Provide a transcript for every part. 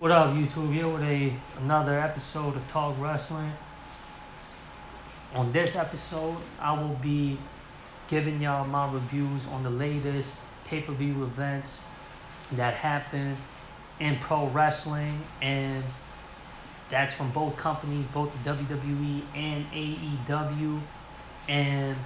What up, YouTube? Here with another episode of Talk Wrestling. On this episode, I will be giving y'all my reviews on the latest pay-per-view events that happened in pro wrestling, and that's from both companies, both the WWE and AEW, and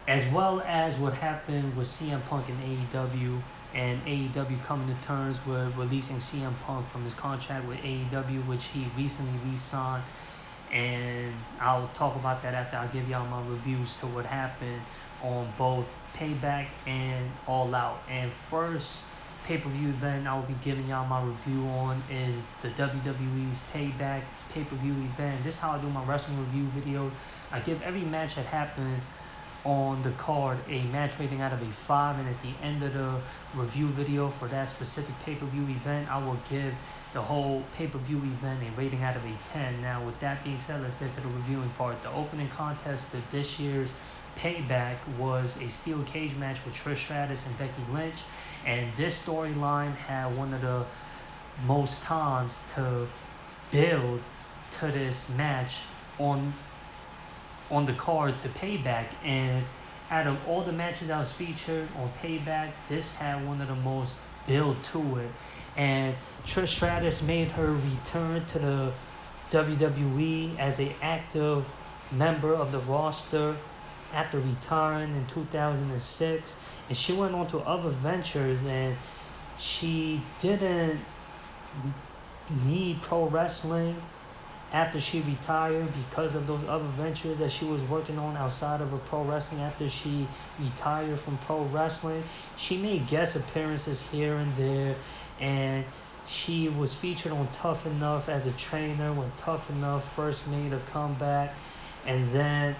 as well as what happened with CM Punk and AEW. And AEW coming to terms with releasing CM Punk from his contract with AEW, which he recently re-signed. And I'll talk about that after I give y'all my reviews to what happened on both Payback and All Out. And first pay-per-view event I will be giving y'all my review on is the WWE's Payback pay-per-view event. This is how I do my wrestling review videos. I give every match that happened on the card a match rating out of a 5, and at the end of the review video for that specific pay-per-view event, I will give the whole pay-per-view event a rating out of a 10. Now, with that being said, let's get to the reviewing part. The opening contest of this year's Payback was a steel cage match with Trish Stratus and Becky Lynch, and this storyline had one of the most times to build to this match on the card to Payback. And out of all the matches that was featured on Payback, this had one of the most build to it. And Trish Stratus made her return to the WWE as an active member of the roster after retiring in 2006. And she went on to other ventures, and she didn't need pro wrestling after she retired because of those other ventures that she was working on outside of her pro wrestling. After she retired from pro wrestling, she made guest appearances here and there, and she was featured on Tough Enough as a trainer when Tough Enough first made a comeback. And then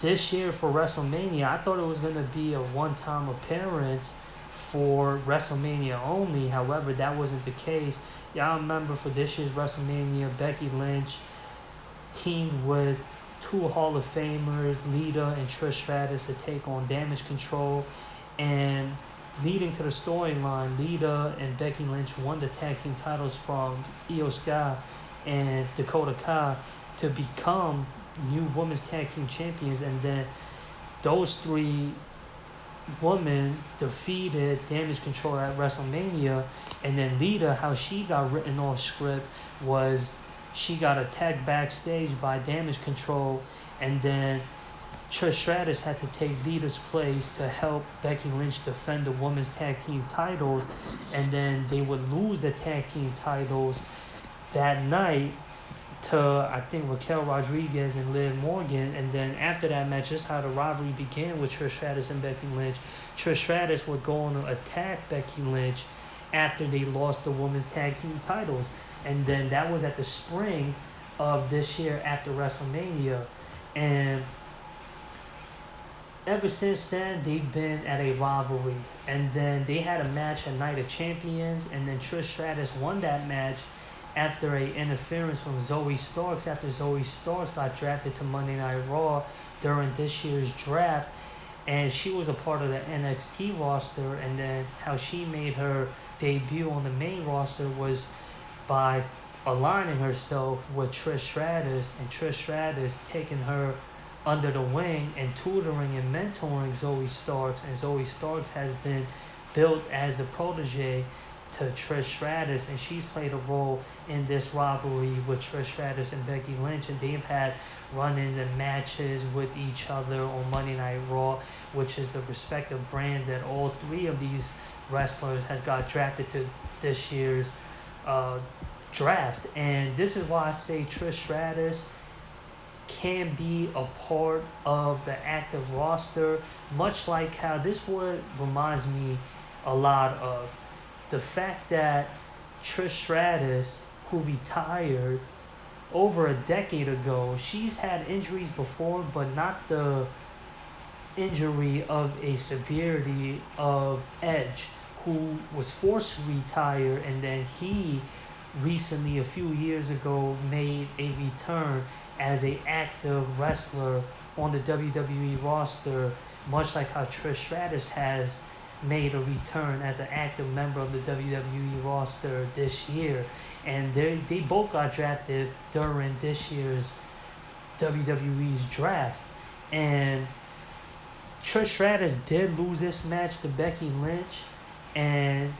this year for WrestleMania, I thought it was going to be a one-time appearance for WrestleMania only. However, that wasn't the case. Y'all remember for this year's WrestleMania, Becky Lynch teamed with two Hall of Famers, Lita and Trish Stratus, to take on Damage Control. And leading to the storyline, Lita and Becky Lynch won the tag team titles from Io Sky and Dakota Kai to become new women's tag team champions. And then those three women defeated Damage Control at WrestleMania. And then Lita, how she got written off script was she got attacked backstage by Damage Control, and then Trish Stratus had to take Lita's place to help Becky Lynch defend the women's tag team titles. And then they would lose the tag team titles that night to, I think, Raquel Rodriguez and Liv Morgan. And then after that match, this is how the rivalry began with Trish Stratus and Becky Lynch. Trish Stratus would go on to attack Becky Lynch after they lost the women's tag team titles. And then that was at the spring of this year after WrestleMania. And ever since then, they've been at a rivalry. And then they had a match at Night of Champions, and then Trish Stratus won that match after a interference from Zoe Starks, after Zoe Starks got drafted to Monday Night Raw during this year's draft. And she was a part of the NXT roster, and then how she made her debut on the main roster was by aligning herself with Trish Stratus, and Trish Stratus taking her under the wing and tutoring and mentoring Zoe Starks. And Zoe Starks has been built as the protege to Trish Stratus, and she's played a role in this rivalry with Trish Stratus and Becky Lynch. And they've had run-ins and matches with each other on Monday Night Raw, which is the respective brands that all three of these wrestlers have got drafted to this year's draft. And this is why I say Trish Stratus can be a part of the active roster, much like how this word reminds me a lot of the fact that Trish Stratus, who retired over a decade ago, she's had injuries before, but not the injury of a severity of Edge, who was forced to retire, and then he recently, a few years ago, made a return as an active wrestler on the WWE roster, much like how Trish Stratus has made a return as an active member of the WWE roster this year. And they both got drafted during this year's WWE's draft. And Trish Stratus did lose this match to Becky Lynch. And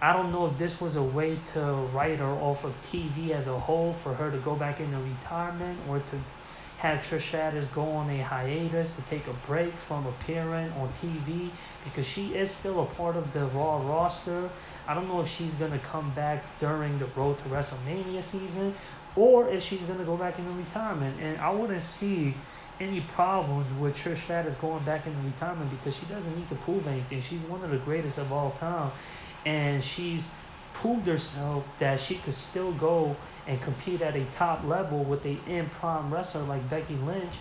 I don't know if this was a way to write her off of TV as a whole for her to go back into retirement, or to have Trish Stratus go on a hiatus to take a break from appearing on TV, because she is still a part of the Raw roster. I don't know if she's going to come back during the Road to WrestleMania season, or if she's going to go back into retirement. And I wouldn't see any problems with Trish Stratus going back into retirement, because she doesn't need to prove anything. She's one of the greatest of all time, and she's proved herself that she could still go and compete at a top level with a in-prime wrestler like Becky Lynch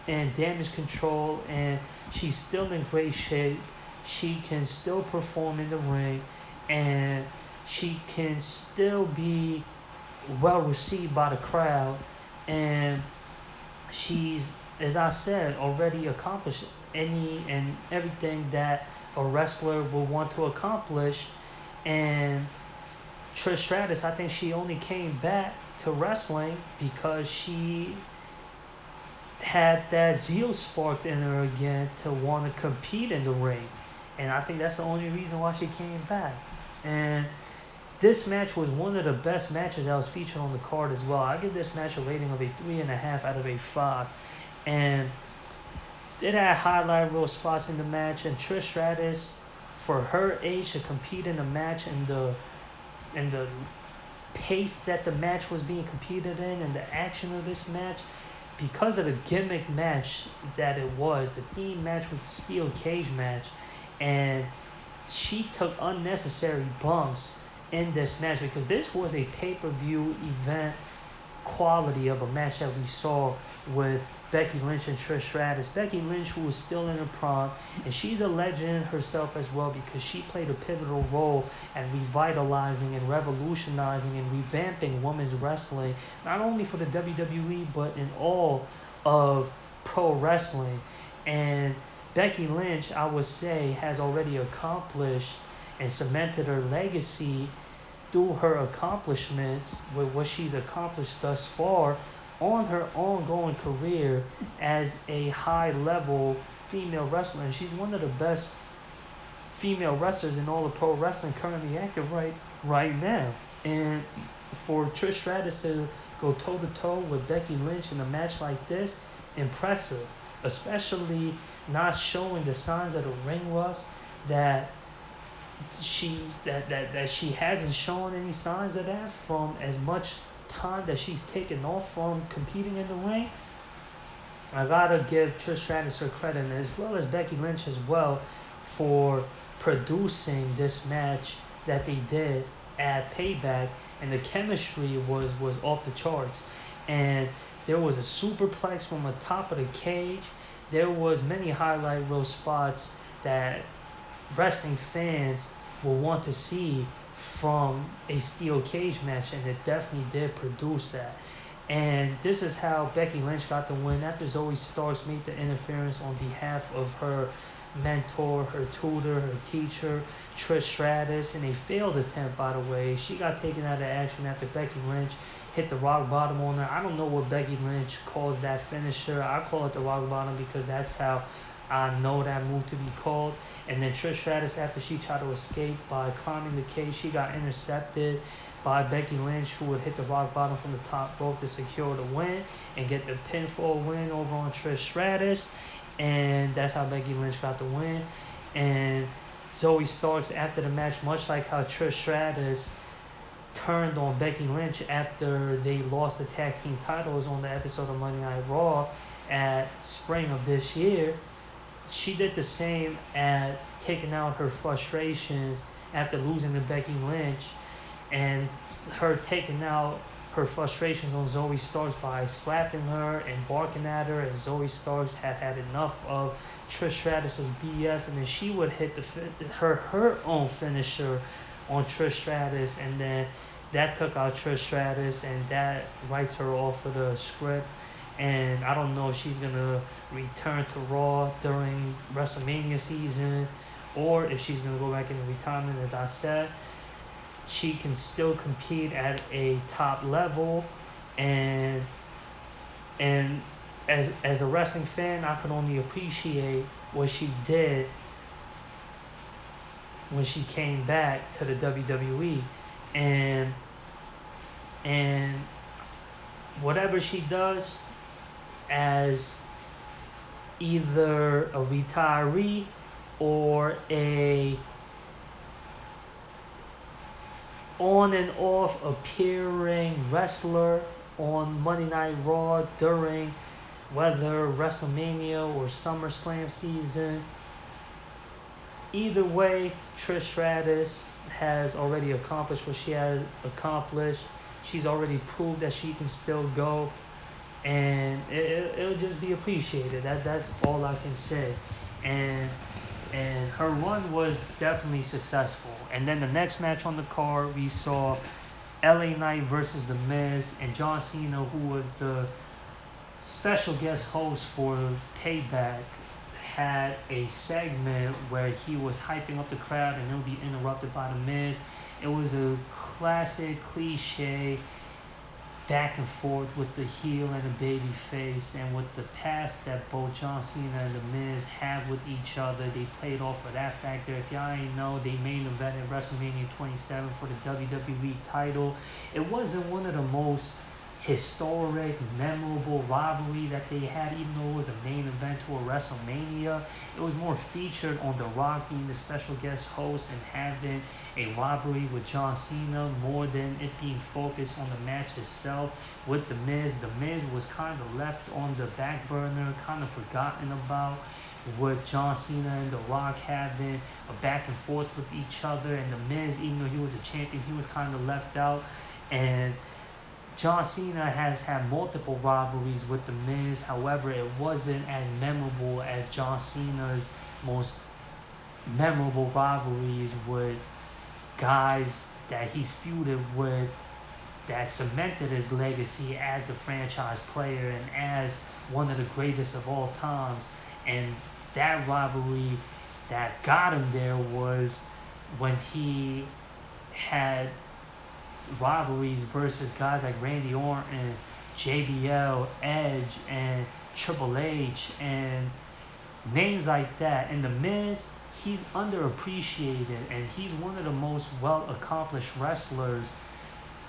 and Damage Control, and she's still in great shape. She can still perform in the ring, and she can still be well received by the crowd, and she's, as I said, already accomplished any and everything that a wrestler will want to accomplish. And Trish Stratus, I think she only came back to wrestling because she had that zeal sparked in her again to want to compete in the ring. And I think that's the only reason why she came back. And this match was one of the best matches that was featured on the card as well. I give this match a rating of a 3.5 out of a 5. And it had highlight real spots in the match. And Trish Stratus, for her age, to compete in a match and the pace that the match was being competed in and the action of this match, because of the gimmick match that it was, the theme match was a steel cage match, and she took unnecessary bumps in this match, because this was a pay-per-view event quality of a match that we saw with Becky Lynch and Trish Stratus. Becky Lynch, who was still in her prime, and she's a legend herself as well, because she played a pivotal role at revitalizing and revolutionizing and revamping women's wrestling, not only for the WWE, but in all of pro wrestling. And Becky Lynch, I would say, has already accomplished and cemented her legacy through her accomplishments with what she's accomplished thus far on her ongoing career as a high-level female wrestler. And she's one of the best female wrestlers in all of pro wrestling currently active right now. And for Trish Stratus to go toe-to-toe with Becky Lynch in a match like this, impressive. Especially not showing the signs of the ring rust that she hasn't shown any signs of that from as much time that she's taken off from competing in the ring. I gotta give Trish Stratus her credit, and as well as Becky Lynch as well, for producing this match that they did at Payback, and the chemistry was off the charts. And there was a superplex from the top of the cage. There was many highlight reel spots that wrestling fans will want to see from a steel cage match, and it definitely did produce that. And this is how Becky Lynch got the win after Zoe Starks made the interference on behalf of her mentor, her tutor, her teacher, Trish Stratus, in a failed attempt, by the way. She got taken out of action after Becky Lynch hit the rock bottom on her. I don't know what Becky Lynch calls that finisher. I call it the rock bottom because that's how I know that move to be called. And then Trish Stratus, after she tried to escape by climbing the cage, she got intercepted by Becky Lynch, who would hit the rock bottom from the top rope to secure the win and get the pinfall win over on Trish Stratus. And that's how Becky Lynch got the win. And Zoe Starks, after the match, much like how Trish Stratus turned on Becky Lynch after they lost the tag team titles on the episode of Monday Night Raw at spring of this year, she did the same at taking out her frustrations after losing to Becky Lynch, and her taking out her frustrations on Zoe Starks by slapping her and barking at her, and Zoe Starks had enough of Trish Stratus' BS, and then she would hit her own finisher on Trish Stratus, and then that took out Trish Stratus, and that writes her off of the script. And I don't know if she's going to return to Raw during WrestleMania season, or if she's going to go back into retirement, as I said, she can still compete at a top level. And as a wrestling fan, I could only appreciate what she did when she came back to the WWE. And whatever she does as either a retiree or a on and off appearing wrestler on Monday Night Raw during whether WrestleMania or SummerSlam season, either way, Trish Stratus has already accomplished what she has accomplished. She's already proved that she can still go, and it'll just be appreciated. That's all I can say. And her run was definitely successful. And then the next match on the card, we saw LA Knight versus The Miz, and John Cena, who was the special guest host for Payback, had a segment where he was hyping up the crowd and it would be interrupted by The Miz. It was a classic cliche back and forth with the heel and the baby face, and with the past that both John Cena and The Miz have with each other. They played off of that factor. If y'all ain't know, they main evented WrestleMania 27 for the WWE title. It wasn't one of the most historic, memorable rivalry that they had, even though it was a main event to a WrestleMania. It was more featured on The Rock being the special guest host and having a rivalry with John Cena more than it being focused on the match itself with The Miz. The Miz was kind of left on the back burner, kind of forgotten about, with John Cena and The Rock having a back and forth with each other. And The Miz, even though he was a champion, he was kind of left out. And John Cena has had multiple rivalries with The Miz. However, it wasn't as memorable as John Cena's most memorable rivalries with guys that he's feuded with that cemented his legacy as the franchise player and as one of the greatest of all times. And that rivalry that got him there was when he had rivalries versus guys like Randy Orton, JBL, Edge, and Triple H, and names like that. And The Miz, he's underappreciated, and he's one of the most well-accomplished wrestlers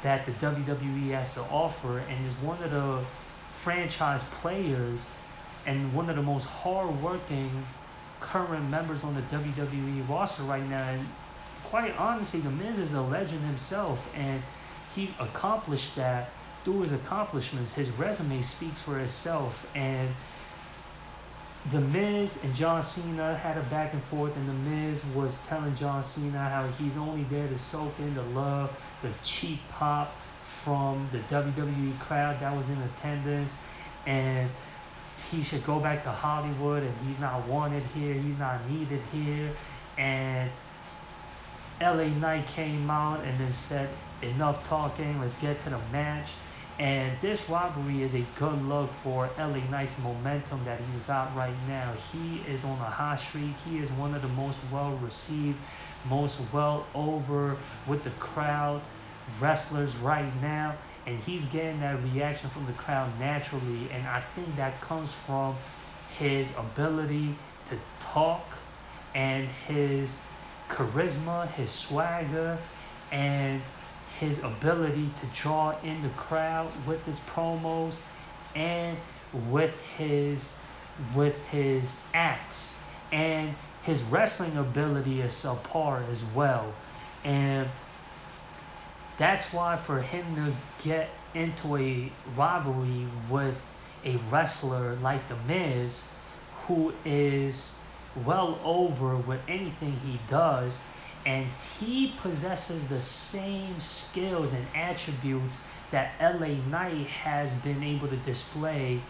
that the WWE has to offer, and is one of the franchise players and one of the most hard-working current members on the WWE roster right now. And quite honestly, The Miz is a legend himself, and he's accomplished that through his accomplishments. His resume speaks for itself. And The Miz and John Cena had a back and forth, and The Miz was telling John Cena how he's only there to soak in the love, the cheap pop from the WWE crowd that was in attendance, and he should go back to Hollywood, and he's not wanted here, he's not needed here. And LA Knight came out and then said, enough talking, let's get to the match. And this rivalry is a good look for LA Knight's momentum that he's got right now. He is on a hot streak. He is one of the most well-received, most well-over with the crowd wrestlers right now. And he's getting that reaction from the crowd naturally. And I think that comes from his ability to talk and his charisma, his swagger, and his ability to draw in the crowd with his promos and with his acts. And his wrestling ability is subpar as well. And that's why for him to get into a rivalry with a wrestler like The Miz, who is well over with anything he does, and he possesses the same skills and attributes that LA Knight has been able to display.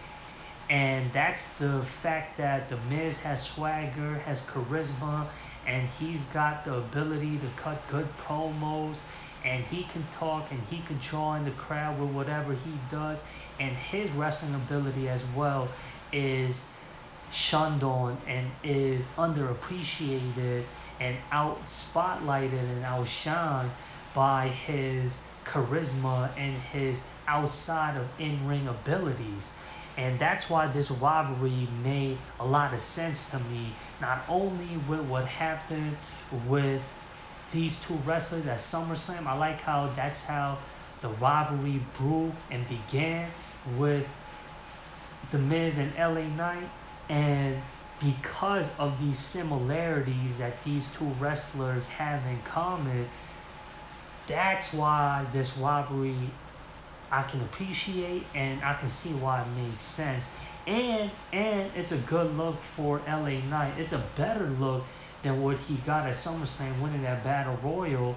And that's the fact that The Miz has swagger, has charisma, and he's got the ability to cut good promos, and he can talk, and he can draw in the crowd with whatever he does. And his wrestling ability as well is shunned on and is underappreciated. and out spotlighted and outshined by his charisma and his outside of in-ring abilities. And that's why this rivalry made a lot of sense to me, not only with what happened with these two wrestlers at SummerSlam. I like how that's how the rivalry grew and began with The Miz and LA Knight. And because of these similarities that these two wrestlers have in common, that's why this rivalry I can appreciate, and I can see why it makes sense. And it's a good look for LA Knight. It's a better look than what he got at SummerSlam, winning that Battle Royal,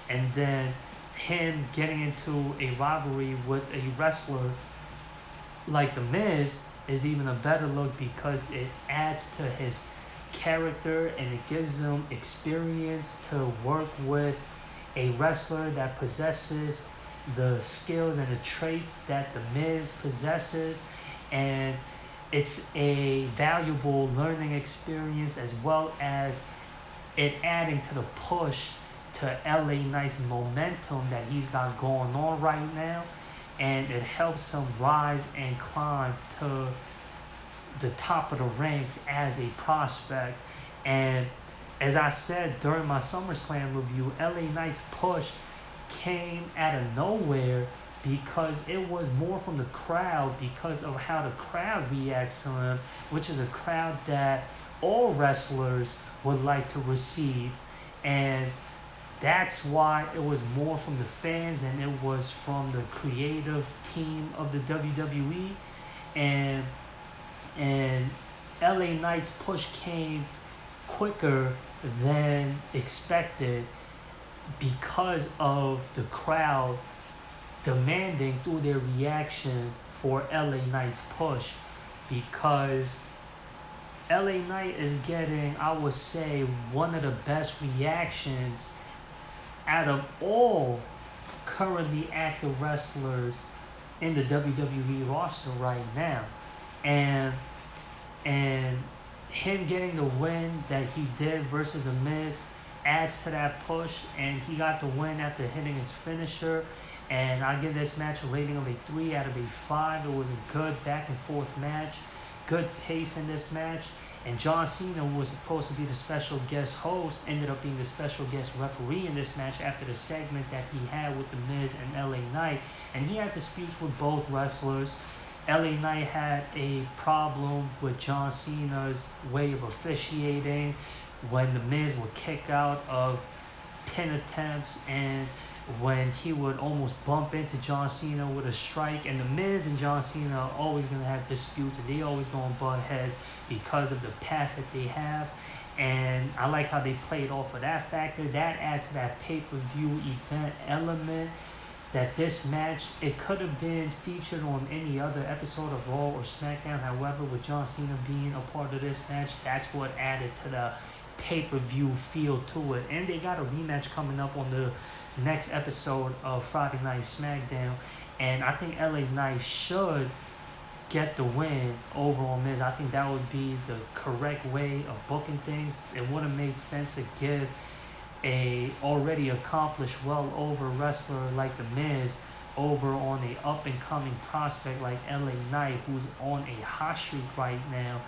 and then him getting into a rivalry with a wrestler like The Miz is even a better look because it adds to his character and it gives him experience to work with a wrestler that possesses the skills and the traits that The Miz possesses, and it's a valuable learning experience as well as it adding to the push to LA Knight's momentum that he's got going on right now, and it helps him rise and climb to the top of the ranks as a prospect. And as I said during my SummerSlam review, LA Knight's push came out of nowhere because it was more from the crowd, because of how the crowd reacts to him, which is a crowd that all wrestlers would like to receive. And that's why it was more from the fans than it was from the creative team of the WWE. And LA Knight's push came quicker than expected because of the crowd demanding through their reaction for LA Knight's push, because LA Knight is getting, I would say, one of the best reactions out of all currently active wrestlers in the WWE roster right now. And him getting the win that he did versus The Miz adds to that push, and he got the win after hitting his finisher. And I give this match a rating of a 3 out of a 5. It was a good back and forth match, good pace in this match. And John Cena, who was supposed to be the special guest host, ended up being the special guest referee in this match after the segment that he had with The Miz and LA Knight. And he had disputes with both wrestlers. LA Knight had a problem with John Cena's way of officiating when The Miz would kick out of pin attempts, and when he would almost bump into John Cena with a strike. And The Miz and John Cena are always going to have disputes, and they always going to butt heads because of the past that they have. And I like how they played off of that factor. That adds to that pay-per-view event element, that this match, it could have been featured on any other episode of Raw or SmackDown. However, with John Cena being a part of this match, that's what added to the pay-per-view feel to it. And they got a rematch coming up on the next episode of Friday Night SmackDown, and I think LA Knight should get the win over on Miz. I think that would be the correct way of booking things. It would have made sense to give a already accomplished, well over wrestler like The Miz over on a up and coming prospect like LA Knight, who's on a hot streak right now.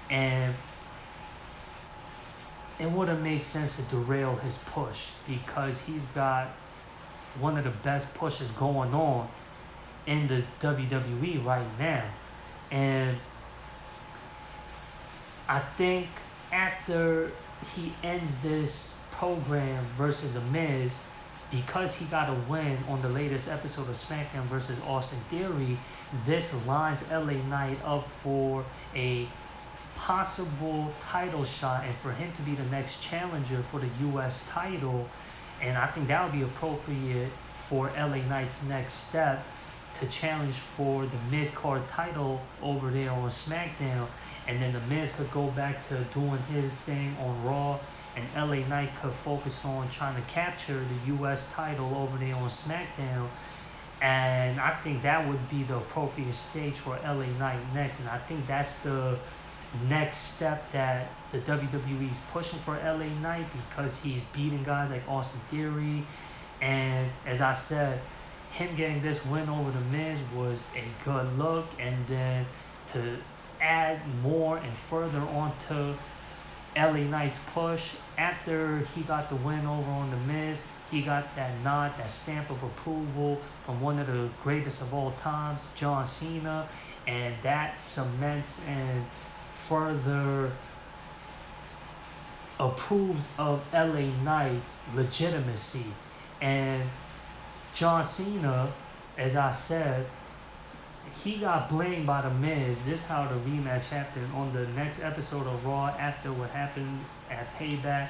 And it would have made sense to derail his push because he's got one of the best pushes going on in the WWE right now. And I think after he ends this program versus The Miz, because he got a win on the latest episode of SmackDown versus Austin Theory, this lines LA Knight up for a possible title shot and for him to be the next challenger for the U.S. title. And I think that would be appropriate for LA Knight's next step to challenge for the mid-card title over there on SmackDown. And then The Miz could go back to doing his thing on Raw, and LA Knight could focus on trying to capture the U.S. title over there on SmackDown. And I think that would be the appropriate stage for LA Knight next. And I think that's the next step that the WWE is pushing for LA Knight, because he's beating guys like Austin Theory. And as I said, him getting this win over The Miz was a good look. And then to add more and further onto LA Knight's push, after he got the win over on The Miz, he got that nod, that stamp of approval from one of the greatest of all times, John Cena. And that cements and further approves of LA Knight's legitimacy. And John Cena, as I said, he got blamed by The Miz. This is how the rematch happened on the next episode of Raw after what happened at Payback.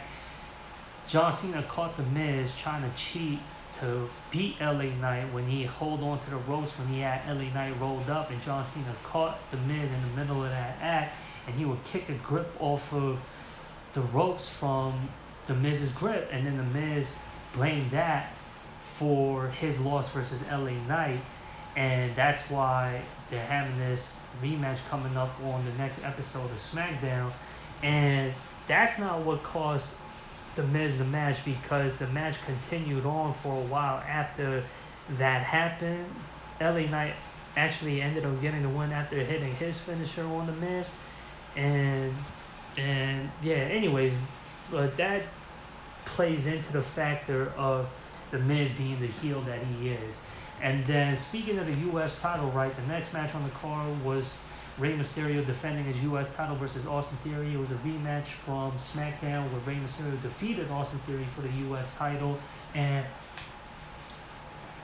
John Cena caught The Miz trying to cheat to beat LA Knight when he held on to the ropes when he had LA Knight rolled up, and John Cena caught The Miz in the middle of that act, and he would kick a grip off of the ropes from The Miz's grip, and then The Miz blamed that for his loss versus LA Knight. And that's why they're having this rematch coming up on the next episode of SmackDown. And that's not what cost The Miz the match, because the match continued on for a while after that happened. LA Knight actually ended up getting the win after hitting his finisher on The Miz. And yeah, anyways, but that plays into the factor of The Miz being the heel that he is. And then, speaking of the U.S. title, right, the next match on the card was Rey Mysterio defending his U.S. title versus Austin Theory. It was a rematch from SmackDown where Rey Mysterio defeated Austin Theory for the U.S. title. And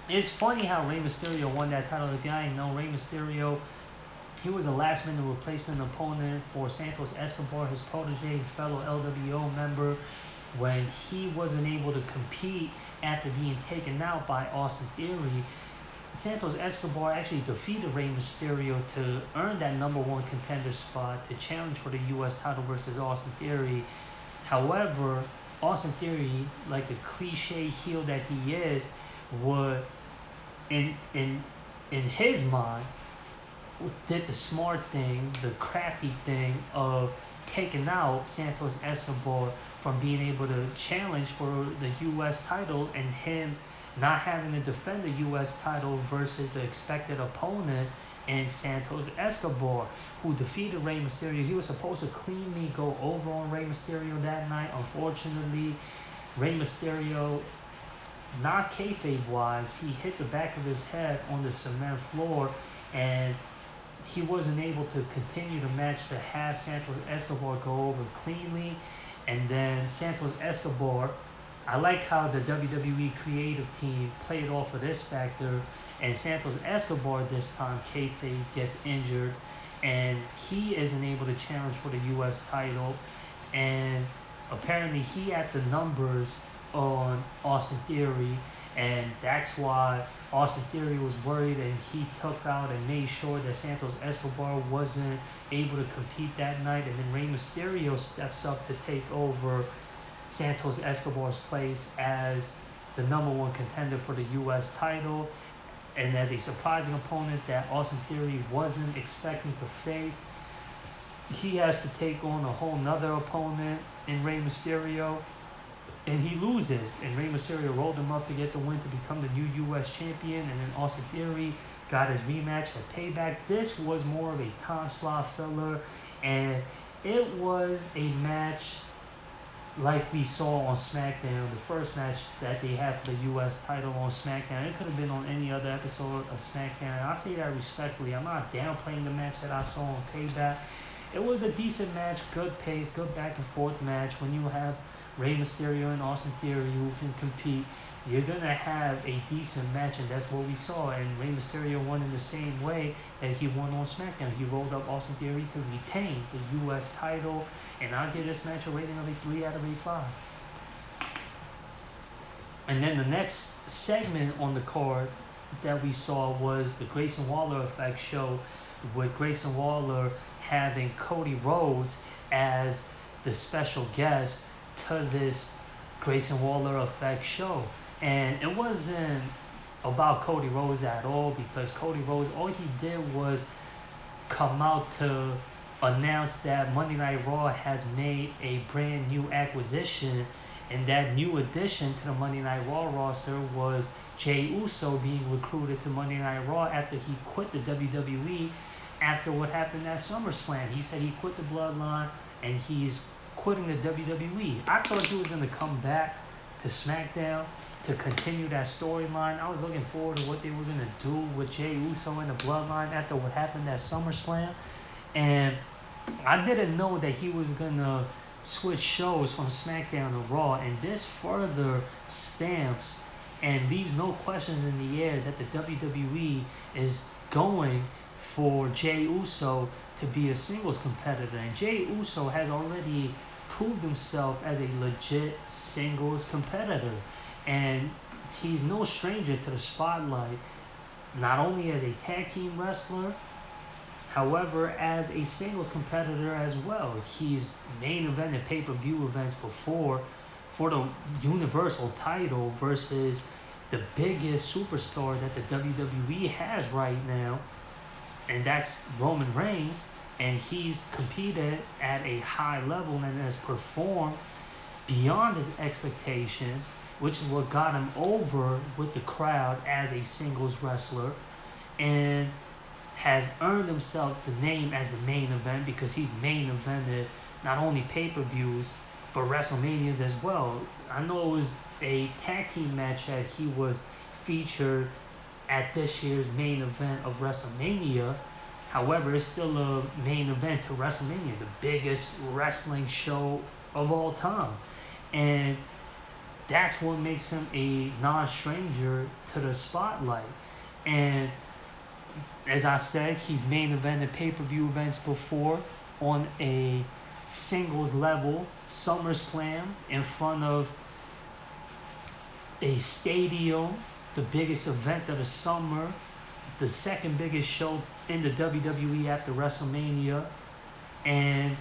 it's funny how Rey Mysterio won that title. If y'all ain't know, Rey Mysterio, he was a last-minute replacement opponent for Santos Escobar, his protege, his fellow LWO member, when he wasn't able to compete after being taken out by Austin Theory. Santos Escobar actually defeated Rey Mysterio to earn that number one contender spot to challenge for the U.S. title versus Austin Theory. However, Austin Theory, like the cliche heel that he is, would, in his mind, did the smart thing, the crafty thing of taking out Santos Escobar from being able to challenge for the U.S. title, and him not having to defend the U.S. title versus the expected opponent in Santos Escobar, who defeated Rey Mysterio. He was supposed to cleanly go over on Rey Mysterio that night. Unfortunately, Rey Mysterio, not kayfabe-wise, he hit the back of his head on the cement floor, and he wasn't able to continue the match to have Santos Escobar go over cleanly. And then Santos Escobar, I like how the WWE creative team played off of this factor, and Santos Escobar this time, kayfabe, gets injured, and he isn't able to challenge for the U.S. title, and apparently he had the numbers on Austin Theory, and that's why Austin Theory was worried, and he took out and made sure that Santos Escobar wasn't able to compete that night. And then Rey Mysterio steps up to take over Santos Escobar's place as the number one contender for the U.S. title, and as a surprising opponent that Austin Theory wasn't expecting to face. He has to take on a whole nother opponent in Rey Mysterio, and he loses, and Rey Mysterio rolled him up to get the win to become the new U.S. champion. And then Austin Theory got his rematch at Payback. This was more of a time slot filler, and it was a match like we saw on SmackDown, the first match that they had for the U.S. title on SmackDown. It could have been on any other episode of SmackDown, and I say that respectfully. I'm not downplaying the match that I saw on Payback. It was a decent match, good pace, good back and forth match. When you have Rey Mysterio and Austin Theory who can compete, you're going to have a decent match, and that's what we saw. And Rey Mysterio won in the same way that he won on SmackDown. He rolled up Austin Theory to retain the U.S. title, and I'll give this match a rating of a 3 out of a 5. And then the next segment on the card that we saw was the Grayson Waller Effect show, with Grayson Waller having Cody Rhodes as the special guest to this Grayson Waller Effect show. And it wasn't about Cody Rhodes at all, because Cody Rhodes, all he did was come out to announced that Monday Night Raw has made a brand new acquisition, and that new addition to the Monday Night Raw roster was Jey Uso being recruited to Monday Night Raw after he quit the WWE after what happened at SummerSlam. He said he quit the Bloodline and he's quitting the WWE. I thought he was going to come back to SmackDown to continue that storyline. I was looking forward to what they were going to do with Jey Uso and the Bloodline after what happened at SummerSlam. And I didn't know that he was going to switch shows from SmackDown to Raw. And this further stamps and leaves no questions in the air that the WWE is going for Jey Uso to be a singles competitor. And Jey Uso has already proved himself as a legit singles competitor. And he's no stranger to the spotlight, not only as a tag team wrestler, however, as a singles competitor as well. He's main evented pay-per-view events before for the Universal title versus the biggest superstar that the WWE has right now, and that's Roman Reigns. And he's competed at a high level and has performed beyond his expectations, which is what got him over with the crowd as a singles wrestler, and has earned himself the name as the main event because he's main evented not only pay-per-views but WrestleManias as well. I know it was a tag team match that he was featured at this year's main event of WrestleMania. However, it's still a main event to WrestleMania, the biggest wrestling show of all time. And that's what makes him a non-stranger to the spotlight. And as I said, he's main evented pay-per-view events before on a singles level, SummerSlam, in front of a stadium, the biggest event of the summer, the second biggest show in the WWE after WrestleMania. And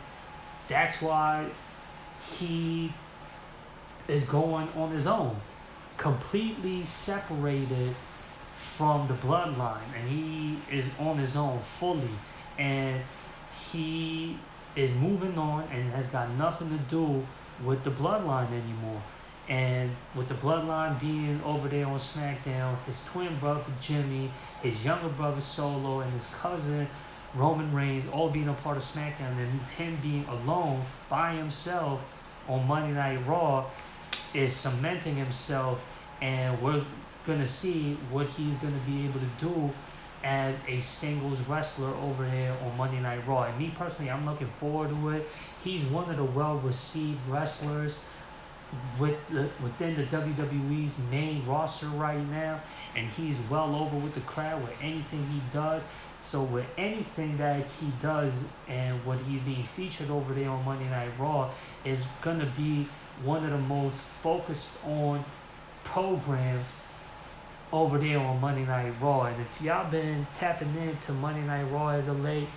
that's why he is going on his own, completely separated from the Bloodline, and he is on his own fully, and he is moving on and has got nothing to do with the Bloodline anymore. And with the Bloodline being over there on SmackDown, his twin brother Jimmy, his younger brother Solo, and his cousin Roman Reigns all being a part of SmackDown, and him being alone by himself on Monday Night Raw is cementing himself, and we're going to see what he's going to be able to do as a singles wrestler over there on Monday Night Raw. And me personally, I'm looking forward to it. He's one of the well-received wrestlers within the WWE's main roster right now, and he's well over with the crowd with anything he does. So with anything that he does and what he's being featured over there on Monday Night Raw is going to be one of the most focused on programs over there on Monday Night Raw. And if y'all been tapping into Monday Night Raw as of late,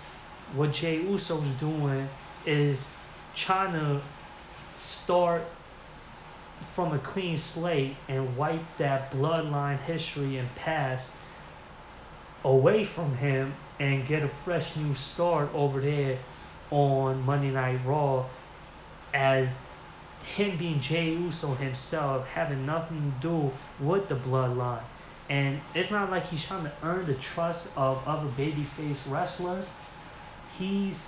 what Jey Uso's doing is trying to start from a clean slate and wipe that Bloodline history and past away from him and get a fresh new start over there on Monday Night Raw, as him being Jey Uso himself, having nothing to do with the Bloodline. And it's not like he's trying to earn the trust of other babyface wrestlers. He's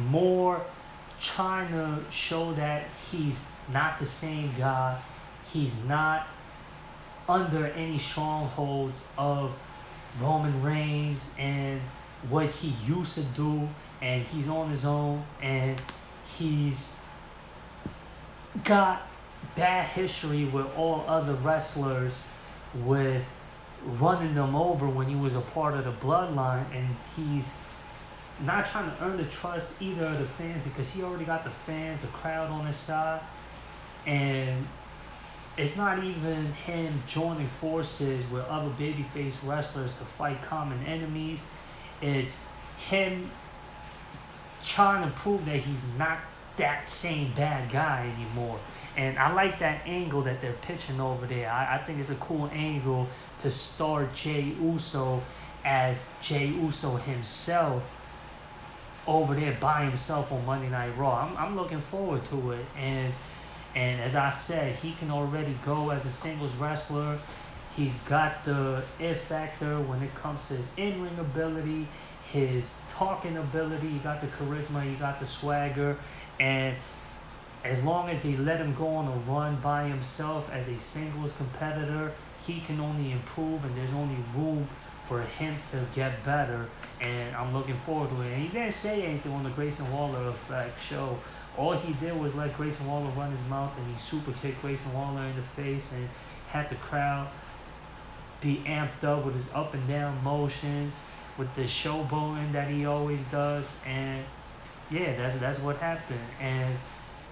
more trying to show that he's not the same guy. He's not under any strongholds of Roman Reigns and what he used to do, and he's on his own, and he's got bad history with all other wrestlers with running them over when he was a part of the Bloodline, and he's not trying to earn the trust either of the fans because he already got the fans, the crowd on his side. And it's not even him joining forces with other babyface wrestlers to fight common enemies. It's him trying to prove that he's not that same bad guy anymore. And I like that angle that they're pitching over there. I think it's a cool angle to start Jey Uso as Jey Uso himself over there by himself on Monday Night Raw. I'm looking forward to it. And as I said, he can already go as a singles wrestler. He's got the it factor when it comes to his in-ring ability, his talking ability. You got the charisma, you got the swagger. And as long as they let him go on a run by himself as a singles competitor, he can only improve, and there's only room for him to get better. And I'm looking forward to it. And he didn't say anything on the Grayson Waller Effect show. All he did was let Grayson Waller run his mouth, and he super kicked Grayson Waller in the face and had the crowd be amped up with his up and down motions, with the showboating that he always does. And yeah, that's what happened. And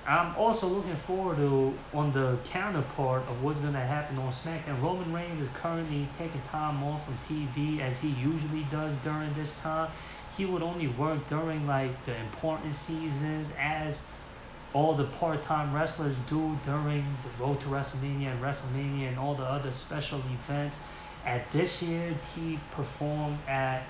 I'm also looking forward to, on the counterpart of what's going to happen on SmackDown, Roman Reigns is currently taking time off from TV as he usually does during this time. He would only work during like the important seasons, as all the part-time wrestlers do during the Road to WrestleMania and all the other special events. At this year, he performed at,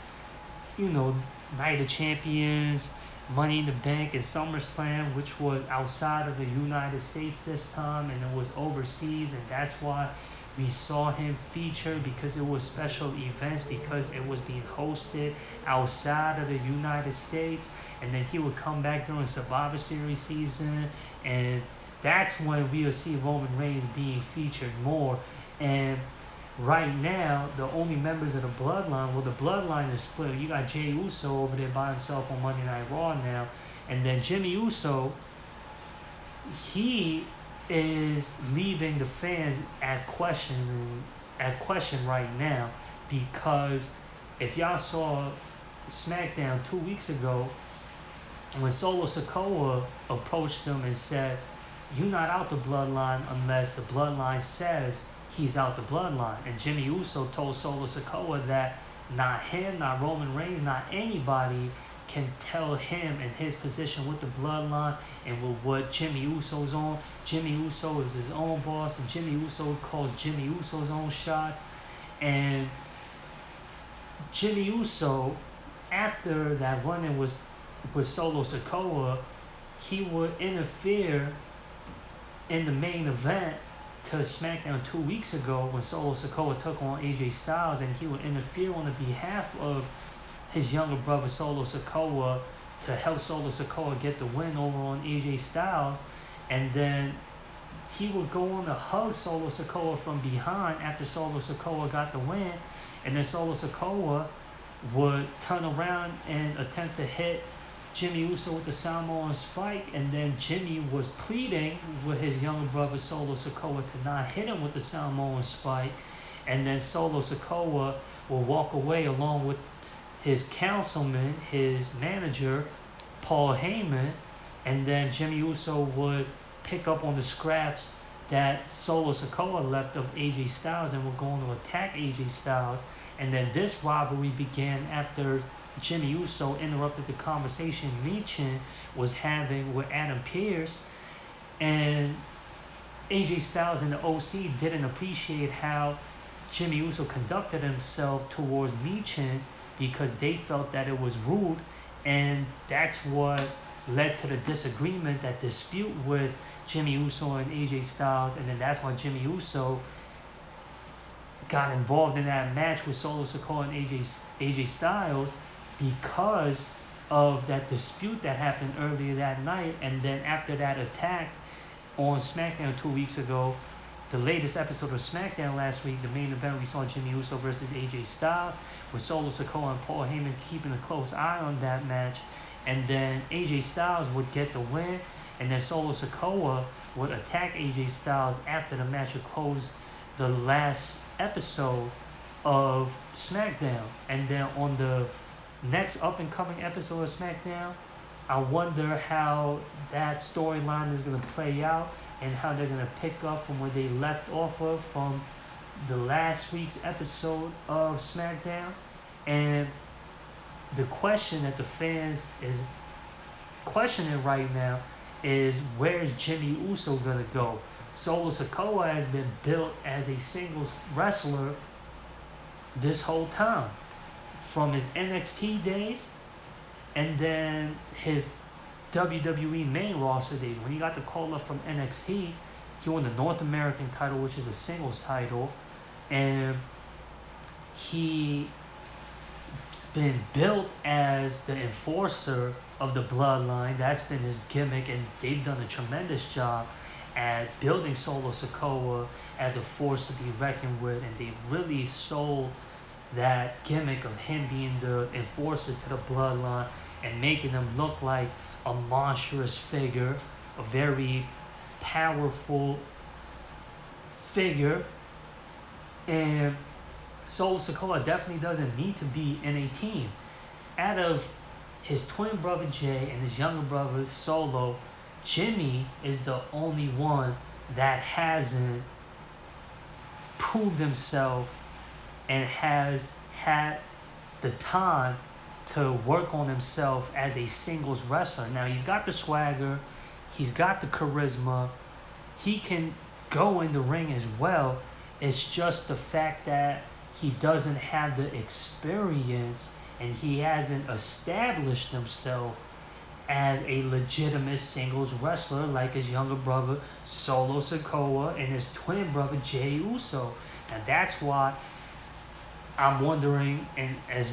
Night of Champions, Money in the Bank, and SummerSlam, which was outside of the United States this time, and it was overseas, and that's why we saw him featured, because it was special events, because it was being hosted outside of the United States. And then he would come back during Survivor Series season, and that's when we'll see Roman Reigns being featured more. And right now, the only members of the Bloodline, the Bloodline is split. You got Jey Uso over there by himself on Monday Night Raw now, and then Jimmy Uso, he is leaving the fans at question right now, because if y'all saw SmackDown 2 weeks ago, when Solo Sikoa approached him and said, "You're not out the Bloodline unless the Bloodline says he's out the Bloodline." And Jimmy Uso told Solo Sikoa that not him, not Roman Reigns, not anybody can tell him in his position with the Bloodline and with what Jimmy Uso's on. Jimmy Uso is his own boss, and Jimmy Uso calls Jimmy Uso's own shots. And Jimmy Uso, after that run-in with Solo Sikoa, he would interfere in the main event to SmackDown 2 weeks ago when Solo Sikoa took on AJ Styles, and he would interfere on the behalf of his younger brother Solo Sikoa to help Solo Sikoa get the win over on AJ Styles. And then he would go on to hug Solo Sikoa from behind after Solo Sikoa got the win, and then Solo Sikoa would turn around and attempt to hit Jimmy Uso with the Samoan Spike, and then Jimmy was pleading with his younger brother Solo Sikoa to not hit him with the Samoan Spike, and then Solo Sikoa will walk away along with his councilman, his manager, Paul Heyman, and then Jimmy Uso would pick up on the scraps that Solo Sikoa left of AJ Styles and were going to attack AJ Styles. And then this rivalry began after Jimmy Uso interrupted the conversation Michin was having with Adam Pearce, and AJ Styles and the OC didn't appreciate how Jimmy Uso conducted himself towards Michin, because they felt that it was rude, and that's what led to the disagreement, that dispute with Jimmy Uso and AJ Styles. And then that's why Jimmy Uso got involved in that match with Solo Sikoa and AJ Styles, because of that dispute that happened earlier that night. And then after that attack on SmackDown 2 weeks ago, the latest episode of SmackDown last week, the main event, we saw Jimmy Uso versus AJ Styles, with Solo Sikoa and Paul Heyman keeping a close eye on that match. And then AJ Styles would get the win, and then Solo Sikoa would attack AJ Styles after the match would close the last episode of SmackDown. And then on the next up-and-coming episode of SmackDown, I wonder how that storyline is going to play out, and how they're going to pick up from where they left off of from the last week's episode of SmackDown. And the question that the fans is questioning right now is, where's Jimmy Uso going to go? Solo Sikoa has been built as a singles wrestler this whole time, from his NXT days, And then his WWE main roster days, when he got the call up from NXT, he won the North American title, which is a singles title, and he's been built as the enforcer of the bloodline. That's been his gimmick, and they've done a tremendous job at building Solo Sikoa as a force to be reckoned with, and they really sold that gimmick of him being the enforcer to the bloodline and making him look like a monstrous figure, a very powerful figure. And Solo Sikoa definitely doesn't need to be in a team. Out of his twin brother Jay and his younger brother Solo, Jimmy is the only one that hasn't proved himself and has had the time to work on himself as a singles wrestler. Now, he's got the swagger, he's got the charisma, he can go in the ring as well. It's just the fact that he doesn't have the experience and he hasn't established himself as a legitimate singles wrestler like his younger brother Solo Sikoa and his twin brother Jey Uso. And that's why I'm wondering, and as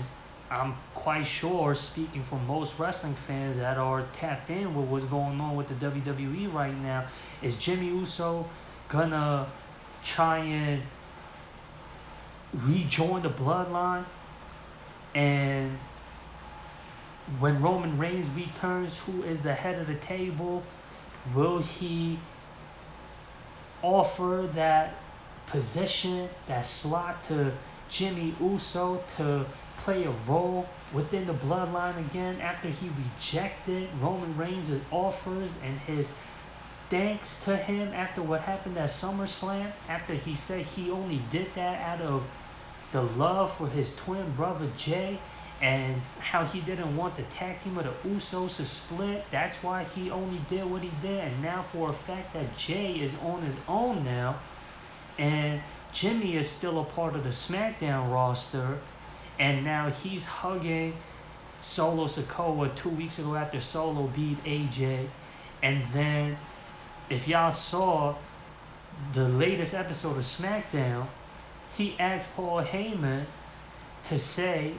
I'm quite sure, speaking for most wrestling fans that are tapped in with what's going on with the WWE right now, is Jimmy Uso gonna try and rejoin the bloodline? And when Roman Reigns returns, who is the head of the table, will he offer that position, that slot to Jimmy Uso to play a role within the bloodline again after he rejected Roman Reigns' offers and his thanks to him after what happened at SummerSlam, after he said he only did that out of the love for his twin brother Jay and how he didn't want the tag team of the Usos to split. That's why he only did what he did. And now for a fact that Jay is on his own now and Jimmy is still a part of the SmackDown roster, and now he's hugging Solo Sikoa 2 weeks ago after Solo beat AJ. And then if y'all saw the latest episode of SmackDown, he asked Paul Heyman to say,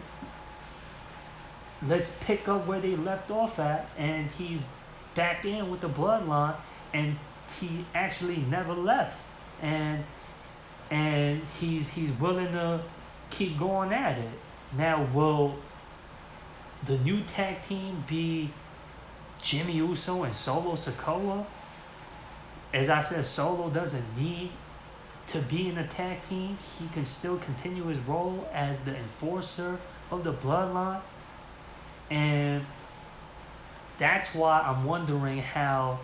let's pick up where they left off at, and he's back in with the bloodline, and he actually never left, and he's willing to keep going at it. Now, will the new tag team be Jimmy Uso and Solo Sikoa? As I said, Solo doesn't need to be in a tag team. He can still continue his role as the enforcer of the bloodline. And that's why I'm wondering how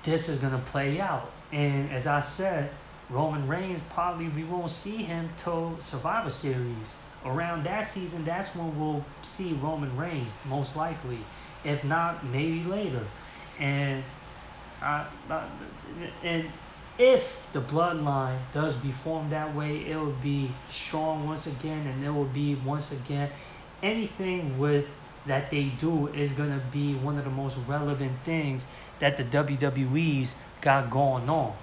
this is going to play out. And as I said, Roman Reigns, probably we won't see him till Survivor Series. Around that season, that's when we'll see Roman Reigns, most likely. If not, maybe later. And if the bloodline does be formed that way, it will be strong once again, and it will be once again anything with that they do is going to be one of the most relevant things that the WWE's got going on.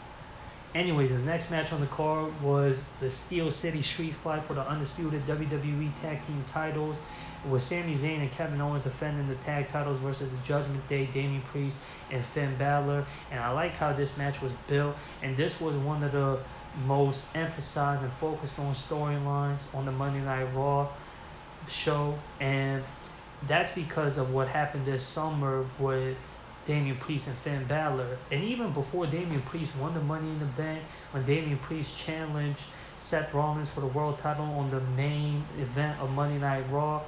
Anyways, the next match on the card was the Steel City Street Fight for the undisputed WWE Tag Team titles. It was Sami Zayn and Kevin Owens defending the tag titles versus the Judgment Day, Damian Priest, and Finn Balor. And I like how this match was built. And this was one of the most emphasized and focused on storylines on the Monday Night Raw show. And that's because of what happened this summer with Damian Priest and Finn Balor. And even before Damian Priest won the Money in the Bank, when Damian Priest challenged Seth Rollins for the world title on the main event of Monday Night Raw,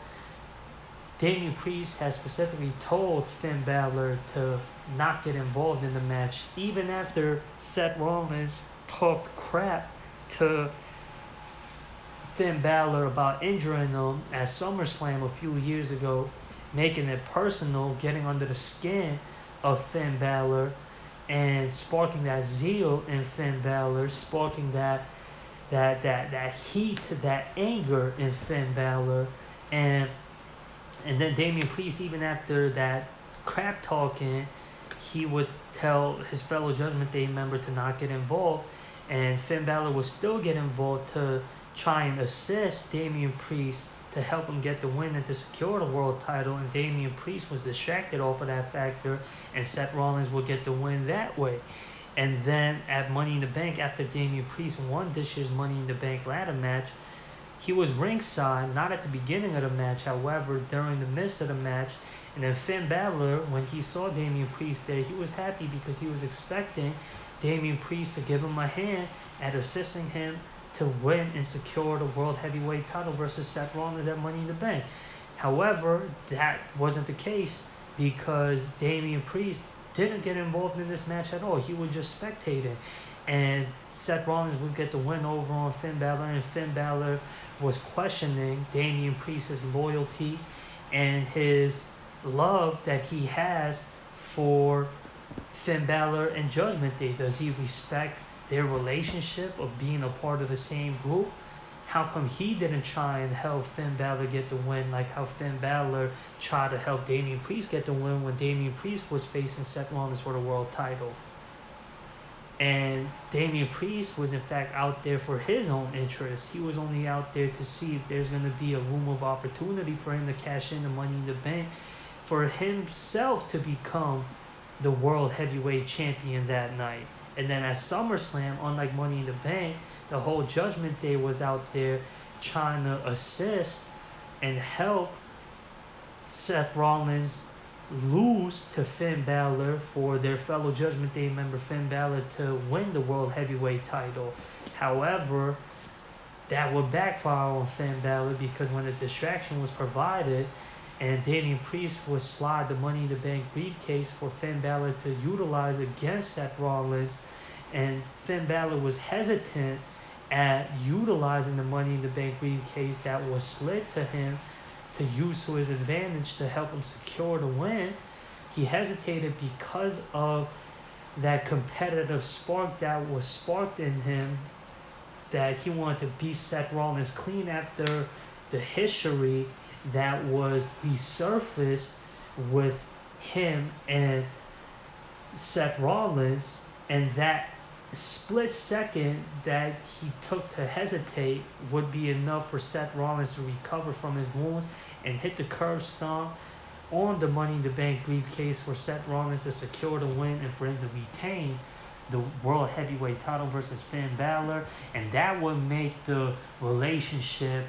Damian Priest has specifically told Finn Balor to not get involved in the match, even after Seth Rollins talked crap to Finn Balor about injuring him at SummerSlam a few years ago, making it personal, getting under the skin of Finn Balor and sparking that zeal in Finn Balor, sparking that heat, that anger in Finn Balor. And And then Damian Priest, even after that crap talking, he would tell his fellow Judgment Day member to not get involved, and Finn Balor would still get involved to try and assist Damian Priest to help him get the win and to secure the world title, and Damian Priest was distracted off of that factor, and Seth Rollins would get the win that way. And then at Money in the Bank, after Damian Priest won this year's Money in the Bank ladder match, he was ringside, not at the beginning of the match, however, during the midst of the match. And then Finn Balor, when he saw Damian Priest there, he was happy because he was expecting Damian Priest to give him a hand at assisting him to win and secure the World Heavyweight title versus Seth Rollins at Money in the Bank. However, that wasn't the case because Damian Priest didn't get involved in this match at all. He was just spectating. And Seth Rollins would get the win over on Finn Balor, and Finn Balor was questioning Damian Priest's loyalty and his love that he has for Finn Balor and Judgment Day. Does he respect their relationship of being a part of the same group? How come he didn't try and help Finn Balor get the win like how Finn Balor tried to help Damian Priest get the win when Damian Priest was facing Seth Rollins for the world title? And Damian Priest was in fact out there for his own interest. He was only out there to see if there's going to be a room of opportunity for him to cash in the Money in the Bank, for himself to become the World Heavyweight Champion that night. And then at SummerSlam, unlike Money in the Bank, the whole Judgment Day was out there trying to assist and help Seth Rollins lose to Finn Balor for their fellow Judgment Day member Finn Balor to win the World Heavyweight title. However, that would backfire on Finn Balor because when the distraction was provided and Damian Priest would slide the Money in the Bank briefcase for Finn Balor to utilize against Seth Rollins, and Finn Balor was hesitant at utilizing the Money in the Bank briefcase that was slid to him to use to his advantage to help him secure the win. He hesitated because of that competitive spark that was sparked in him, that he wanted to beat Seth Rollins clean after the history that was resurfaced with him and Seth Rollins, and that split second that he took to hesitate would be enough for Seth Rollins to recover from his wounds and hit the curb stomp on the Money in the Bank briefcase for Seth Rollins to secure the win and for him to retain the World Heavyweight title versus Finn Balor. And that would make the relationship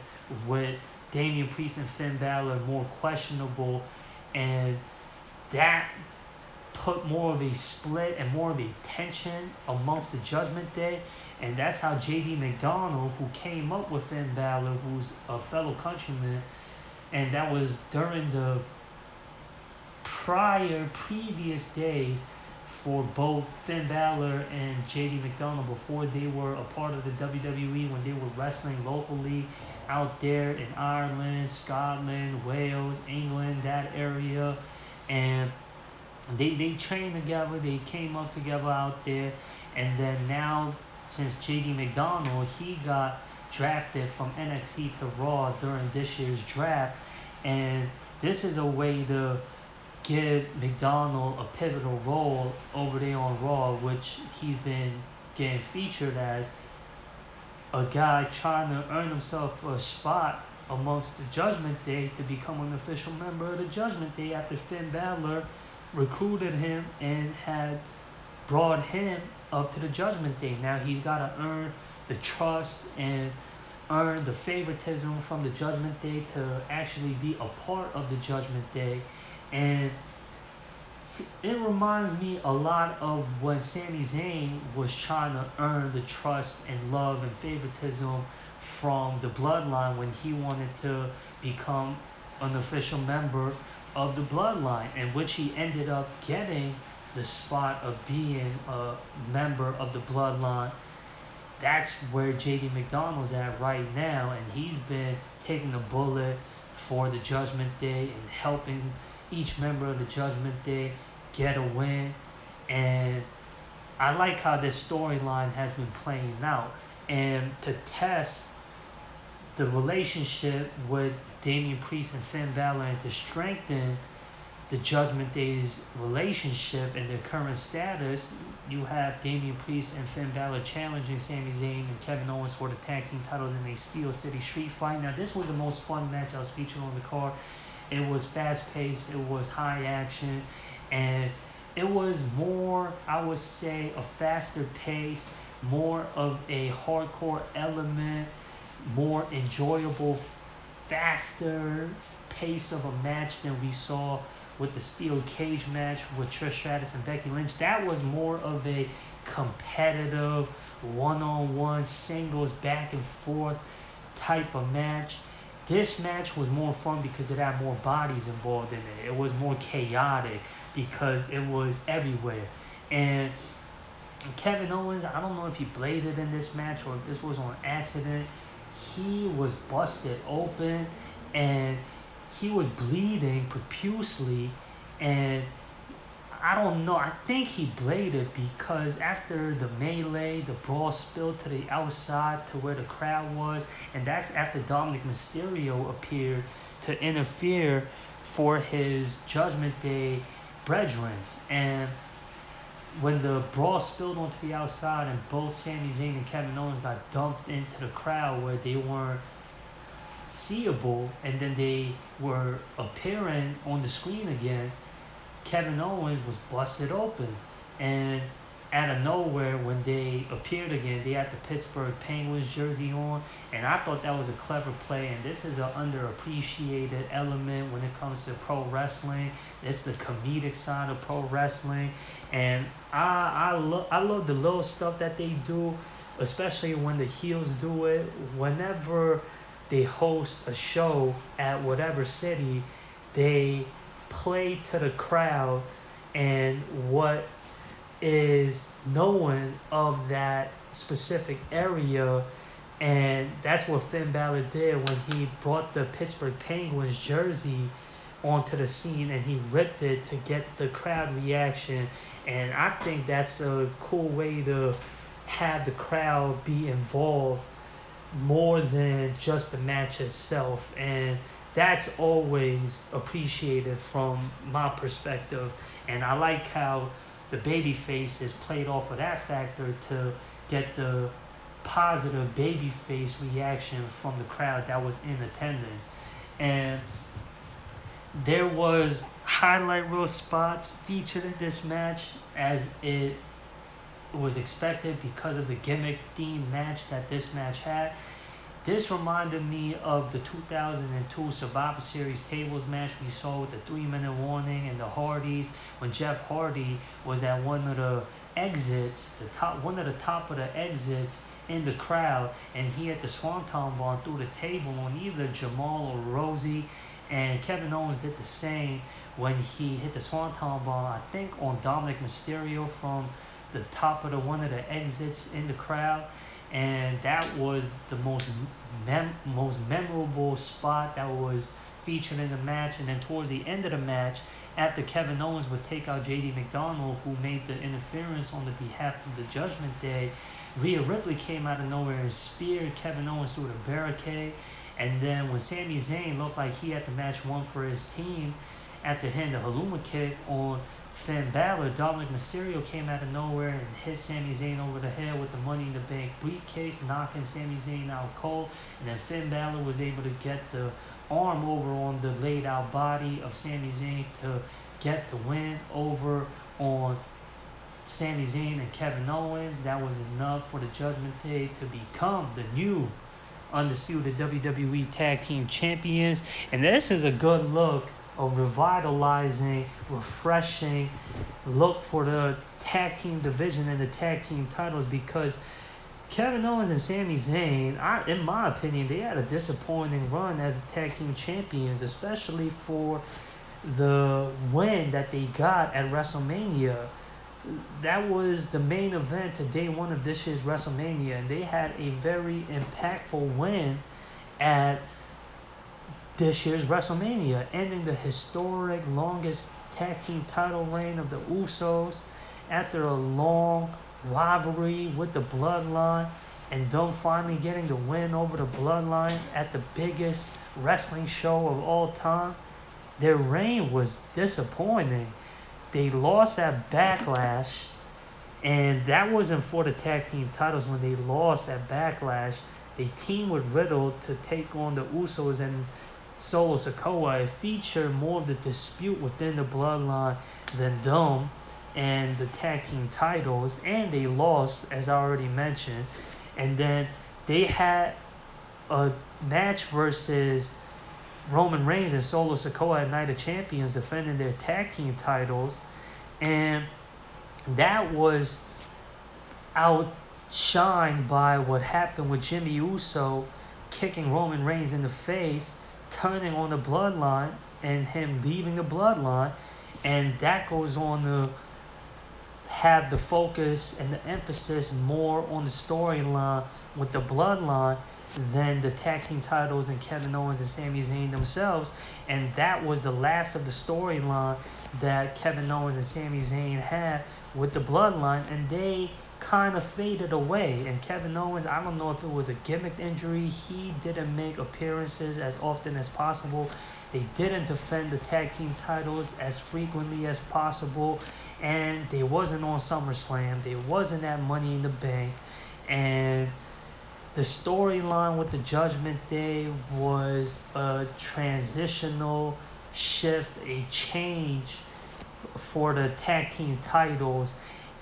with Damian Priest and Finn Balor more questionable, and that put more of a split and more of a tension amongst the Judgment Day. And that's how JD McDonald, who came up with Finn Balor, who's a fellow countryman, and that was during the previous days for both Finn Balor and JD McDonald before they were a part of the WWE, when they were wrestling locally out there in Ireland, Scotland, Wales, England, that area. And they trained together, they came up together out there. And then now, since JD McDonald, he got drafted from NXT to Raw during this year's draft. And this is a way to give McDonald a pivotal role over there on Raw, which he's been getting featured as a guy trying to earn himself a spot amongst the Judgment Day to become an official member of the Judgment Day after Finn Balor recruited him and had brought him up to the Judgment Day. Now he's got to earn the trust and earn the favoritism from the Judgment Day to actually be a part of the Judgment Day. And it reminds me a lot of when Sami Zayn was trying to earn the trust and love and favoritism from the Bloodline when he wanted to become an official member of the Bloodline, in which he ended up getting the spot of being a member of the Bloodline. That's where JD McDonald's at right now, and he's been taking a bullet for the Judgment Day and helping each member of the Judgment Day get a win. And I like how this storyline has been playing out. And to test the relationship with Damian Priest and Finn Balor, and to strengthen the Judgment Day's relationship and their current status, you have Damian Priest and Finn Balor challenging Sami Zayn and Kevin Owens for the tag team titles in a Steel City Street Fight. Now, this was the most fun match I was featured on the card. It was fast-paced, it was high action, and it was more, I would say, a faster pace, more of a hardcore element, more enjoyable, faster pace of a match than we saw with the steel cage match with Trish Stratus and Becky Lynch. That was more of a competitive, one-on-one, singles, back and forth type of match. This match was more fun because it had more bodies involved in it. It was more chaotic because it was everywhere. And Kevin Owens, I don't know if he bladed in this match or if this was on accident. He was busted open and he was bleeding profusely, and I don't know, I think he bladed because after the melee, the brawl spilled to the outside to where the crowd was, and that's after Dominic Mysterio appeared to interfere for his Judgment Day brethren. And when the brawl spilled onto the outside and both Sami Zayn and Kevin Owens got dumped into the crowd where they weren't seeable, and then they were appearing on the screen again, Kevin Owens was busted open. And out of nowhere, when they appeared again, they had the Pittsburgh Penguins jersey on, and I thought that was a clever play. And this is an underappreciated element when it comes to pro wrestling. It's the comedic side of pro wrestling, and I love the little stuff that they do, especially when the heels do it. Whenever they host a show at whatever city, they play to the crowd and what is known of that specific area. And that's what Finn Balor did when he brought the Pittsburgh Penguins jersey onto the scene and he ripped it to get the crowd reaction. And I think that's a cool way to have the crowd be involved more than just the match itself, and that's always appreciated from my perspective. And I like how the babyface is played off of that factor to get the positive babyface reaction from the crowd that was in attendance. And there was highlight reel spots featured in this match, as it was expected because of the gimmick themed match that this match had. This reminded me of the 2002 Survivor Series tables match we saw with the 3-minute warning and the Hardys, when Jeff Hardy was at one of the exits, one of the top of the exits in the crowd, and he had the Swanton Bomb through the table on either Jamal or Rosie, and Kevin Owens did the same when he hit the Swanton Bomb, I think, on Dominic Mysterio from the top of one of the exits in the crowd. And that was the most memorable spot that was featured in the match. And then towards the end of the match, after Kevin Owens would take out JD McDonald, who made the interference on the behalf of the Judgment Day, Rhea Ripley came out of nowhere and speared Kevin Owens through the barricade. And then when Sami Zayn looked like he had the match won for his team, after hitting the Haluma kick on Finn Balor, Dominic Mysterio came out of nowhere and hit Sami Zayn over the head with the Money in the Bank briefcase, knocking Sami Zayn out cold. And then Finn Balor was able to get the arm over on the laid out body of Sami Zayn to get the win over on Sami Zayn and Kevin Owens. That was enough for the Judgment Day to become the new undisputed WWE Tag Team Champions. And this is a good look, a revitalizing, refreshing look for the tag team division and the tag team titles, because Kevin Owens and Sami Zayn, in my opinion, they had a disappointing run as the tag team champions, especially for the win that they got at WrestleMania. That was the main event to day one of this year's WrestleMania, and they had a very impactful win at this year's WrestleMania, ending the historic longest tag team title reign of the Usos after a long rivalry with the Bloodline. and them finally getting the win over the Bloodline at the biggest wrestling show of all time, their reign was disappointing. They lost at Backlash, and that wasn't for the tag team titles. When they lost at Backlash, they teamed with Riddle to take on the Usos and Solo Sikoa. It featured more of the dispute within the Bloodline than them and the tag team titles, and they lost, as I already mentioned. And then they had a match versus Roman Reigns and Solo Sikoa at Night of Champions defending their tag team titles, and that was outshined by what happened with Jimmy Uso kicking Roman Reigns in the face, turning on the Bloodline, and him leaving the Bloodline. And that goes on to have the focus and the emphasis more on the storyline with the Bloodline than the tag team titles and Kevin Owens and Sami Zayn themselves. And that was the last of the storyline that Kevin Owens and Sami Zayn had with the Bloodline, and they kind of faded away. And Kevin Owens, I don't know if it was a gimmick injury, he didn't make appearances as often as possible. They didn't defend the tag team titles as frequently as possible, and they wasn't on SummerSlam. They wasn't at Money in the Bank, and the storyline with the Judgment Day was a transitional shift, a change for the tag team titles,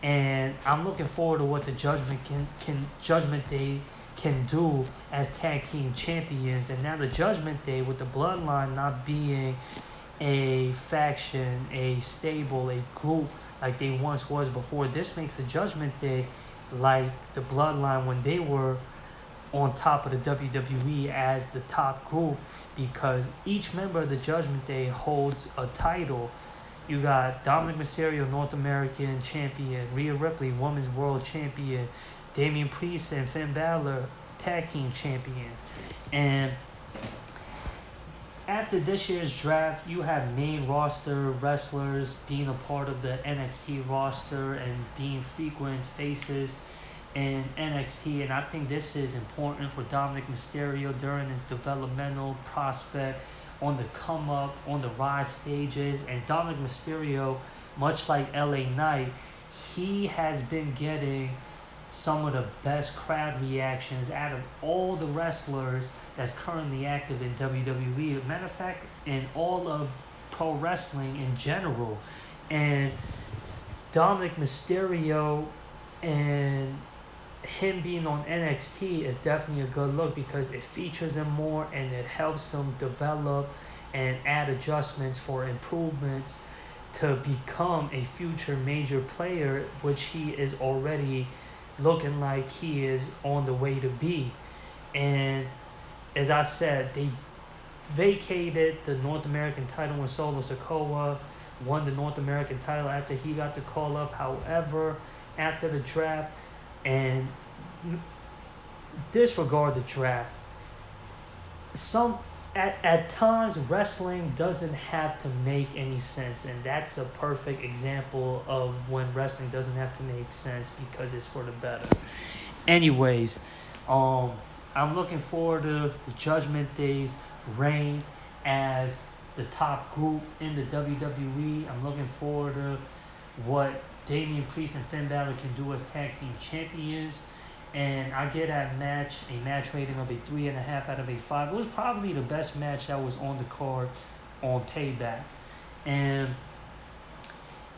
and I'm looking forward to what the Judgment Day can do as tag team champions. And now the Judgment Day, with the Bloodline not being a faction, a stable, a group like they once was before, this makes the Judgment Day like the Bloodline when they were on top of the WWE as the top group, because each member of the Judgment Day holds a title. You got Dominic Mysterio, North American Champion, Rhea Ripley, Women's World Champion, Damian Priest and Finn Balor, Tag Team Champions. And after this year's draft, you have main roster wrestlers being a part of the NXT roster and being frequent faces in NXT, and I think this is important for Dominic Mysterio during his developmental prospect on the come up, on the rise stages. And Dominic Mysterio, much like LA Knight, he has been getting some of the best crowd reactions out of all the wrestlers that's currently active in WWE. Matter of fact, in all of pro wrestling in general. And Dominic Mysterio and him being on NXT is definitely a good look, because it features him more and it helps him develop and add adjustments for improvements to become a future major player, which he is already looking like he is on the way to be. And as I said, they vacated the North American title when Solo Sikoa won the North American title after he got the call up. However, after the draft, and disregard the draft, at times wrestling doesn't have to make any sense, and that's a perfect example of when wrestling doesn't have to make sense because it's for the better. Anyways, I'm looking forward to the Judgment Day's reign as the top group in the WWE. I'm looking forward to what Damian Priest and Finn Balor can do as tag team champions. And I get that match a match rating of a 3.5 out of a 5. It was probably the best match that was on the card on Payback. And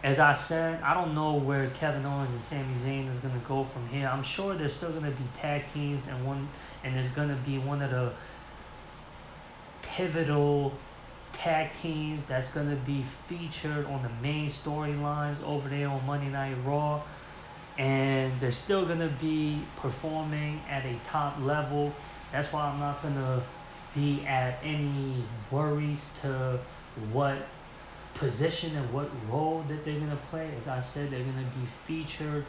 as I said, I don't know where Kevin Owens and Sami Zayn is going to go from here. I'm sure there's still going to be tag teams, and there's going to be one of the pivotal tag teams that's going to be featured on the main storylines over there on Monday Night Raw. And they're still going to be performing at a top level. That's why I'm not going to be at any worries to what position and what role that they're going to play. As I said, they're going to be featured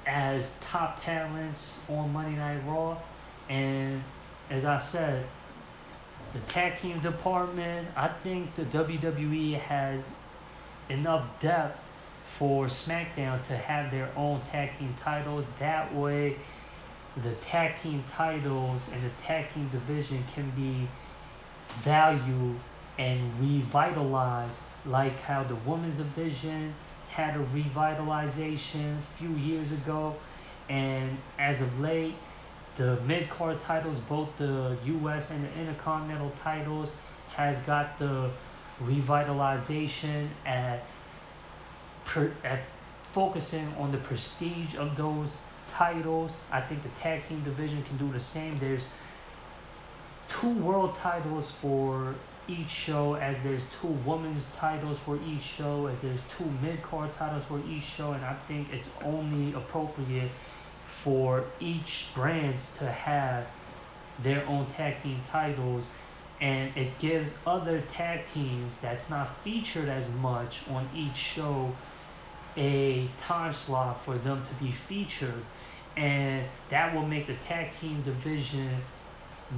as top talents on Monday Night Raw. And as I said, the tag team department, I think the WWE has enough depth for SmackDown to have their own tag team titles. That way, the tag team titles and the tag team division can be valued and revitalized, like how the women's division had a revitalization a few years ago, and as of late, the mid-card titles, both the U.S. and the Intercontinental titles, has got the revitalization at focusing on the prestige of those titles. I think the tag team division can do the same. There's 2 world titles for each show, as there's 2 women's titles for each show, as there's 2 mid-card titles for each show, and I think it's only appropriate for each brands to have their own tag team titles, and it gives other tag teams that's not featured as much on each show a time slot for them to be featured, and that will make the tag team division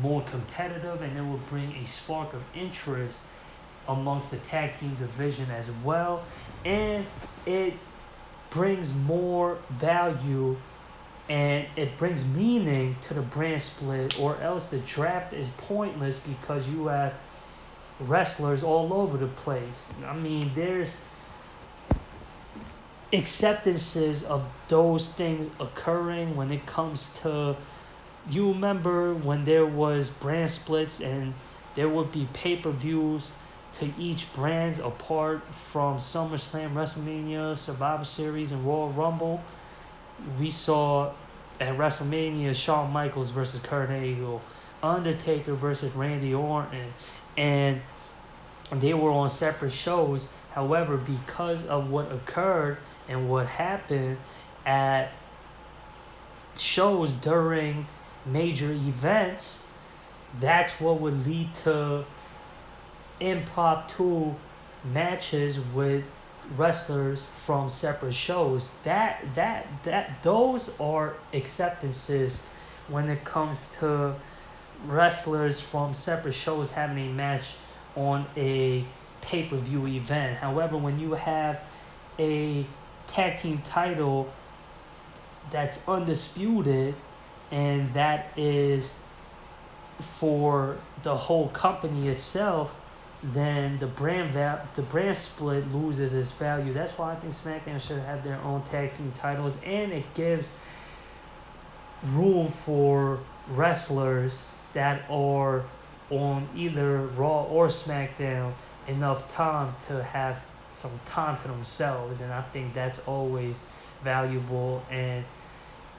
more competitive, and it will bring a spark of interest amongst the tag team division as well, and it brings more value and it brings meaning to the brand split, or else the draft is pointless because you have wrestlers all over the place. I mean, there's acceptances of those things occurring when it comes to, you remember when there was brand splits and there would be pay-per-views to each brands apart from SummerSlam, WrestleMania, Survivor Series, and Royal Rumble. We saw at WrestleMania Shawn Michaels versus Kurt Angle, Undertaker versus Randy Orton, and they were on separate shows. However, because of what occurred and what happened at shows during major events, that's what would lead to impromptu matches with wrestlers from separate shows. Those are acceptances when it comes to wrestlers from separate shows having a match on a pay-per-view event. However, when you have a tag team title that's undisputed and that is for the whole company itself, then the brand split loses its value. That's why I think SmackDown should have their own tag team titles, and it gives room for wrestlers that are on either Raw or SmackDown enough time to have some time to themselves, and I think that's always valuable, and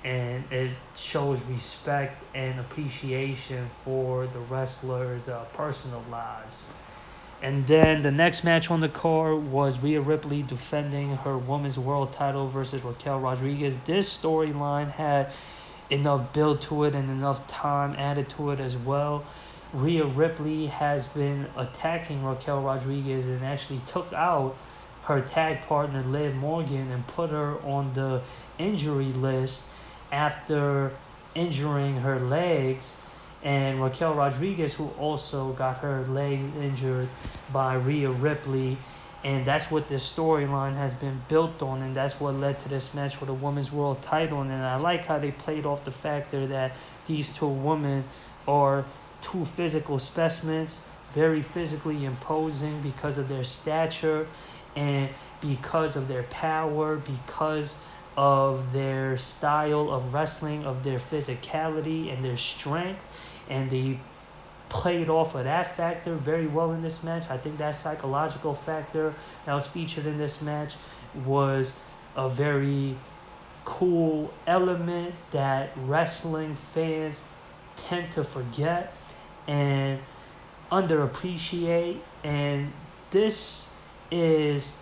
it shows respect and appreciation for the wrestlers' personal lives. And then the next match on the card was Rhea Ripley defending her Women's World title versus Raquel Rodriguez. This storyline had enough build to it and enough time added to it as well. Rhea Ripley has been attacking Raquel Rodriguez and actually took out her tag partner Liv Morgan and put her on the injury list after injuring her legs. And Raquel Rodriguez, who also got her legs injured by Rhea Ripley. And that's what this storyline has been built on, and that's what led to this match for the Women's World title. And I like how they played off the factor that these 2 women are 2 physical specimens, very physically imposing because of their stature and because of their power, because of their style of wrestling, of their physicality and their strength. And they played off of that factor very well in this match. I think that psychological factor that was featured in this match was a very cool element that wrestling fans tend to forget and underappreciate. And this is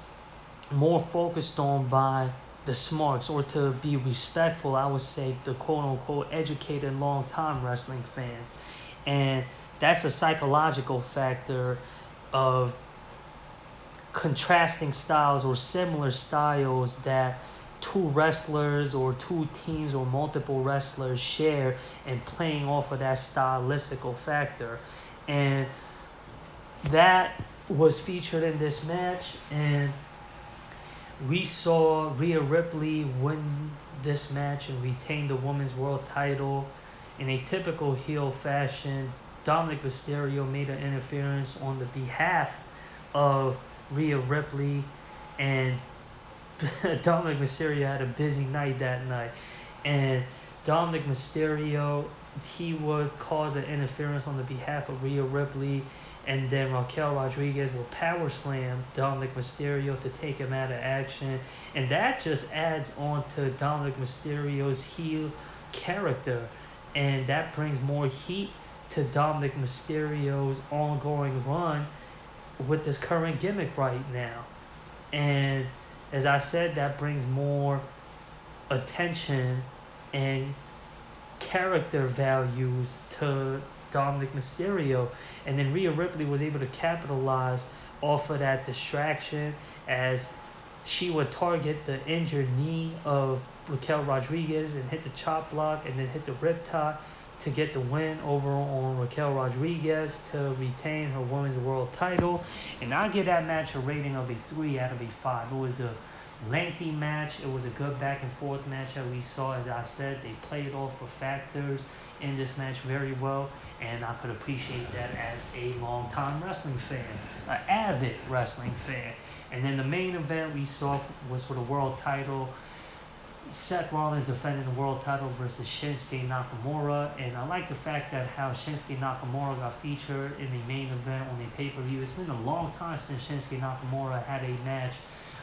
more focused on by the smarts, or to be respectful, I would say the quote-unquote educated long-time wrestling fans. And that's a psychological factor of contrasting styles or similar styles that 2 wrestlers or 2 teams or multiple wrestlers share, and playing off of that stylistical factor. And that was featured in this match, and we saw Rhea Ripley win this match and retained the Women's World Title. In a typical heel fashion, Dominic Mysterio made an interference on the behalf of Rhea Ripley, and Dominic Mysterio had a busy night that night. And Dominic Mysterio, he would cause an interference on the behalf of Rhea Ripley, and then Raquel Rodriguez will power slam Dominic Mysterio to take him out of action. And that just adds on to Dominic Mysterio's heel character. And that brings more heat to Dominic Mysterio's ongoing run with this current gimmick right now. And as I said, that brings more attention and character values to Dominic Mysterio. And then Rhea Ripley was able to capitalize off of that distraction as she would target the injured knee of Raquel Rodriguez and hit the chop block and then hit the riptide to get the win over on Raquel Rodriguez to retain her Women's World Title. And I give that match a rating of a 3 out of a 5. It was a lengthy match. It was a good back and forth match that we saw. As I said, they played off the factors in this match very well, and I could appreciate that as a long-time wrestling fan, an avid wrestling fan. And then the main event we saw was for the world title. Seth Rollins defending the world title versus Shinsuke Nakamura, and I like the fact that how Shinsuke Nakamura got featured in the main event on the pay-per-view. It's been a long time since Shinsuke Nakamura had a match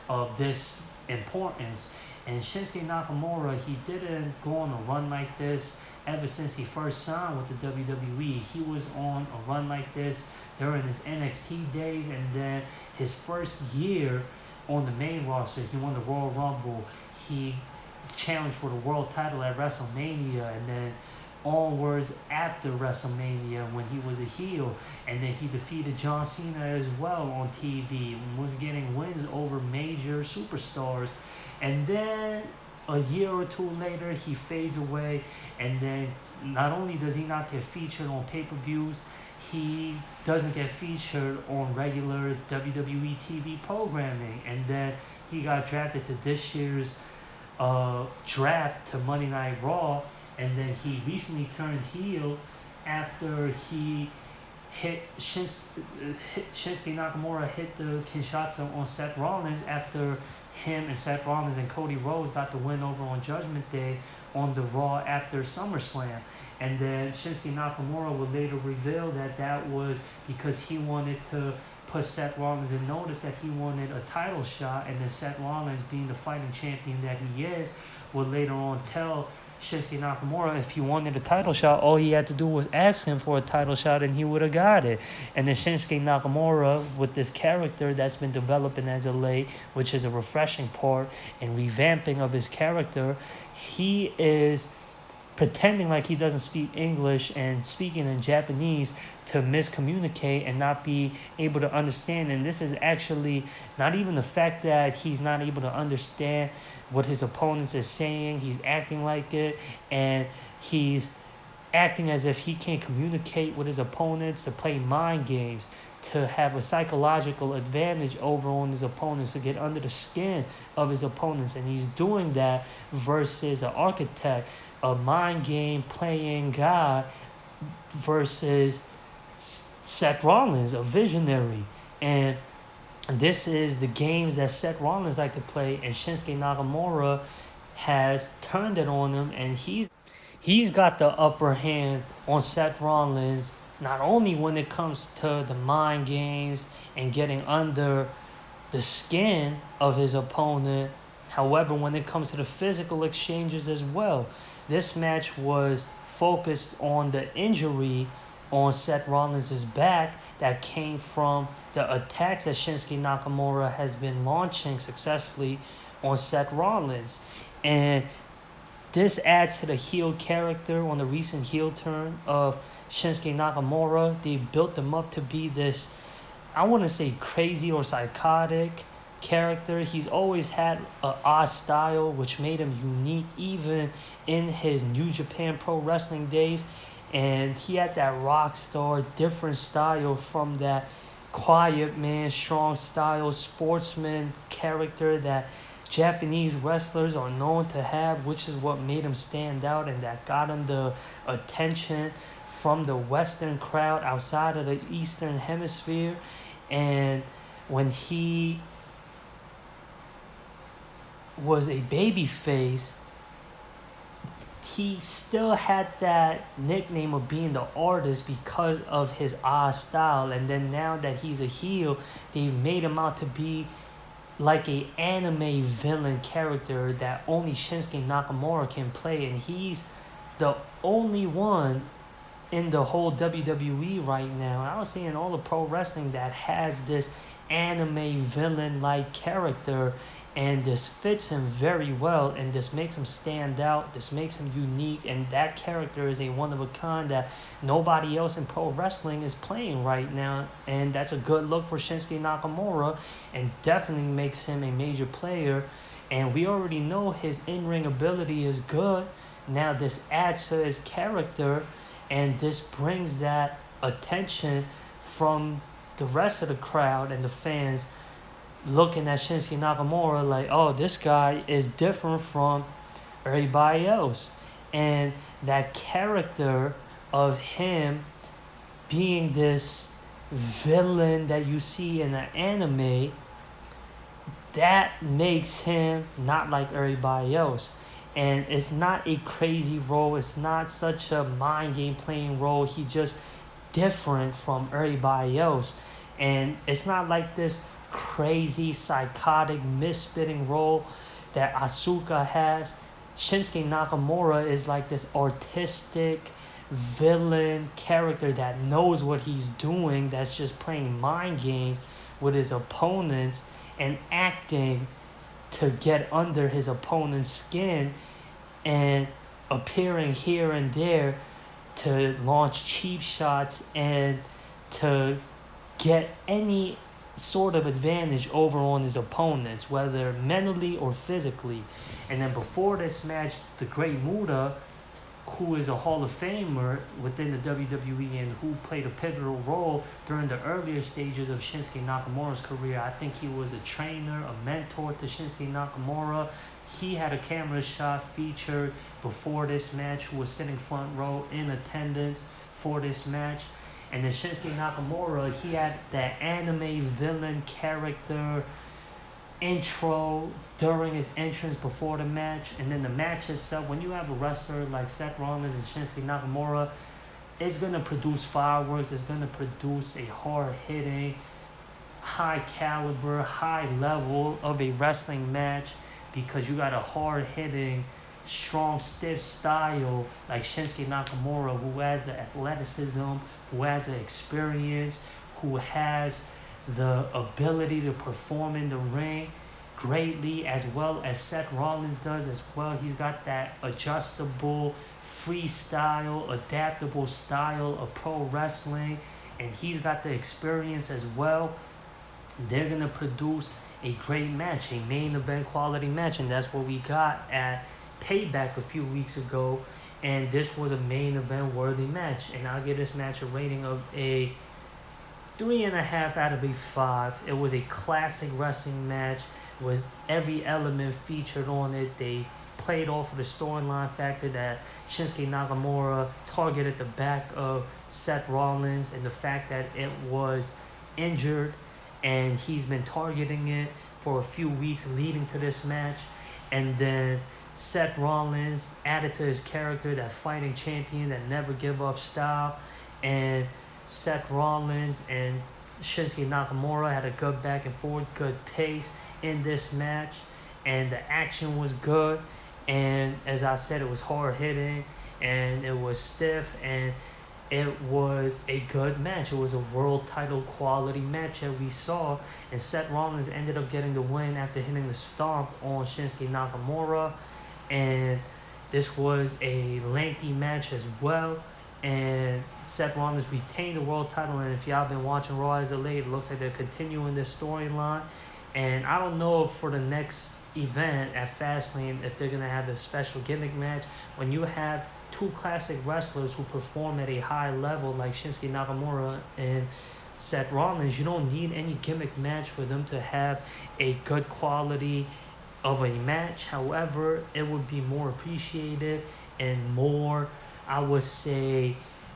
of this importance, and Shinsuke Nakamura, he didn't go on a run like this ever since he first signed with the WWE. He was on a run like this during his NXT days, and then his first year on the main roster, he won the Royal Rumble. He challenged for the world title at WrestleMania, and then onwards after WrestleMania when he was a heel, and then he defeated John Cena as well on TV and was getting wins over major superstars. And then a year or two later he fades away, and then not only does he not get featured on pay-per-views, he doesn't get featured on regular WWE TV programming. And then he got drafted to this year's draft to Monday Night Raw, and then he recently turned heel after he Shinsuke Nakamura hit the Kinshasa on Seth Rollins after him and Seth Rollins and Cody Rhodes got the win over on Judgment Day on the Raw after SummerSlam. And then Shinsuke Nakamura would later reveal that that was because he wanted to put Seth Rollins in notice that he wanted a title shot, and then Seth Rollins, being the fighting champion that he is, would later on tell Shinsuke Nakamura if he wanted a title shot, all he had to do was ask him for a title shot and he would have got it. And then Shinsuke Nakamura, with this character that's been developing as of late, which is a refreshing part and revamping of his character, he is pretending like he doesn't speak English and speaking in Japanese to miscommunicate and not be able to understand. And this is actually not even the fact that he's not able to understand what his opponents is saying. He's acting like it, and he's acting as if he can't communicate with his opponents, to play mind games, to have a psychological advantage over on his opponents, to get under the skin of his opponents. And he's doing that versus an architect, a mind game playing guy, versus Seth Rollins, a visionary. And this is the games that Seth Rollins like to play, and Shinsuke Nakamura has turned it on him, and he's got the upper hand on Seth Rollins, not only when it comes to the mind games and getting under the skin of his opponent, however, when it comes to the physical exchanges as well. This match was focused on the injury on Seth Rollins' back that came from the attacks that Shinsuke Nakamura has been launching successfully on Seth Rollins. And this adds to the heel character on the recent heel turn of Shinsuke Nakamura. They built him up to be this, I want to say, crazy or psychotic character. He's always had an odd style, which made him unique even in his New Japan Pro Wrestling days. And he had that rock star, different style from that quiet man, strong style, sportsman character that Japanese wrestlers are known to have, which is what made him stand out and that got him the attention from the Western crowd outside of the Eastern Hemisphere. And when he was a babyface, he still had that nickname of being the artist because of his odd style. And then now that he's a heel, they've made him out to be like a anime villain character that only Shinsuke Nakamura can play. And he's the only one in the whole WWE right now, I was saying all the pro wrestling, that has this anime villain like character, and this fits him very well, and this makes him stand out, this makes him unique, and that character is a one of a kind that nobody else in pro wrestling is playing right now, and that's a good look for Shinsuke Nakamura, and definitely makes him a major player. And we already know his in-ring ability is good. Now this adds to his character, and this brings that attention from the rest of the crowd and the fans looking at Shinsuke Nakamura like, oh, this guy is different from everybody else. And that character of him being this villain that you see in an anime, that makes him not like everybody else. And it's not a crazy role. It's not such a mind game playing role. He just different from everybody else. And it's not like this crazy, psychotic, misspitting role that Asuka has. Shinsuke Nakamura is like this artistic villain character that knows what he's doing, that's just playing mind games with his opponents and acting to get under his opponent's skin and appearing here and there to launch cheap shots and to get any sort of advantage over on his opponents, whether mentally or physically. And then before this match, the Great Muta, who is a Hall of Famer within the WWE and who played a pivotal role during the earlier stages of Shinsuke Nakamura's career. I think he was a trainer, a mentor to Shinsuke Nakamura. He had a camera shot featured before this match, who was sitting front row in attendance for this match. And then Shinsuke Nakamura, he had that anime villain character intro during his entrance before the match. And then the match itself, when you have a wrestler like Seth Rollins and Shinsuke Nakamura, it's going to produce fireworks. It's going to produce a hard-hitting, high-caliber, high level of a wrestling match, because you got a hard-hitting, strong, stiff style like Shinsuke Nakamura, who has the athleticism, who has the experience, who has the ability to perform in the ring greatly, as well as Seth Rollins does as well. He's got that adjustable, freestyle, adaptable style of pro wrestling, and he's got the experience as well. They're going to produce a great match, a main event quality match, and that's what we got at Payback a few weeks ago. And this was a main event worthy match, and I'll give this match a rating of a 3.5 out of a 5. It was a classic wrestling match with every element featured on it. They played off of the storyline factor that Shinsuke Nakamura targeted the back of Seth Rollins, and the fact that it was injured and he's been targeting it for a few weeks leading to this match. And then Seth Rollins added to his character that fighting champion that never give up style, and Seth Rollins and Shinsuke Nakamura had a good back and forth, good pace in this match, and the action was good, and as I said, it was hard hitting and it was stiff, and it was a good match. It was a world title quality match that we saw, and Seth Rollins ended up getting the win after hitting the stomp on Shinsuke Nakamura. And this was a lengthy match as well, and Seth Rollins retained the world title. And if y'all been watching Raw as of late, it looks like they're continuing this storyline. And I don't know if for the next event at Fastlane if they're going to have a special gimmick match. When you have two classic wrestlers who perform at a high level like Shinsuke Nakamura and Seth Rollins, you don't need any gimmick match for them to have a good quality of a match. However, it would be more appreciated and more, I would say,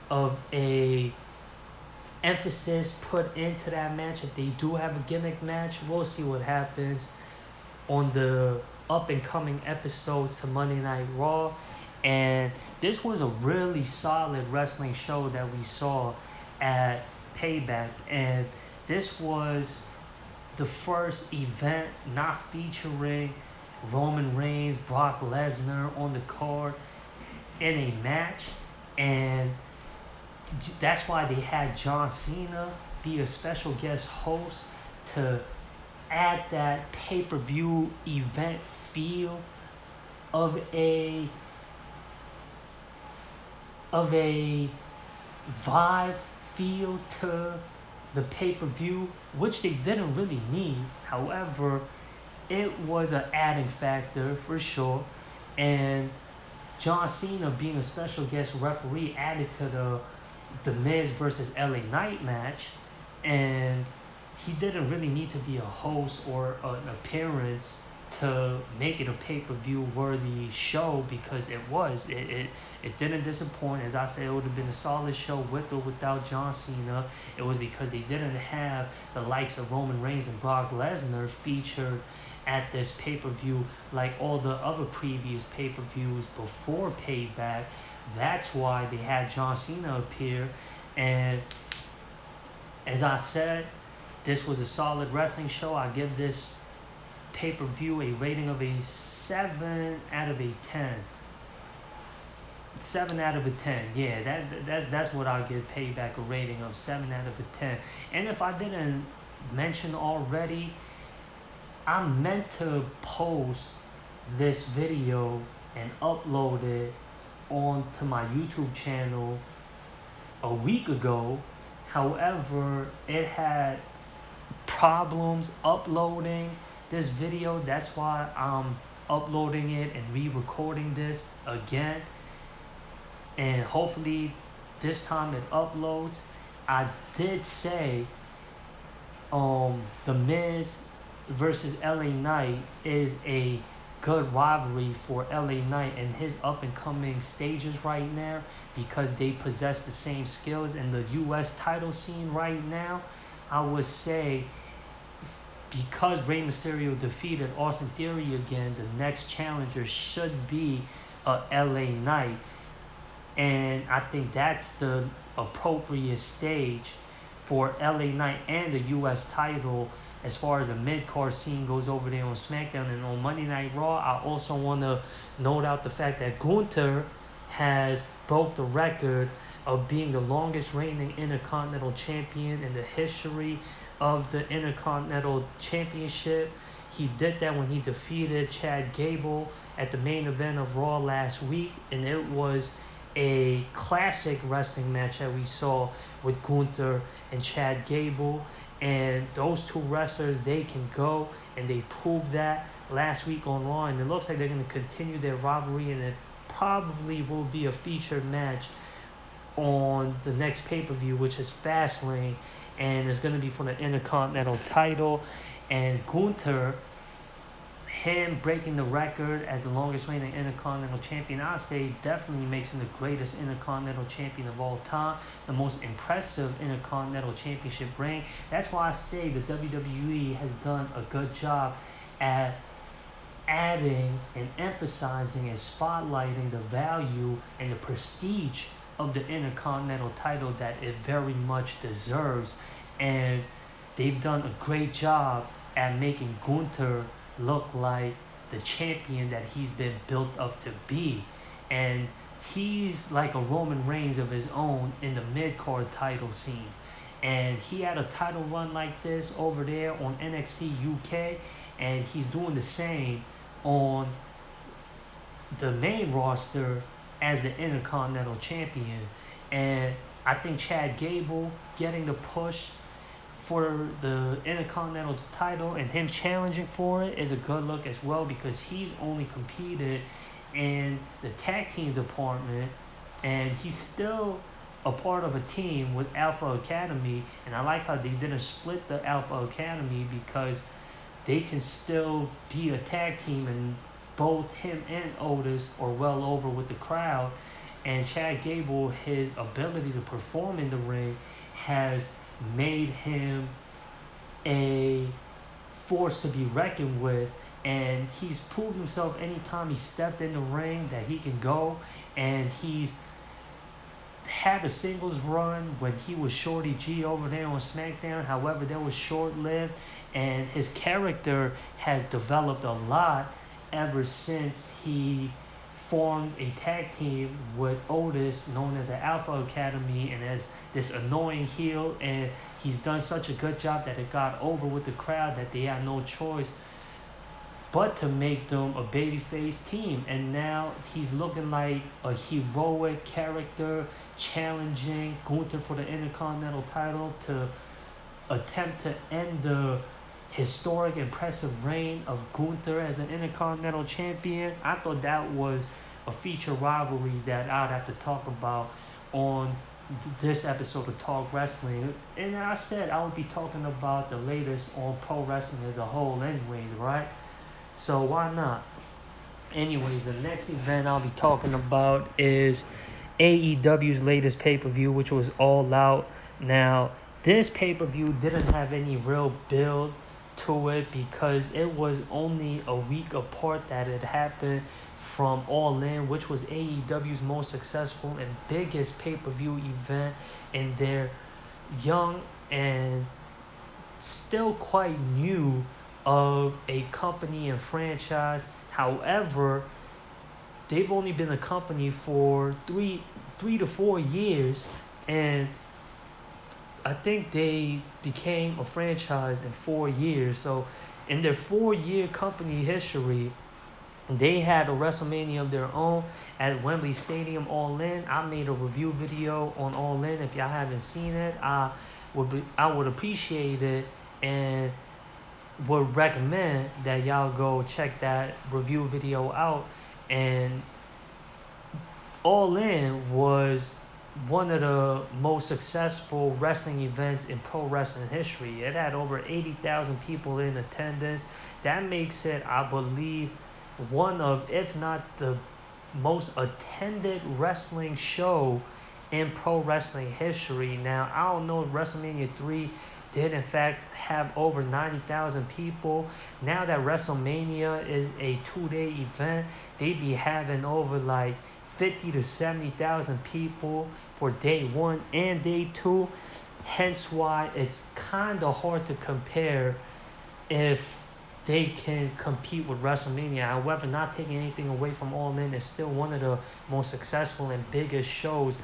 of a emphasis put into that match. If they do have a gimmick match, we'll see what happens on the up and coming episodes to Monday Night Raw. And this was a really solid wrestling show that we saw at Payback. And this was the first event not featuring Roman Reigns, Brock Lesnar on the card in a match. And that's why they had John Cena be a special guest host to add that pay-per-view event feel of a vibe feel to the pay-per-view, which they didn't really need. However, it was an adding factor for sure. And John Cena being a special guest referee added to the Miz versus LA Knight match. And he didn't really need to be a host or an appearance to make it a pay-per-view worthy show, because it didn't disappoint. As I said, it would have been a solid show with or without John Cena. It was because they didn't have the likes of Roman Reigns and Brock Lesnar featured at this pay-per-view like all the other previous pay-per-views before Payback. That's why they had John Cena appear. And as I said, this was a solid wrestling show. I give this pay-per-view a rating of a 7 out of a 10. 7 out of a 10. Yeah, that's what I'll give Payback, a rating of 7 out of a 10. And if I didn't mention already, I meant to post this video and upload it onto my YouTube channel a week ago. However, it had problems uploading this video. That's why I'm uploading it and re-recording this again. And hopefully this time it uploads. I did say The Miz versus LA Knight is a good rivalry for LA Knight and his up and coming stages right now, because they possess the same skills in the US title scene right now. I would say, because Rey Mysterio defeated Austin Theory again, the next challenger should be LA Knight. And I think that's the appropriate stage for LA Knight and the US title as far as the mid-card scene goes over there on SmackDown. And on Monday Night Raw, I also want to note out the fact that Gunther has broke the record of being the longest reigning Intercontinental Champion in the history of the Intercontinental Championship. He did that when he defeated Chad Gable at the main event of Raw last week, and it was a classic wrestling match that we saw with Gunther and Chad Gable. And those two wrestlers, they can go, and they proved that last week on Raw. And it looks like they're going to continue their rivalry, and it probably will be a featured match on the next pay-per-view, which is Fastlane, and it's going to be for the Intercontinental title. And Gunther, him breaking the record as the longest reigning Intercontinental Champion, I'd say definitely makes him the greatest Intercontinental Champion of all time, the most impressive Intercontinental Championship reign. That's why I say the WWE has done a good job at adding and emphasizing and spotlighting the value and the prestige of the Intercontinental title that it very much deserves. And they've done a great job at making Gunther look like the champion that he's been built up to be. And he's like a Roman Reigns of his own in the mid-card title scene. And he had a title run like this over there on NXT UK, and he's doing the same on the main roster as the Intercontinental Champion. And I think Chad Gable getting the push for the Intercontinental title and him challenging for it is a good look as well, because he's only competed in the tag team department, and he's still a part of a team with Alpha Academy. And I like how they didn't split the Alpha Academy, because they can still be a tag team, and both him and Otis are well over with the crowd. And Chad Gable, his ability to perform in the ring has made him a force to be reckoned with, and he's proved himself anytime he stepped in the ring that he can go. And he's had a singles run when he was Shorty G over there on SmackDown. However, that was short-lived, and his character has developed a lot ever since he formed a tag team with Otis, known as the Alpha Academy, and as this annoying heel. And he's done such a good job that it got over with the crowd that they had no choice but to make them a babyface team. And now he's looking like a heroic character, challenging Gunther for the Intercontinental title to attempt to end the historic, impressive reign of Gunther as an Intercontinental Champion. I thought that was a feature rivalry that I'd have to talk about on this episode of Talk Wrestling. And I said I would be talking about the latest on pro wrestling as a whole anyways, right? So why not? Anyways, the next event I'll be talking about is AEW's latest pay-per-view, which was All Out. Now, this pay-per-view didn't have any real build to it because it was only a week apart that it happened from All In, which was AEW's most successful and biggest pay-per-view event in their young and still quite new of a company and franchise. However, they've only been a company for three to 4 years, and I think they became a franchise in 4 years. So in their 4-year company history, they had a WrestleMania of their own at Wembley Stadium, All In. I made a review video on All In. If y'all haven't seen it, I would appreciate it and would recommend that y'all go check that review video out. And All In was one of the most successful wrestling events in pro wrestling history. It had over 80,000 people in attendance. That makes it, I believe, one of, if not the most attended wrestling show in pro wrestling history. Now, I don't know if WrestleMania 3 did in fact have over 90,000 people. Now that WrestleMania is a 2-day event, they be having over like 50 to 70,000 people for day 1 and day 2. Hence why it's kind of hard to compare if they can compete with WrestleMania. However, not taking anything away from All In, it's still one of the most successful and biggest shows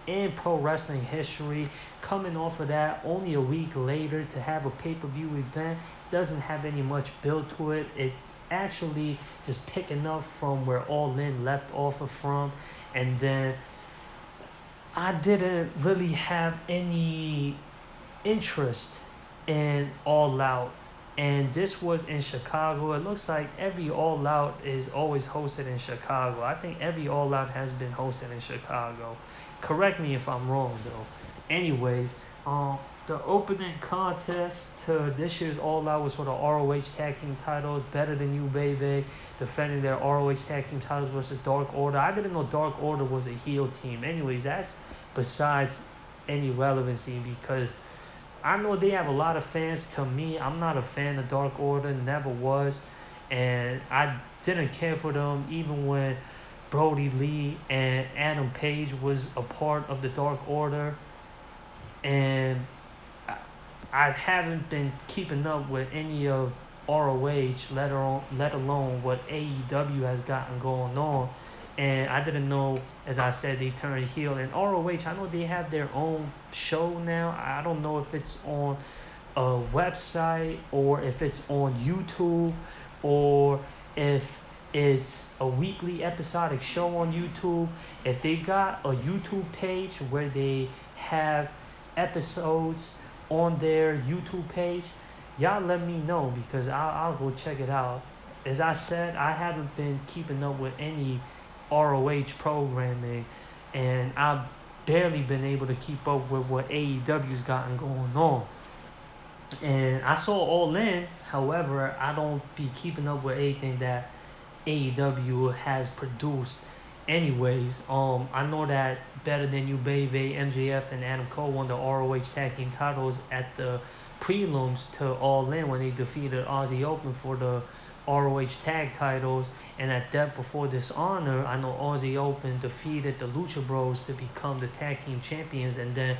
in pro wrestling history. Coming off of that, only a week later to have a pay-per-view event doesn't have any much build to it. It's actually just picking up from where All In left off of from. And then I didn't really have any interest in All Out. And this was in Chicago. It looks like every All Out is always hosted in Chicago. I think every All Out has been hosted in Chicago. Correct me if I'm wrong, though. Anyways, the opening contest to this year's All Out was for the ROH Tag Team titles. Better Than You, Baby, defending their ROH Tag Team titles versus Dark Order. I didn't know Dark Order was a heel team. Anyways, that's besides any relevancy because I know they have a lot of fans. To me, I'm not a fan of Dark Order, never was. And I didn't care for them even when Brody Lee and Adam Page was a part of the Dark Order. And I haven't been keeping up with any of ROH, let alone what AEW has gotten going on. And I didn't know, as I said, they turned heel. And ROH, I know they have their own show now. I don't know if it's on a website or if it's on YouTube or if it's a weekly episodic show on YouTube. If they got a YouTube page where they have episodes on their YouTube page, y'all let me know because I'll go check it out. As I said, I haven't been keeping up with any ROH programming, and I've barely been able to keep up with what AEW's gotten going on. And I saw All In. However, I don't be keeping up with anything that AEW has produced. Anyways, I know that Better Than You Baby, MJF, and Adam Cole won the ROH Tag Team titles at the prelims to All In when they defeated Aussie Open for the ROH Tag titles. And at Death Before Dishonor, I know Aussie Open defeated the Lucha Bros to become the Tag Team champions. And then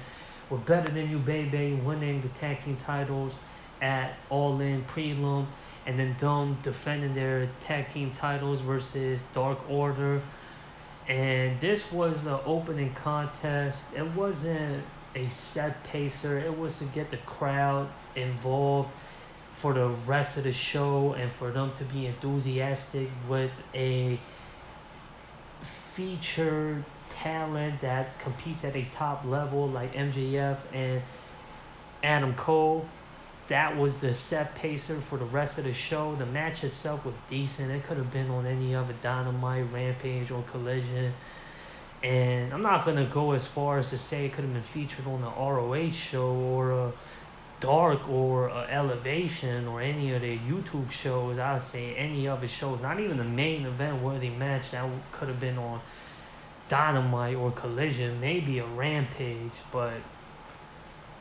with Better Than You Baby winning the Tag Team titles at All In prelim, and then them defending their tag team titles versus Dark Order. And this was an opening contest. It wasn't a set pacer. It was to get the crowd involved for the rest of the show and for them to be enthusiastic with a featured talent that competes at a top level like MJF and Adam Cole. That was the set pacer for the rest of the show. The match itself was decent. It could have been on any other Dynamite, Rampage, or Collision. And I'm not going to go as far as to say it could have been featured on the ROH show or a Dark or a Elevation or any of their YouTube shows. I would say any other shows. Not even the main event worthy match that could have been on Dynamite or Collision. Maybe a Rampage, but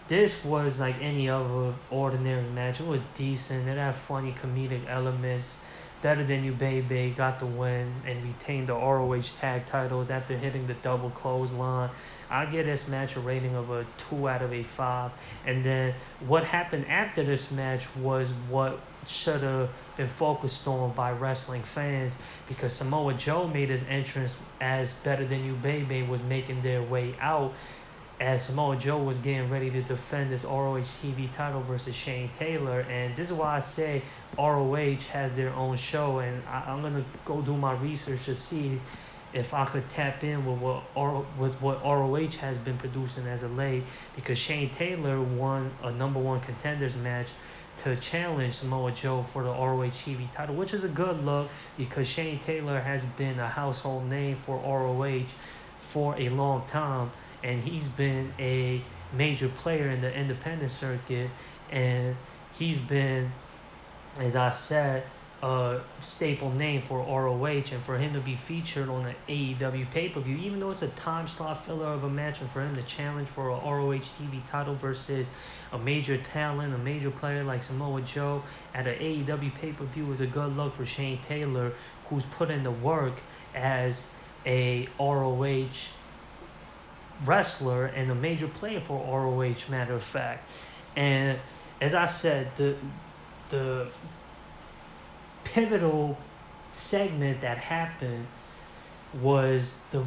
this was like any other ordinary match. It was decent. It had funny comedic elements. Better Than You Baby got the win and retained the ROH tag titles after hitting the double clothesline. I give this match a rating of a 2 out of a 5. And then what happened after this match was what should have been focused on by wrestling fans, because Samoa Joe made his entrance as Better Than You Baby was making their way out, as Samoa Joe was getting ready to defend this ROH TV title versus Shane Taylor. And this is why I say ROH has their own show, and I'm going to go do my research to see if I could tap in with what ROH has been producing as of late, because Shane Taylor won a number one contenders match to challenge Samoa Joe for the ROH TV title, which is a good look because Shane Taylor has been a household name for ROH for a long time. And he's been a major player in the independent circuit. And he's been, as I said, a staple name for ROH. And for him to be featured on an AEW pay-per-view, even though it's a time slot filler of a match, and for him to challenge for a ROH TV title versus a major talent, a major player like Samoa Joe at an AEW pay-per-view is a good look for Shane Taylor, who's put in the work as a ROH wrestler and a major player for ROH, matter of fact. And as I said, the pivotal segment that happened was the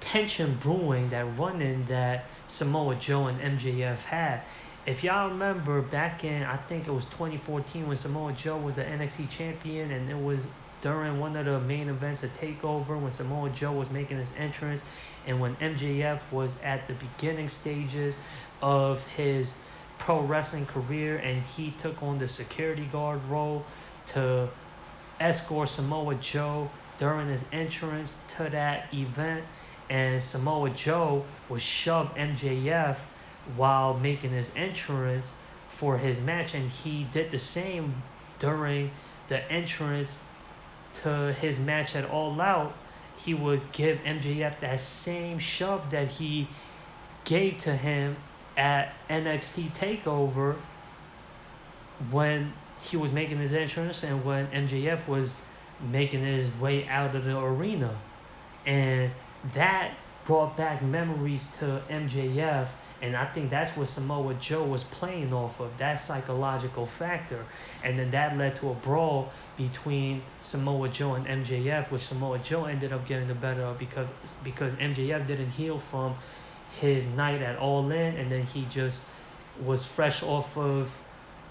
tension brewing, that run-in that Samoa Joe and MJF had. If y'all remember back in, I think it was 2014 when Samoa Joe was the NXT champion, and it was during one of the main events, a takeover, when Samoa Joe was making his entrance and when MJF was at the beginning stages of his pro wrestling career, and he took on the security guard role to escort Samoa Joe during his entrance to that event. And Samoa Joe was shoved MJF while making his entrance for his match, and he did the same during the entrance to his match at All Out. He would give MJF that same shove that he gave to him at NXT TakeOver when he was making his entrance and when MJF was making his way out of the arena. And that brought back memories to MJF, and I think that's what Samoa Joe was playing off of, that psychological factor. And then that led to a brawl between Samoa Joe and MJF, which Samoa Joe ended up getting the better of because MJF didn't heal from his night at All In, and then he just was fresh off of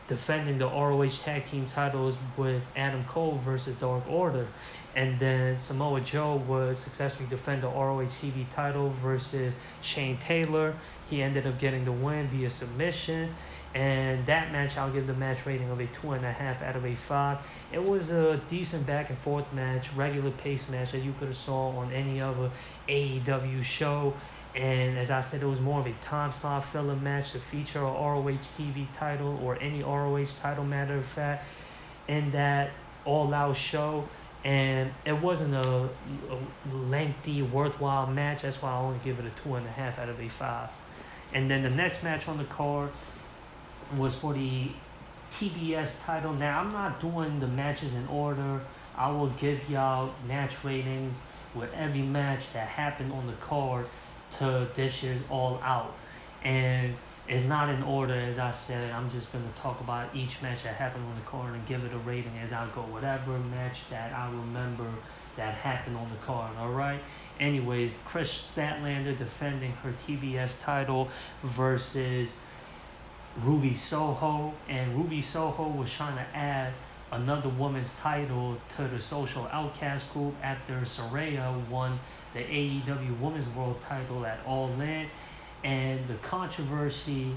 defending the ROH Tag Team titles with Adam Cole versus Dark Order. And then Samoa Joe would successfully defend the ROH TV title versus Shane Taylor. He ended up getting the win via submission. And that match, I'll give the match rating of a 2.5 out of a 5. It was a decent back and forth match, regular pace match that you could have saw on any other AEW show. And as I said, it was more of a time slot filler match to feature a ROH TV title or any ROH title, matter of fact, in that all-out show. And it wasn't a lengthy, worthwhile match. That's why I only give it a 2.5 out of a 5. And then the next match on the card was for the TBS title. Now, I'm not doing the matches in order. I will give y'all match ratings with every match that happened on the card to this year's All Out. And it's not in order, as I said. I'm just going to talk about each match that happened on the card and give it a rating as I go. Whatever match that I remember that happened on the card, alright? Anyways, Chris Statlander defending her TBS title versus Ruby Soho. And Ruby Soho was trying to add another woman's title to the Social Outcast group after Saraya won the AEW Women's World title at All In. And the controversy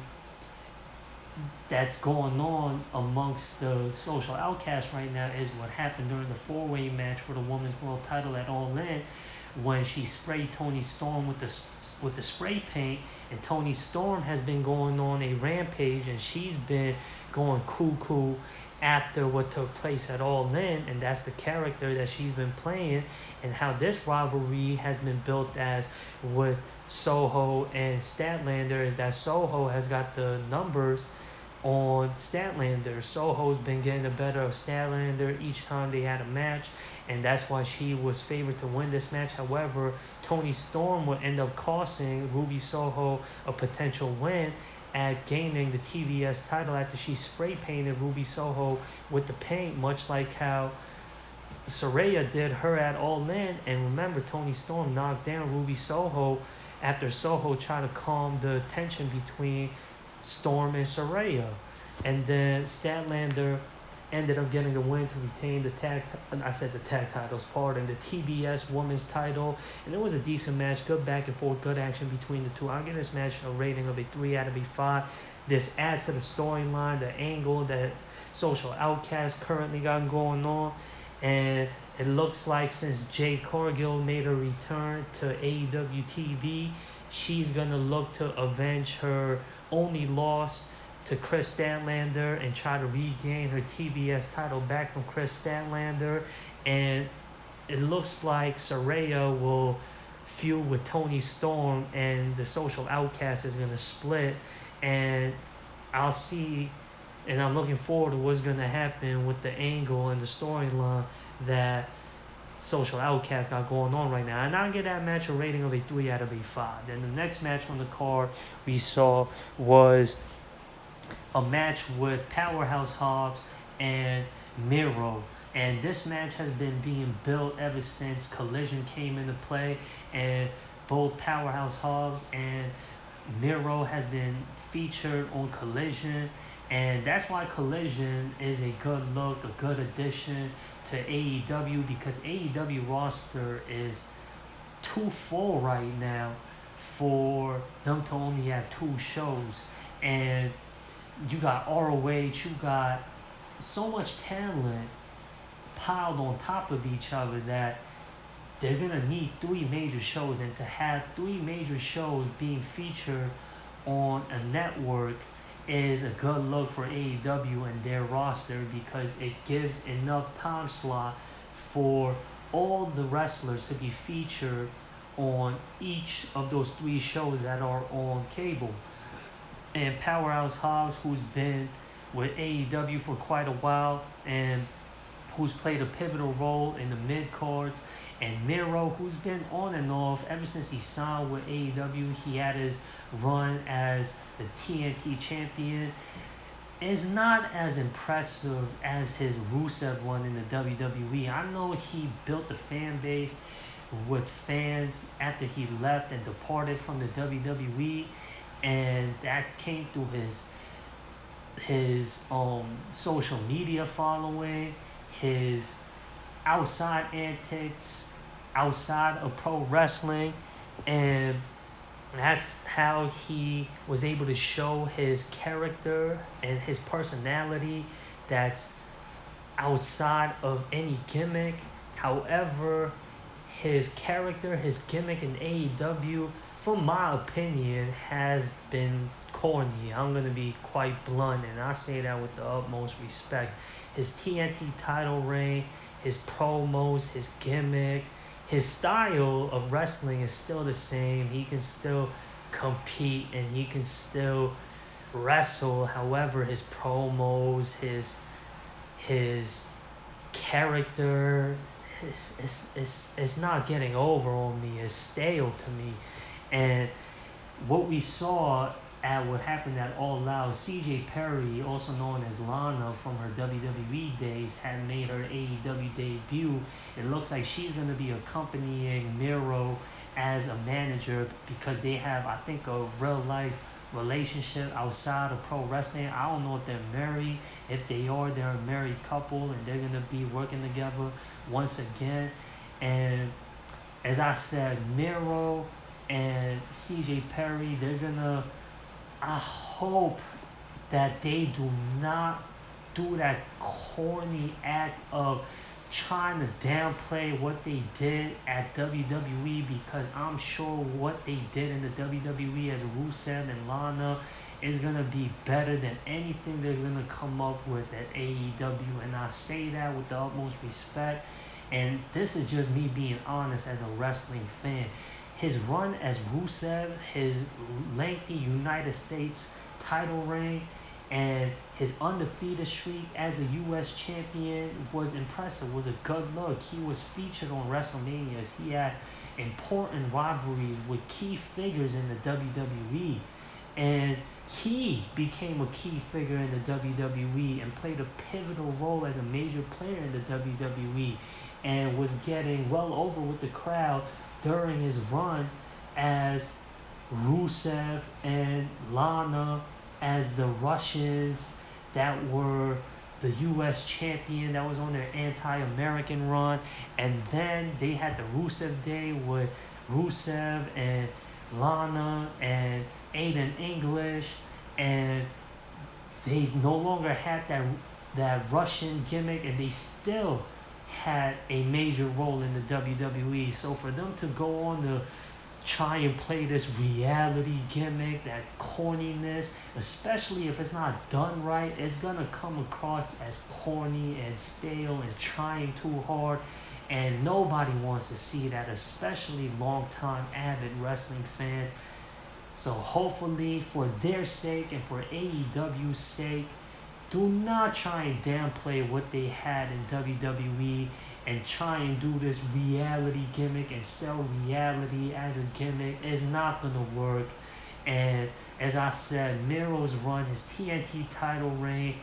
that's going on amongst the Social Outcasts right now is what happened during the four-way match for the Women's World title at All In, when she sprayed Toni Storm with the spray paint. And Toni Storm has been going on a rampage, and she's been going cuckoo after what took place at All In, and that's the character that she's been playing, and how this rivalry has been built as with Soho and Statlander is that Soho has got the numbers on Statlander. Soho's been getting the better of Statlander each time they had a match, and that's why she was favored to win this match. However, Toni Storm would end up costing Ruby Soho a potential win at gaining the TBS title after she spray painted Ruby Soho with the paint, much like how Saraya did her at All In. And remember, Toni Storm knocked down Ruby Soho after Soho tried to calm the tension between Storm and Saraya. And then Statlander ended up getting the win to retain the tag titles, the TBS women's title. And it was a decent match, good back and forth, good action between the two. I'll give this match a rating of a 3 out of a 5. This adds to the storyline, the angle that Social Outcast currently got going on. And it looks like since Jade Cargill made her return to AEW TV, she's going to look to avenge her only loss to Chris Statlander and try to regain her TBS title back from Chris Statlander. And it looks like Saraya will feud with Toni Storm, and the Social Outcast is going to split. And I'll see, and I'm looking forward to what's going to happen with the angle and the storyline that Social Outcast got going on right now. And I'll give that match a rating of a 3 out of a 5. Then the next match on the card we saw was a match with Powerhouse Hobbs and Miro. And this match has been being built ever since Collision came into play. And both Powerhouse Hobbs and Miro has been featured on Collision. And that's why Collision is a good look, a good addition to AEW, because AEW roster is too full right now for them to only have 2 shows. And you got ROH, you got so much talent piled on top of each other that they're going to need 3 major shows. And to have 3 major shows being featured on a network is a good look for AEW and their roster, because it gives enough time slot for all the wrestlers to be featured on each of those 3 shows that are on cable. And Powerhouse Hobbs, who's been with AEW for quite a while and who's played a pivotal role in the mid-cards, and Miro, who's been on and off ever since he signed with AEW. He had his run as the TNT champion. Is not as impressive as his Rusev run in the WWE. I know he built the fan base with fans after he left and departed from the WWE, and that came through his social media following, his outside antics, outside of pro wrestling, and that's how he was able to show his character and his personality that's outside of any gimmick. However, his character, his gimmick in AEW, from my opinion, has been corny. I'm gonna be quite blunt, and I say that with the utmost respect. His TNT title reign, his promos, his gimmick, his style of wrestling is still the same. He can still compete and he can still wrestle. However, his promos, his character, it's not getting over on me. It's stale to me. And what we saw at what happened at All Out, CJ Perry, also known as Lana from her WWE days, had made her AEW debut. It looks like she's going to be accompanying Miro as a manager because they have, I think, a real life relationship outside of pro wrestling. I don't know if they're married. If they are, they're a married couple and they're going to be working together once again. And as I said, Miro and CJ Perry, I hope that they do not do that corny act of trying to downplay what they did at WWE, because I'm sure what they did in the WWE as Rusev and Lana is going to be better than anything they're going to come up with at AEW. And I say that with the utmost respect. And this is just me being honest as a wrestling fan. His run as Rusev, his lengthy United States title reign, and his undefeated streak as a U.S. champion was impressive, was a good look. He was featured on WrestleManias. He had important rivalries with key figures in the WWE. And he became a key figure in the WWE and played a pivotal role as a major player in the WWE and was getting well over with the crowd during his run as Rusev and Lana as the Russians that were the U.S. champion that was on their anti-American run. And then they had the Rusev Day with Rusev and Lana and Aiden English, and they no longer had that Russian gimmick, and they still had a major role in the WWE. So for them to go on to try and play this reality gimmick, that corniness, especially if it's not done right, it's gonna come across as corny and stale and trying too hard. And nobody wants to see that, especially long-time avid wrestling fans. So hopefully for their sake and for AEW's sake, do not try and downplay what they had in WWE and try and do this reality gimmick and sell reality as a gimmick. It's not going to work. And as I said, Miro's run, his TNT title reign,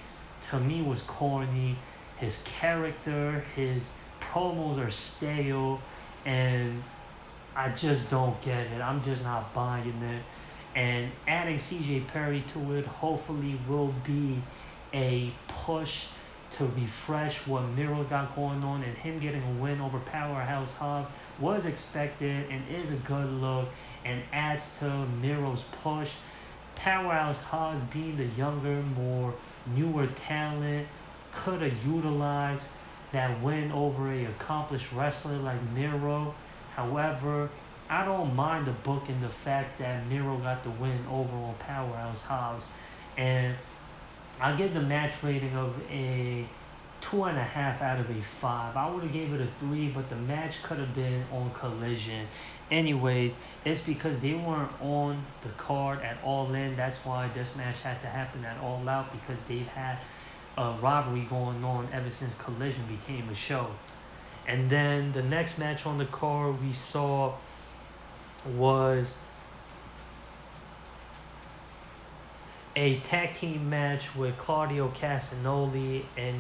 to me was corny. His character, his promos are stale, and I just don't get it. I'm just not buying it. And adding CJ Perry to it hopefully will be a push to refresh what Miro's got going on, and him getting a win over Powerhouse Hobbs was expected and is a good look and adds to Miro's push. Powerhouse Hobbs, being the younger, more newer talent, could have utilized that win over a accomplished wrestler like Miro. However, I don't mind the book and the fact that Miro got the win over on Powerhouse Hobbs. And I'll give the match rating of a 2.5 out of a 5. I would have gave it a 3, but the match could have been on Collision. Anyways, it's because they weren't on the card at All In. That's why this match had to happen at All Out, because they've had a rivalry going on ever since Collision became a show. And then the next match on the card we saw was a tag team match with Claudio Castagnoli and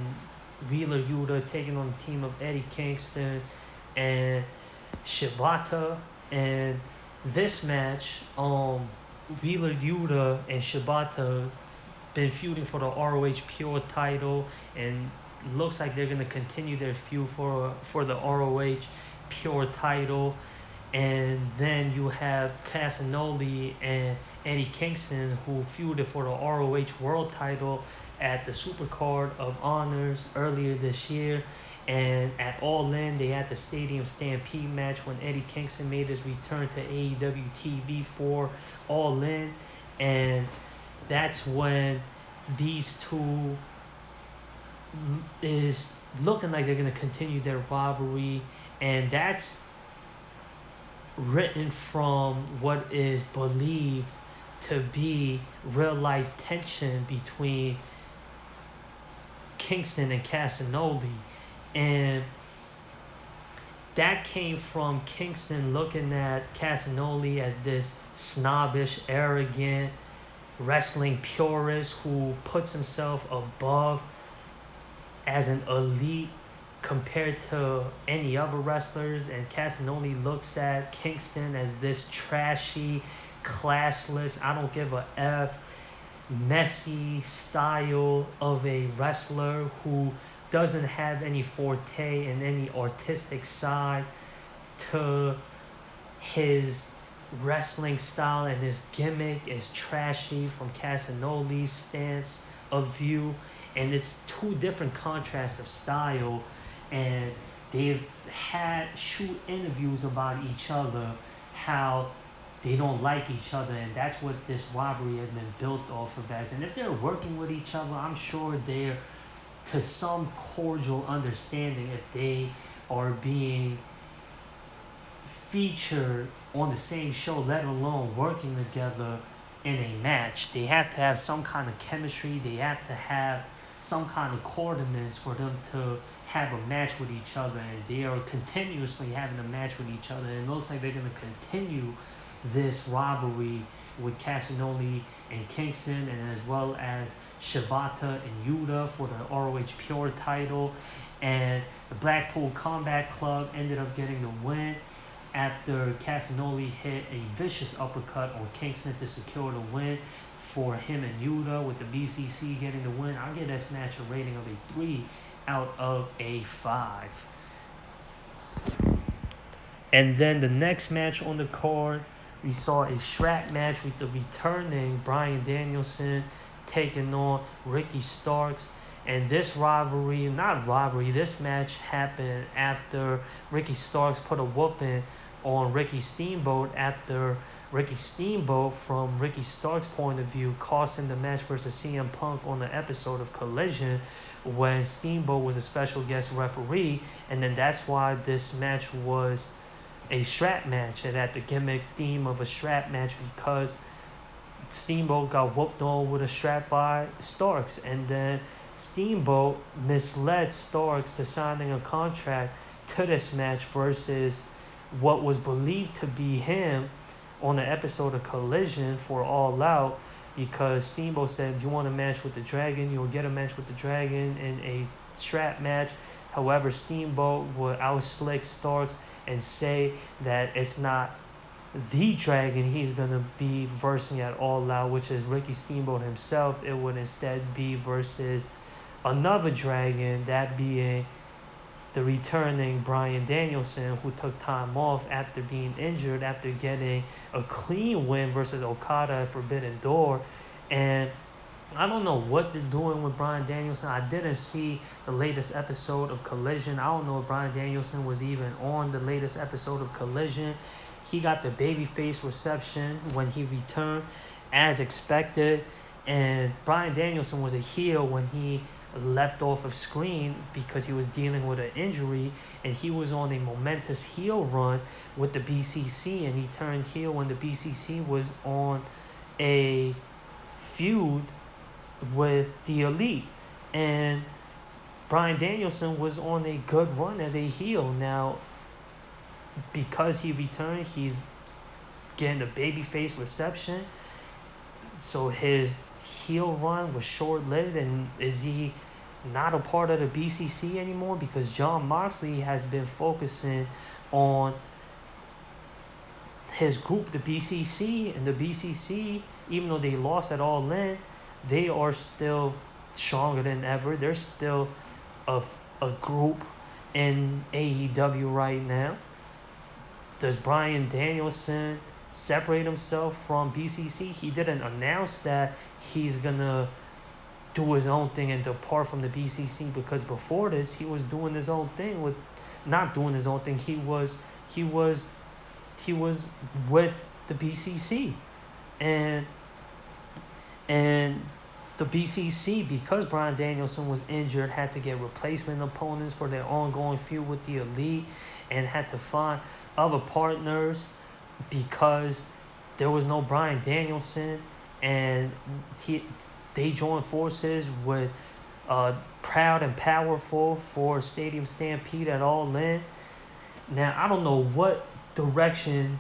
Wheeler Yuta taking on the team of Eddie Kingston and Shibata. And this match, Wheeler Yuta and Shibata been feuding for the ROH Pure title, and looks like they're gonna continue their feud for the ROH Pure title. And then you have Castagnoli and Eddie Kingston, who feuded for the ROH World title at the Supercard of Honors earlier this year. And at All In, they had the Stadium Stampede match when Eddie Kingston made his return to AEW TV for All In. And that's when these two is looking like they're going to continue their rivalry. And that's written from what is believed to be real life tension between Kingston and Casanoli. And that came from Kingston looking at Casanoli as this snobbish, arrogant wrestling purist who puts himself above as an elite compared to any other wrestlers. And Casanoli looks at Kingston as this trashy, classless, I don't give a F, messy style of a wrestler who doesn't have any forte and any artistic side to his wrestling style, and his gimmick is trashy from Casanoli's stance of view. And it's two different contrasts of style, and they've had shoot interviews about each other, how they don't like each other, and that's what this rivalry has been built off of as. And if they're working with each other, I'm sure they're to some cordial understanding if they are being featured on the same show, let alone working together in a match. They have to have some kind of chemistry. They have to have some kind of coordinates for them to have a match with each other. And they are continuously having a match with each other. And it looks like they're going to continue this rivalry with Casanoli and Kingston, and as well as Shibata and Yuta for the ROH Pure title. And the Blackpool Combat Club ended up getting the win after Casanoli hit a vicious uppercut on Kingston to secure the win for him and Yuta, with the BCC getting the win. I'll give this match a rating of a 3 out of a 5. And then the next match on the card, we saw a strap match with the returning Bryan Danielson taking on Ricky Starks. And this this match happened after Ricky Starks put a whooping on Ricky Steamboat, after Ricky Steamboat, from Ricky Starks' point of view, cost him the match versus CM Punk on the episode of Collision when Steamboat was a special guest referee. And then that's why this match was a strap match. It had the gimmick theme of a strap match because Steamboat got whooped on with a strap by Starks, and then Steamboat misled Starks to signing a contract to this match versus what was believed to be him on the episode of Collision for All Out, because Steamboat said, if you want a match with the Dragon, you'll get a match with the Dragon in a strap match. However, Steamboat would out-slick Starks and say that it's not the Dragon he's going to be versing at All Out, which is Ricky Steamboat himself. It would instead be versus another Dragon, that being the returning Bryan Danielson, who took time off after being injured after getting a clean win versus Okada at Forbidden Door. And I don't know what they're doing with Bryan Danielson. I didn't see the latest episode of Collision. I don't know if Bryan Danielson was even on the latest episode of Collision. He got the babyface reception when he returned as expected. And Bryan Danielson was a heel when he left off of screen because he was dealing with an injury, and he was on a momentous heel run with the BCC, and he turned heel when the BCC was on a feud with the Elite. And Bryan Danielson was on a good run as a heel. Now, because he returned, he's getting a babyface reception, so his heel run was short-lived. And is he not a part of the BCC anymore? Because Jon Moxley has been focusing on his group, the BCC, and the BCC, even though they lost at All In, they are still stronger than ever. They're still a group in AEW right now. Does Bryan Danielson separate himself from BCC? He didn't announce that he's gonna do his own thing and depart from the BCC, because before this he was doing his own thing with, not doing his own thing. He was with the BCC, and the BCC, because Bryan Danielson was injured, had to get replacement opponents for their ongoing feud with the Elite, and had to find other partners because there was no Bryan Danielson, and they joined forces with Proud and Powerful for Stadium Stampede at All In. Now, I don't know what direction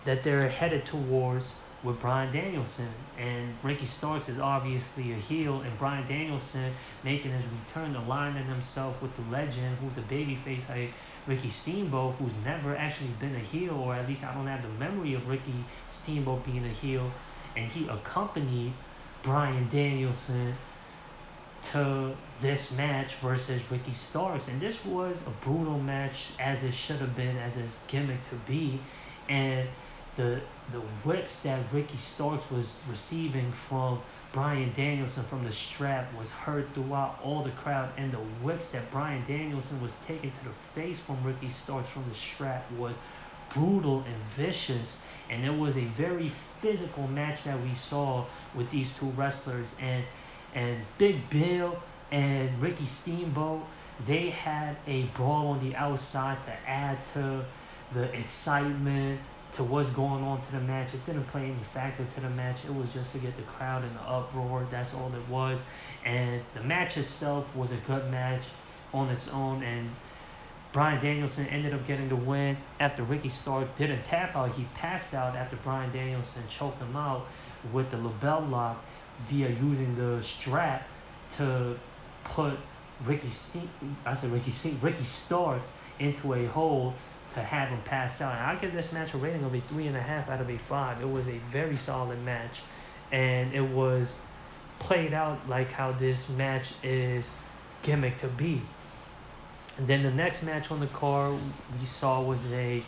that they're headed towards with Bryan Danielson. And Ricky Starks is obviously a heel, and Bryan Danielson making his return, aligning himself with the legend who's a babyface like Ricky Steamboat, who's never actually been a heel, or at least I don't have the memory of Ricky Steamboat being a heel. And he accompanied Bryan Danielson to this match versus Ricky Starks. And this was a brutal match, as it should have been, as it's gimmick to be. And the whips that Ricky Starks was receiving from Bryan Danielson from the strap was heard throughout all the crowd, and the whips that Bryan Danielson was taking to the face from Ricky Starks from the strap was brutal and vicious. And it was a very physical match that we saw with these two wrestlers. And Big Bill and Ricky Steamboat, they had a brawl on the outside to add to the excitement, to what's going on to the match. It didn't play any factor to the match. It was just to get the crowd in the uproar. That's all it was. And the match itself was a good match on its own. And Bryan Danielson ended up getting the win after Ricky Stark didn't tap out. He passed out after Bryan Danielson choked him out with the label lock via using the strap to put Ricky Starks into a hole to have him pass out. And I give this match a rating of a 3.5 out of a 5. It was a very solid match, and it was played out like how this match is gimmick to be. And then the next match on the card we saw was a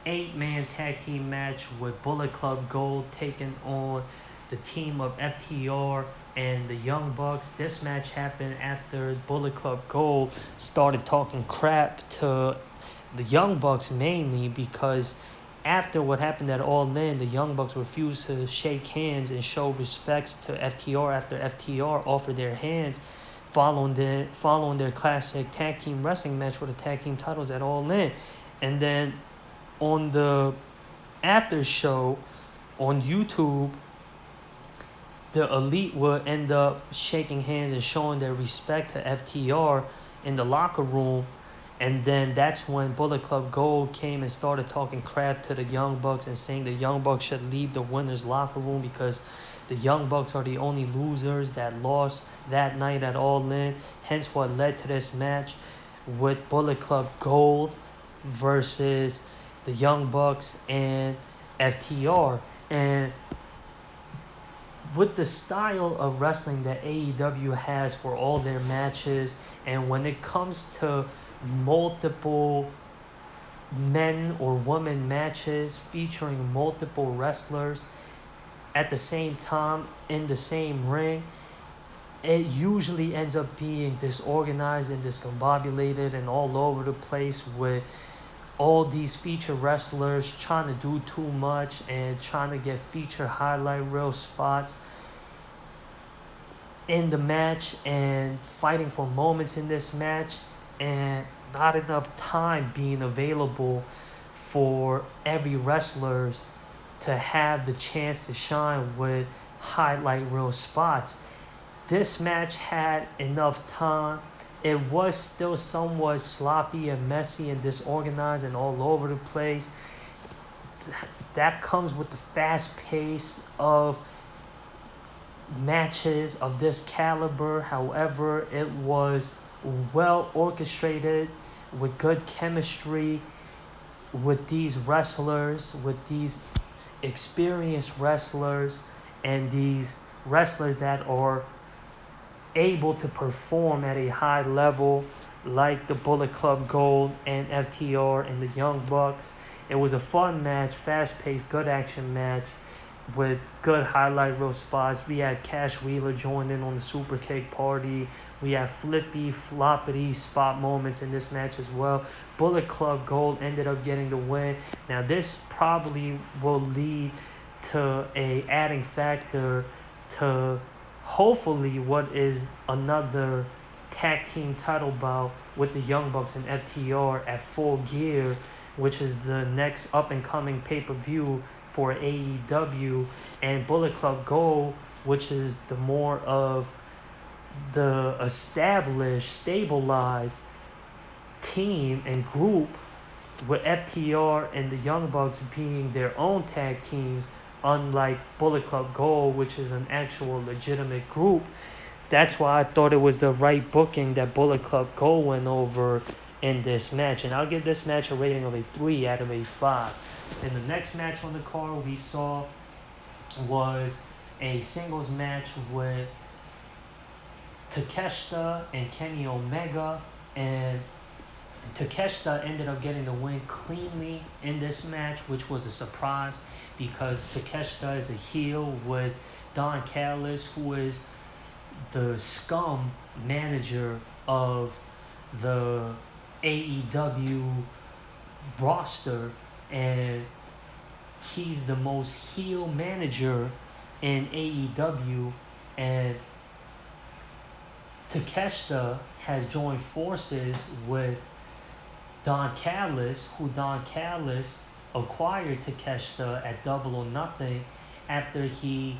8-man tag team match with Bullet Club Gold taking on the team of FTR and the Young Bucks. This match happened after Bullet Club Gold started talking crap to the Young Bucks, mainly because after what happened at All In, the Young Bucks refused to shake hands and show respects to FTR after FTR offered their hands following their classic tag team wrestling match for the tag team titles at All In. And then on the after show on YouTube, the Elite would end up shaking hands and showing their respect to FTR in the locker room. And then that's when Bullet Club Gold came and started talking crap to the Young Bucks and saying the Young Bucks should leave the winner's locker room because the Young Bucks are the only losers that lost that night at All In. Hence what led to this match with Bullet Club Gold versus the Young Bucks and FTR. And with the style of wrestling that AEW has for all their matches, and when it comes to multiple men or women matches featuring multiple wrestlers at the same time in the same ring, it usually ends up being disorganized and discombobulated and all over the place, with all these feature wrestlers trying to do too much and trying to get feature highlight reel spots in the match and fighting for moments in this match, and not enough time being available for every wrestler to have the chance to shine with highlight reel spots. This match had enough time. It was still somewhat sloppy and messy and disorganized and all over the place. That comes with the fast pace of matches of this caliber. However, it was well orchestrated with good chemistry with these wrestlers, with these experienced wrestlers, and these wrestlers that are able to perform at a high level, like the Bullet Club Gold and FTR and the Young Bucks. It was a fun match, fast-paced, good action match, with good highlight reel spots. We had Cash Wheeler join in on the super kick party. We had flippy, floppity spot moments in this match as well. Bullet Club Gold ended up getting the win. Now this probably will lead to a adding factor to hopefully what is another tag team title bout with the Young Bucks and FTR at Full Gear, which is the next up and coming pay-per-view for AEW, and Bullet Club Gold, which is the more of the established, stabilized team and group, with FTR and the Young Bucks being their own tag teams, unlike Bullet Club Gold, which is an actual legitimate group. That's why I thought it was the right booking that Bullet Club Gold went over in this match. And I'll give this match a rating of a 3 out of a 5. And the next match on the card we saw was a singles match with Takeshita and Kenny Omega. And Takeshita ended up getting the win cleanly in this match, which was a surprise because Takeshita is a heel with Don Callis, who is the scum manager of the AEW roster, and he's the most heel manager in AEW. And Takeshita has joined forces with Don Callis, who Don Callis acquired Takeshita at Double or Nothing after he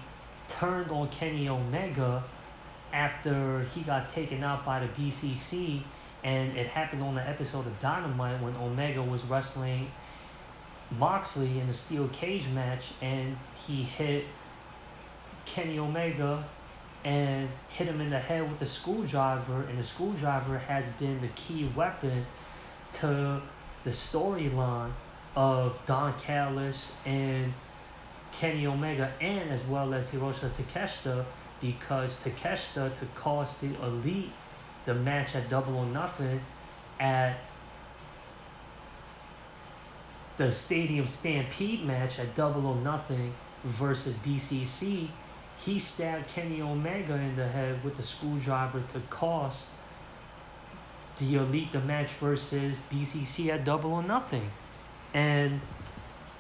turned on Kenny Omega after he got taken out by the BCC. And it happened on the episode of Dynamite when Omega was wrestling Moxley in a steel cage match, and he hit Kenny Omega and hit him in the head with the screwdriver, and the screwdriver has been the key weapon to the storyline of Don Callis and Kenny Omega, and as well as Hiroshi Takeshita, because Takeshita, to cost the Elite the match at Double or Nothing at the Stadium Stampede match at Double or Nothing versus BCC, he stabbed Kenny Omega in the head with the screwdriver to cost the Elite the match versus BCC at Double or Nothing. And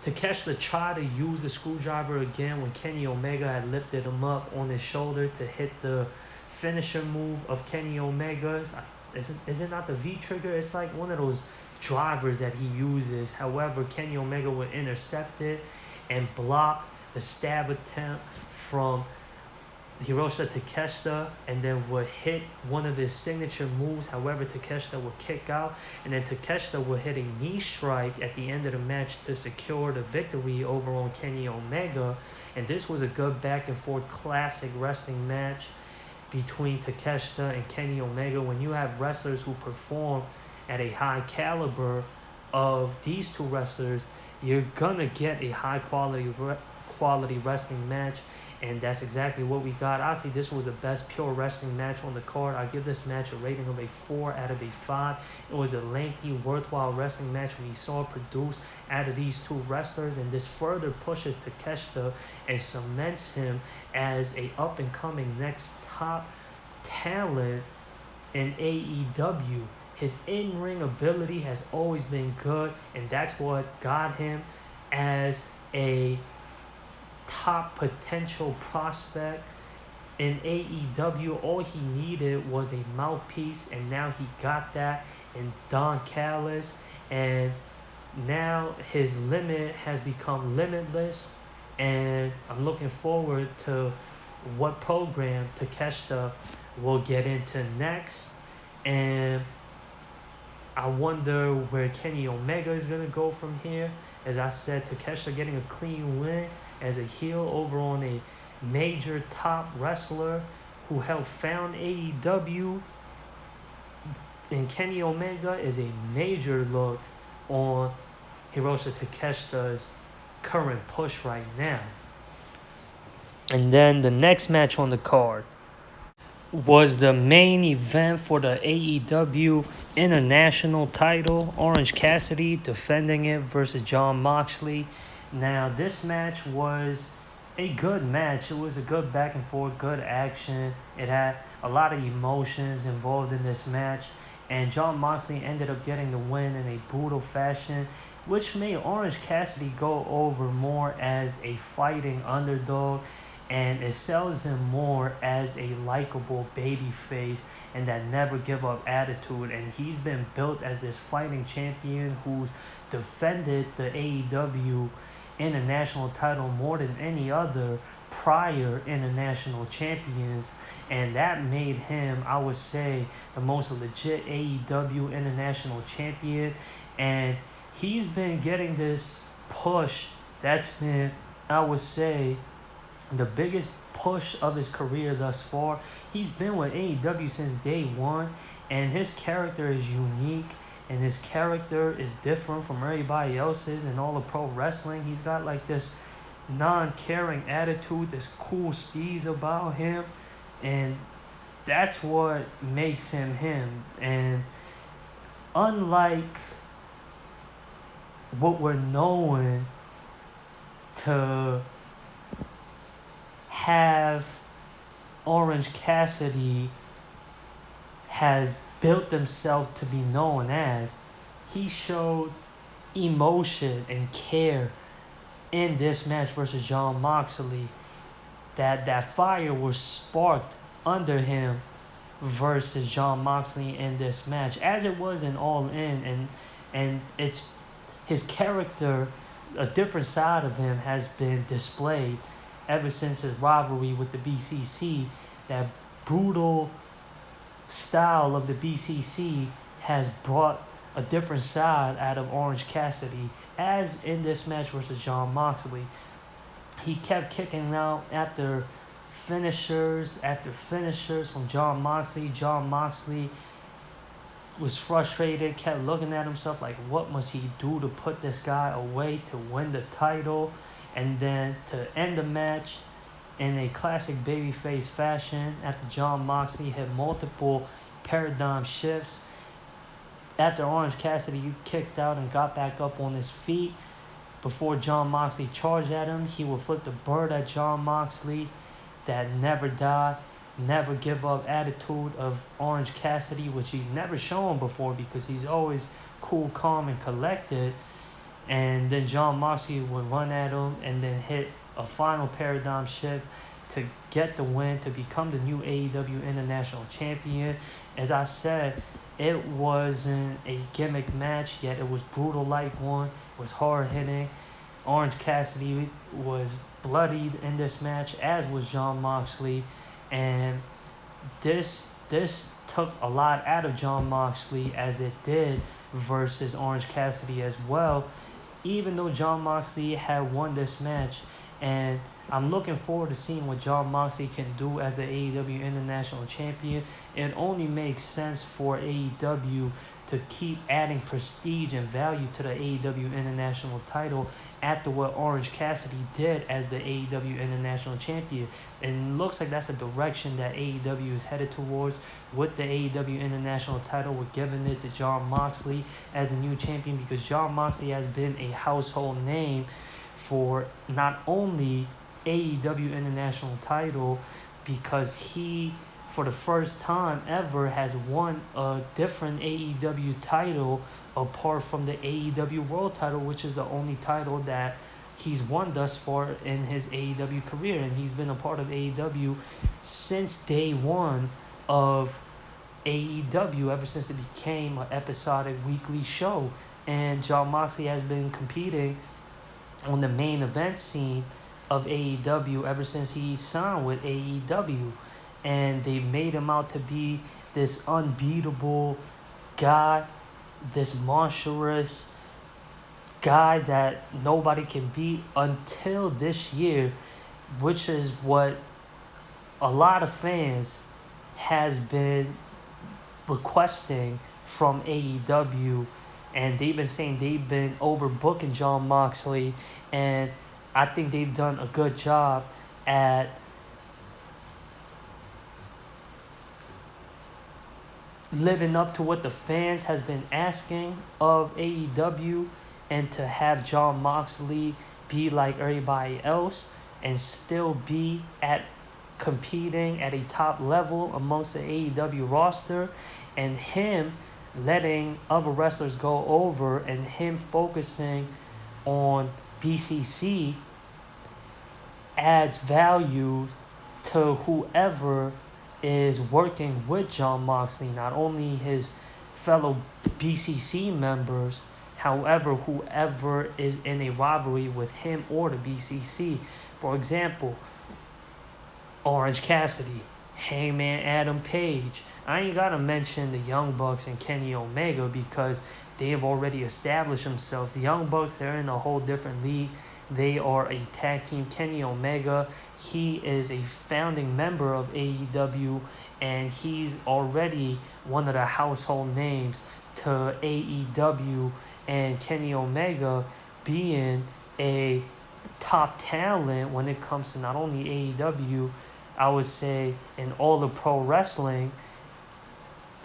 Takeshita tried to use the screwdriver again when Kenny Omega had lifted him up on his shoulder to hit the finisher move of Kenny Omega's. Is it not the V-trigger? It's like one of those drivers that he uses. However, Kenny Omega would intercept it and block the stab attempt from Hiroshi Takeshita, and then would hit one of his signature moves. However, Takeshita would kick out, and then Takeshita would hit a knee strike at the end of the match to secure the victory over on Kenny Omega. And this was a good back and forth classic wrestling match between Takeshita and Kenny Omega. When you have wrestlers who perform at a high caliber of these two wrestlers, you're gonna get a high quality wrestling match, and that's exactly what we got. Honestly, this was the best pure wrestling match on the card. I give this match a rating of a 4 out of a 5. It was a lengthy, worthwhile wrestling match we saw produced out of these two wrestlers, and this further pushes Takeshita and cements him as a up-and-coming next top talent in AEW. His in-ring ability has always been good, and that's what got him as a top potential prospect in AEW. All he needed was a mouthpiece, and now he got that in Don Callis, and now his limit has become limitless, and I'm looking forward to what program Takeshita will get into next. And I wonder where Kenny Omega is going to go from here. As I said, Takeshita getting a clean win as a heel over on a major top wrestler who helped found AEW. And Kenny Omega is a major look on Hiroshi Takeshita's current push right now. And then the next match on the card was the main event for the AEW International title. Orange Cassidy defending it versus Jon Moxley. Now, this match was a good match. It was a good back and forth, good action. It had a lot of emotions involved in this match. And Jon Moxley ended up getting the win in a brutal fashion, which made Orange Cassidy go over more as a fighting underdog, and it sells him more as a likable babyface and that never give up attitude. And he's been built as this fighting champion who's defended the AEW international title more than any other prior international champions, and that made him, I would say, the most legit AEW international champion. And he's been getting this push that's been, I would say, the biggest push of his career thus far. He's been with AEW since day one, and his character is unique, and his character is different from everybody else's in all of pro wrestling. He's got like this non-caring attitude, this cool steez about him, and that's what makes him him. And unlike what we're known to have, Orange Cassidy has built himself to be known as, he showed emotion and care in this match versus Jon Moxley. That fire was sparked under him versus Jon Moxley in this match, as it was in All In, and it's his character, a different side of him has been displayed ever since his rivalry with the BCC. That brutal style of the BCC has brought a different side out of Orange Cassidy, as in this match versus Jon Moxley. He kept kicking out after finishers from Jon Moxley. Jon Moxley was frustrated, kept looking at himself like, what must he do to put this guy away to win the title? And then to end the match in a classic babyface fashion, after Jon Moxley had multiple paradigm shifts, after Orange Cassidy kicked out and got back up on his feet, before Jon Moxley charged at him, he would flip the bird at Jon Moxley. That never die, never give up attitude of Orange Cassidy, which he's never shown before because he's always cool, calm, and collected. And then Jon Moxley would run at him and then hit a final paradigm shift to get the win, to become the new AEW International Champion. As I said, it wasn't a gimmick match, yet it was brutal like one. It was hard-hitting. Orange Cassidy was bloodied in this match, as was Jon Moxley. And this took a lot out of Jon Moxley, as it did versus Orange Cassidy as well, even though Jon Moxley had won this match. And I'm looking forward to seeing what Jon Moxley can do as the AEW International Champion. It only makes sense for AEW to keep adding prestige and value to the AEW International title after what Orange Cassidy did as the AEW International Champion. And it looks like that's the direction that AEW is headed towards with the AEW International title. We're giving it to Jon Moxley as a new champion because Jon Moxley has been a household name for not only AEW International title, because he, for the first time ever, has won a different AEW title apart from the AEW World title, which is the only title that he's won thus far in his AEW career. And he's been a part of AEW since day one of AEW, ever since it became an episodic weekly show. And Jon Moxley has been competing on the main event scene of AEW ever since he signed with AEW. And they made him out to be this unbeatable guy, this monstrous guy that nobody can beat until this year, which is what a lot of fans has been requesting from AEW. And they've been saying they've been overbooking Jon Moxley, and I think they've done a good job at living up to what the fans has been asking of AEW, and to have Jon Moxley be like everybody else. and still be at competing at a top level amongst the AEW roster, and him letting other wrestlers go over and him focusing on BCC adds value to whoever is working with Jon Moxley, not only his fellow BCC members, however, whoever is in a rivalry with him or the BCC. For example, Orange Cassidy, Hangman Adam Page. I ain't gotta mention the Young Bucks and Kenny Omega because they have already established themselves. The Young Bucks, they're in a whole different league. They are a tag team. Kenny Omega, he is a founding member of AEW, and he's already one of the household names to AEW, and Kenny Omega being a top talent when it comes to not only AEW, I would say in all of pro wrestling.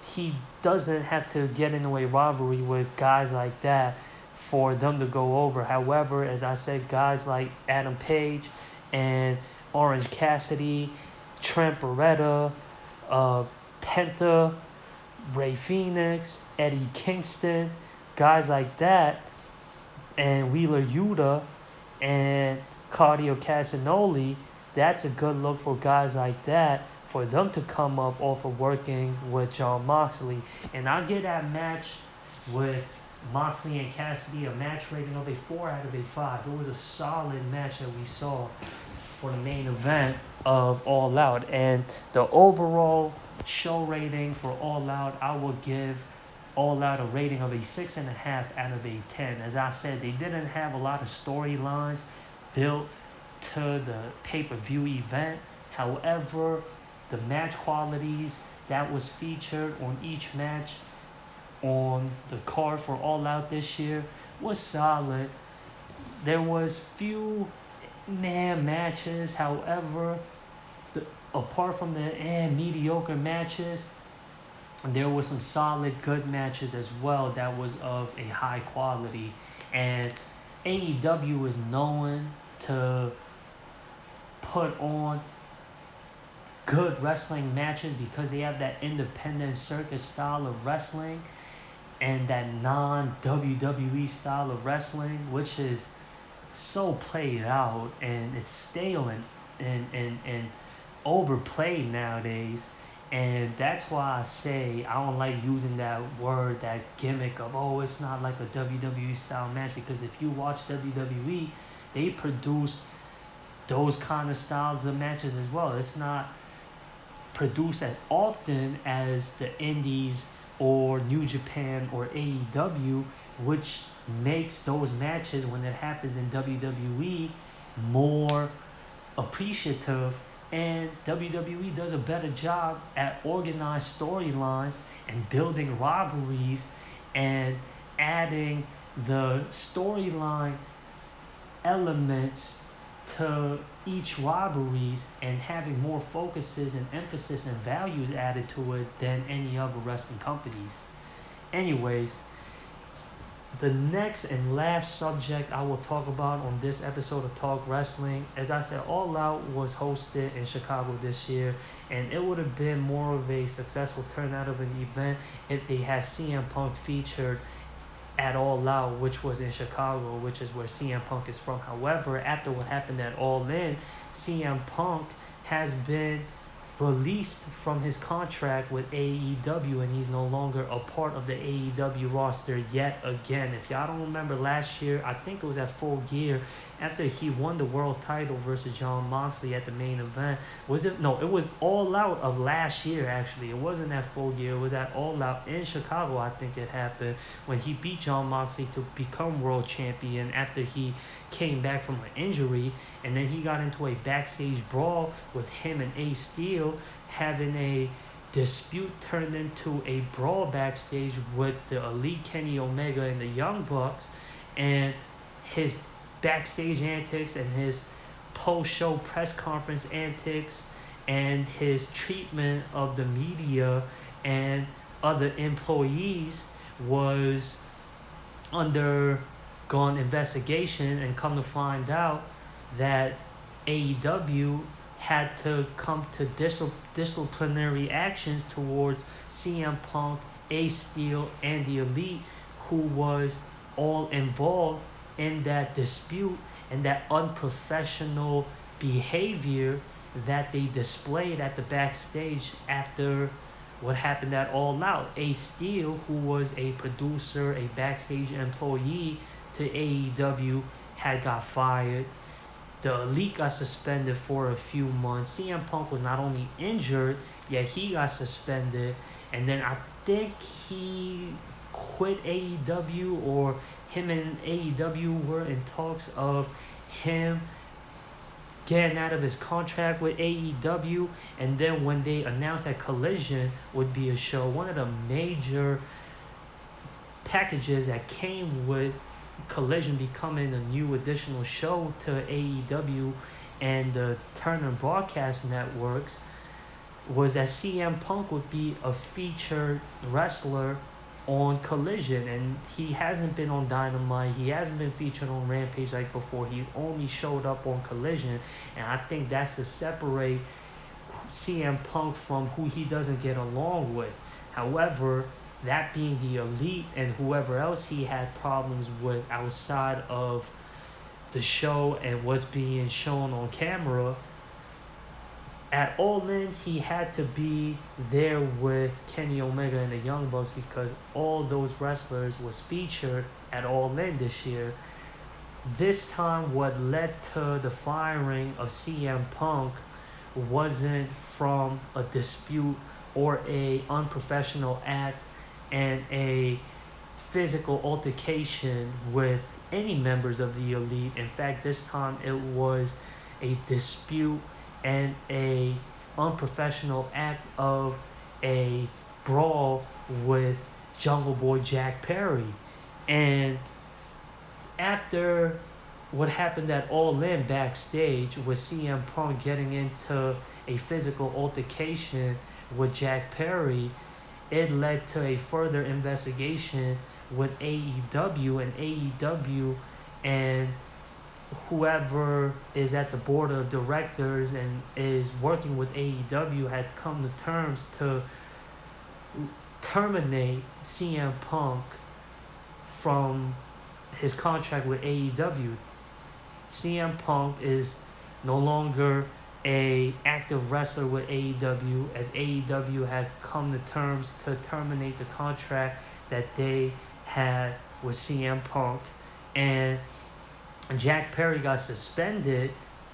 He doesn't have to get into a rivalry with guys like that for them to go over. However, as I said, guys like Adam Page and Orange Cassidy, Trent Beretta, Penta, Ray Phoenix, Eddie Kingston, guys like that, and Wheeler Yuta and Claudio Castagnoli, that's a good look for guys like that, for them to come up off of working with Jon Moxley. And I'll get that match with Moxley and Cassidy a match rating of a 4 out of a 5. It was a solid match that we saw for the main event of All Out. And the overall show rating for All Out, I will give All Out a rating of a 6.5 out of a 10. As I said, they didn't have a lot of storylines built to the pay-per-view event. However, the match qualities that was featured on each match on the card for All Out this year was solid. There was few matches, however, apart from the mediocre matches, there were some solid good matches as well that was of a high quality. And AEW is known to put on good wrestling matches because they have that independent circus style of wrestling and that non-WWE style of wrestling, which is so played out and it's stale and overplayed nowadays. And that's why I say I don't like using that word, that gimmick of, oh, it's not like a WWE style match, because if you watch WWE, they produce those kind of styles of matches as well. It's not produced as often as the Indies or New Japan or AEW, which makes those matches, when it happens in WWE, more appreciative. And WWE does a better job at organized storylines and building rivalries and adding the storyline elements to each rivalries and having more focuses and emphasis and values added to it than any other wrestling companies. Anyways, the next and last subject I will talk about on this episode of Talk Wrestling, as I said, All Out was hosted in Chicago this year, and it would have been more of a successful turnout of an event if they had CM Punk featured at All Out, which was in Chicago, which is where CM Punk is from. However, after what happened at All In, CM Punk has been released from his contract with AEW, and he's no longer a part of the AEW roster yet again. If y'all don't remember last year, I think it was at Full Gear, after he won the world title versus Jon Moxley at the main event. Was it? No, it was All Out of last year, actually. It wasn't at Full Gear. It was at All Out in Chicago, I think it happened, when he beat Jon Moxley to become world champion after he came back from an injury. And then he got into a backstage brawl with him and Ace Steel, having a dispute turned into a brawl backstage with the Elite Kenny Omega and the Young Bucks. And his backstage antics and his post-show press conference antics and his treatment of the media and other employees was undergone investigation, and come to find out that AEW had to come to disciplinary actions towards CM Punk, Ace Steel, and the Elite, who was all involved in that dispute and that unprofessional behavior that they displayed at the backstage after what happened at All Out. Ace Steel, who was a producer, a backstage employee to AEW, had got fired. The Elite got suspended for a few months. CM Punk was not only injured, yet he got suspended. And then I think he quit AEW, or him and AEW were in talks of him getting out of his contract with AEW. And then when they announced that Collision would be a show, one of the major packages that came with Collision becoming a new additional show to AEW and the Turner Broadcast Networks was that CM Punk would be a featured wrestler on Collision. And he hasn't been on Dynamite, he hasn't been featured on Rampage like before. He only showed up on Collision, and I think that's to separate CM Punk from who he doesn't get along with. However, that being the Elite and whoever else he had problems with outside of the show and was being shown on camera, at All In, he had to be there with Kenny Omega and the Young Bucks because all those wrestlers was featured at All In this year. This time, what led to the firing of CM Punk wasn't from a dispute or a unprofessional act and a physical altercation with any members of the Elite. In fact, this time it was a dispute and a unprofessional act of a brawl with Jungle Boy Jack Perry. And after what happened at All In backstage with CM Punk getting into a physical altercation with Jack Perry, it led to a further investigation with AEW, and whoever is at the board of directors and is working with AEW had come to terms to terminate CM Punk from his contract with AEW. CM Punk is no longer a active wrestler with AEW, as AEW had come to terms to terminate the contract that they had with CM Punk. And Jack Perry got suspended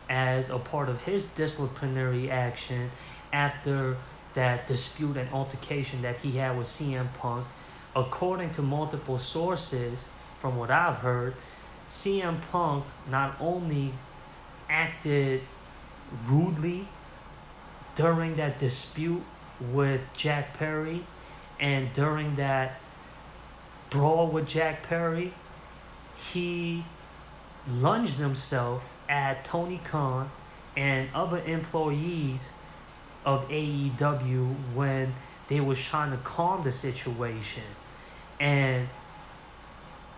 as a part of his disciplinary action after that dispute and altercation that he had with CM Punk. According to multiple sources, from what I've heard, CM Punk not only acted rudely during that dispute with Jack Perry and during that brawl with Jack Perry, he lunged himself at Tony Khan and other employees of AEW when they was trying to calm the situation. And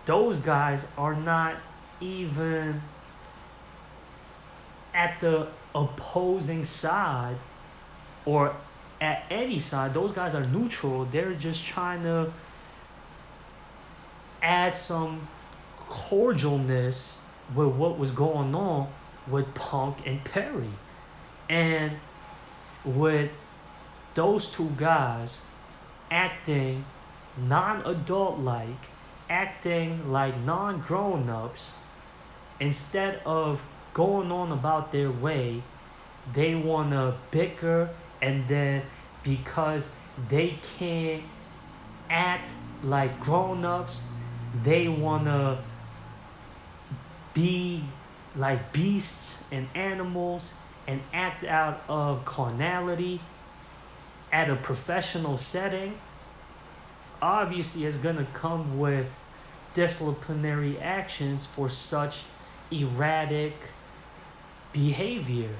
those guys are not even at the opposing side or at any side. Those guys are neutral. They're just trying to add some cordialness with what was going on with Punk and Perry. And with those two guys acting non-adult like, acting like non-grown-ups, instead of going on about their way, they want to bicker, and then because they can't act like grown-ups, they want to be like beasts and animals and act out of carnality at a professional setting. Obviously, it's going to come with disciplinary actions for such erratic behavior.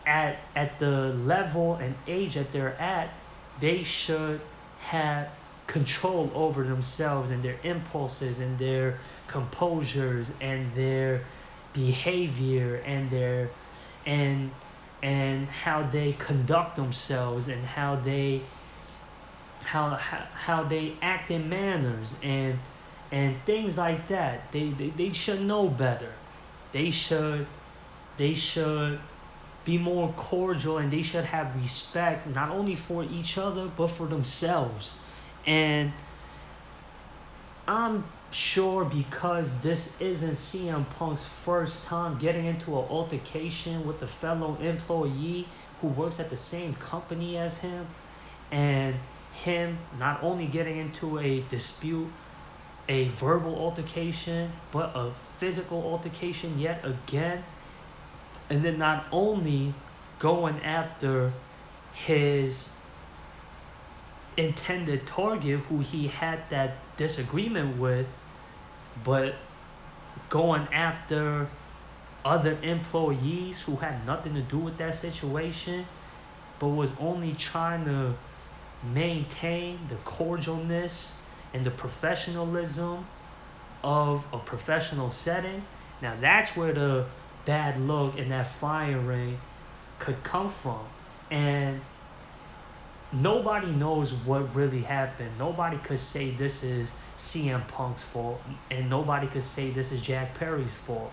At the level and age that they're at, they should have control over themselves and their impulses and their composures and their behavior and their and how they conduct themselves and how they act in manners and things like that. They should know better. They should they should be more cordial, and they should have respect not only for each other but for themselves. And I'm sure because this isn't CM Punk's first time getting into an altercation with a fellow employee who works at the same company as him, and him not only getting into a dispute, a verbal altercation, but a physical altercation yet again, and then not only going after his intended target who he had that disagreement with, but going after other employees who had nothing to do with that situation, but was only trying to maintain the cordialness and the professionalism of a professional setting. Now that's where the bad look and that firing could come from. And nobody knows what really happened. Nobody could say this is CM Punk's fault, and nobody could say this is Jack Perry's fault.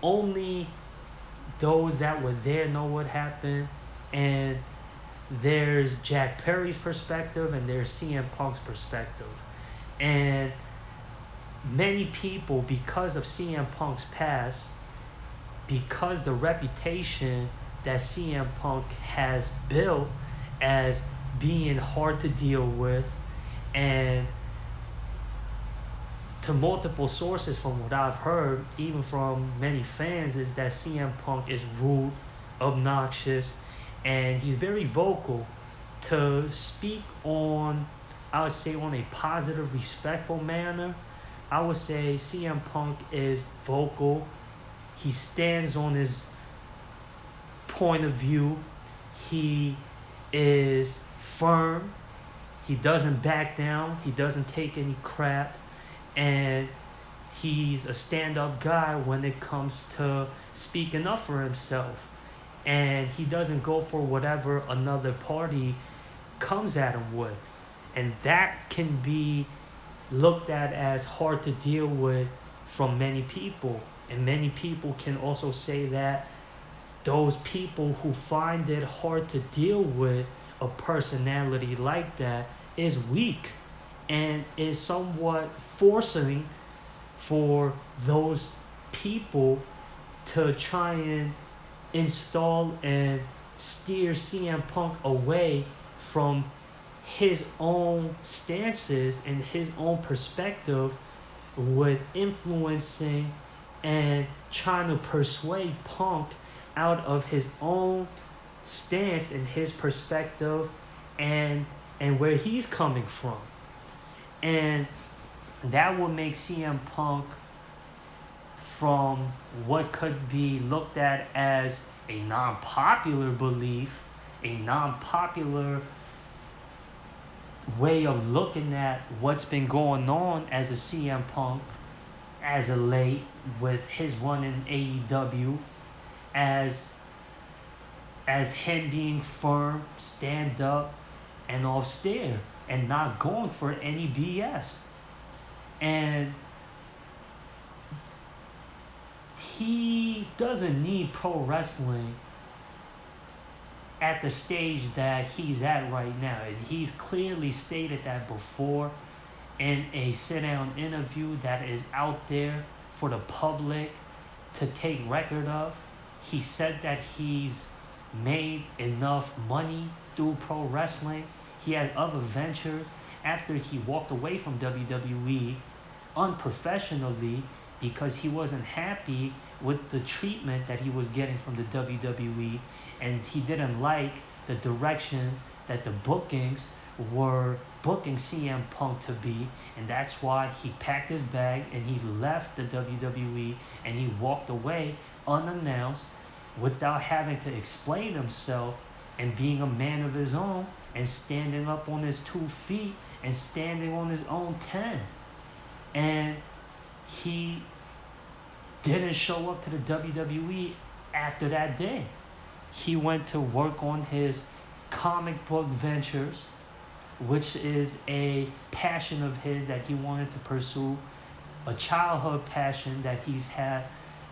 Only those that were there know what happened, and there's Jack Perry's perspective and there's CM Punk's perspective. And many people, because of CM Punk's past, because the reputation that CM Punk has built as being hard to deal with, and to multiple sources from what I've heard, even from many fans, is that CM Punk is rude, obnoxious, and he's very vocal. To speak on, I would say, on a positive, respectful manner, I would say CM Punk is vocal. He stands on his point of view. He is firm. He doesn't back down. He doesn't take any crap. And he's a stand-up guy when it comes to speaking up for himself. And he doesn't go for whatever another party comes at him with. And that can be looked at as hard to deal with from many people. And many people can also say that those people who find it hard to deal with a personality like that is weak and is somewhat forcing for those people to try and install and steer CM Punk away from his own stances and his own perspective, with influencing and trying to persuade Punk out of his own stance and his perspective and where he's coming from. And that would make CM Punk, from what could be looked at as a non-popular belief, a non-popular way of looking at what's been going on as a CM Punk as of late, with his run in AEW, as him being firm, stand up, and austere, and not going for any BS. And he doesn't need pro wrestling at the stage that he's at right now. And he's clearly stated that before in a sit-down interview that is out there for the public to take record of. He said that he's made enough money through pro wrestling. He had other ventures after he walked away from WWE unprofessionally because he wasn't happy with the treatment that he was getting from the WWE, and he didn't like the direction that the bookings were booking CM Punk to be, and that's why he packed his bag and he left the WWE and he walked away unannounced without having to explain himself, and being a man of his own and standing up on his 2 feet and standing on his own 10. And he didn't show up to the WWE after that day. He went to work on his comic book ventures, which is a passion of his that he wanted to pursue, a childhood passion that he's had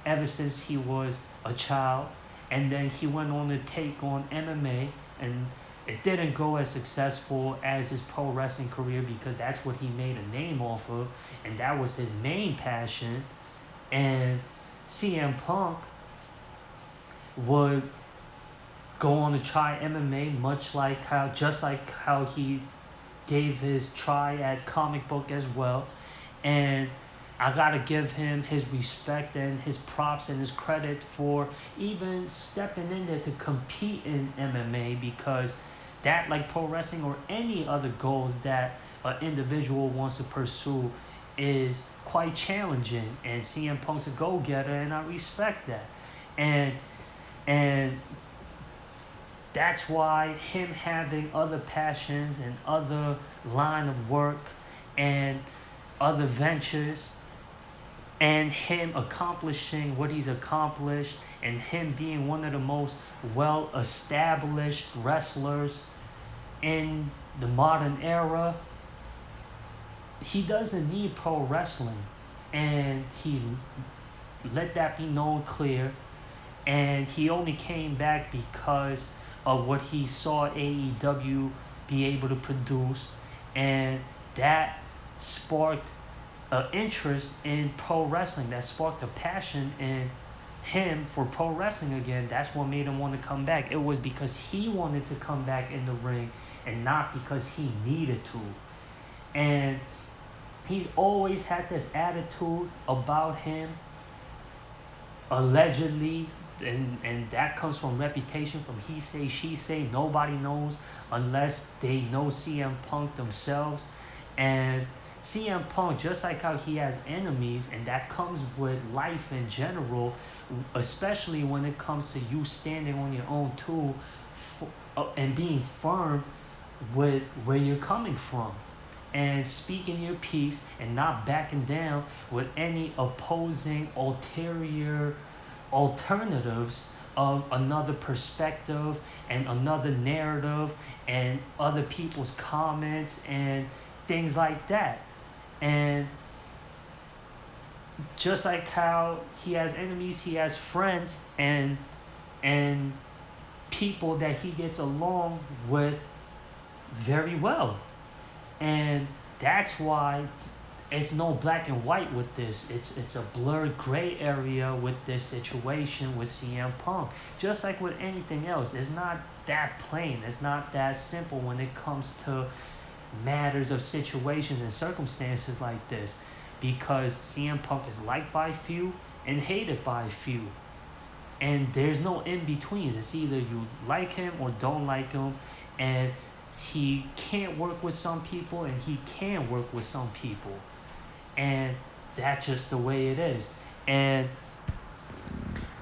ever since he was a child. And then he went on to take on MMA, and it didn't go as successful as his pro wrestling career because that's what he made a name off of, and that was his main passion. And CM Punk would go on to try MMA, just like how he gave his try at comic book as well. And I gotta give him his respect and his props and his credit for even stepping in there to compete in MMA, because that, like pro wrestling or any other goals that an individual wants to pursue, is quite challenging. And CM Punk's a go-getter, and I respect that. And that's why him having other passions and other line of work and other ventures, and him accomplishing what he's accomplished, and him being one of the most well-established wrestlers in the modern era, he doesn't need pro wrestling. And he's let that be known clear. And he only came back because of what he saw AEW be able to produce, and that sparked an interest in pro wrestling. That sparked a passion in him for pro wrestling again. That's what made him want to come back. It was because he wanted to come back in the ring and not because he needed to. And he's always had this attitude about him, allegedly, and that comes from reputation, from he say, she say. Nobody knows unless they know CM Punk themselves. And CM Punk, just like how he has enemies, and that comes with life in general, especially when it comes to you standing on your own too, and being firm with where you're coming from, and speaking your piece, and not backing down with any opposing ulterior alternatives of another perspective and another narrative and other people's comments and things like that. And just like how he has enemies, he has friends and people that he gets along with very well. And that's why it's no black and white with this. It's a blurred gray area with this situation with CM Punk. Just like with anything else, it's not that plain. It's not that simple when it comes to matters of situations and circumstances like this, because CM Punk is liked by few and hated by few, and there's no in betweens. It's either you like him or don't like him, and he can't work with some people and he can work with some people, and that's just the way it is. And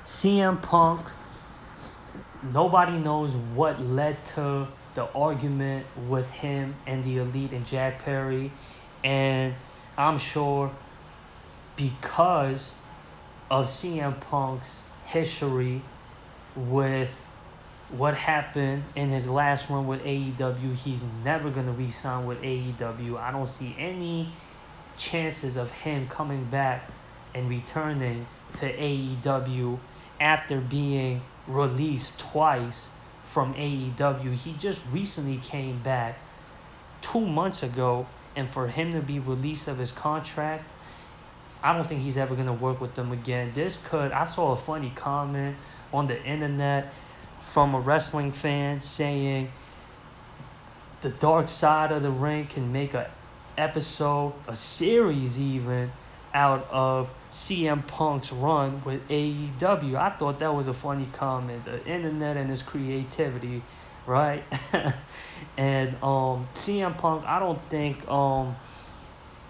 CM Punk, nobody knows what led to the argument with him and the Elite and Jack Perry, and I'm sure because of CM Punk's history with what happened in his last run with AEW, he's never going to re-sign with AEW. I don't see any chances of him coming back and returning to AEW after being released twice from AEW. He just recently came back 2 months ago, and for him to be released of his contract, I don't think he's ever going to work with them again. I saw a funny comment on the internet from a wrestling fan saying the dark side of the ring can make a episode, a series even, out of CM Punk's run with AEW. I thought that was a funny comment. The internet and his creativity, right? And CM Punk, I don't think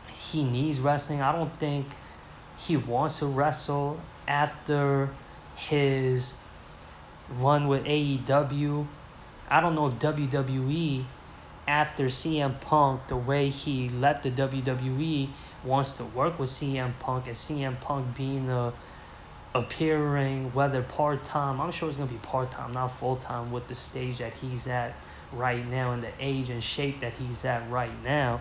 he needs wrestling. I don't think he wants to wrestle after his run with AEW. I don't know if WWE, after CM Punk, the way he left the WWE, wants to work with CM Punk, and CM Punk being a appearing, whether part-time, I'm sure it's going to be part-time, not full-time, with the stage that he's at right now and the age and shape that he's at right now.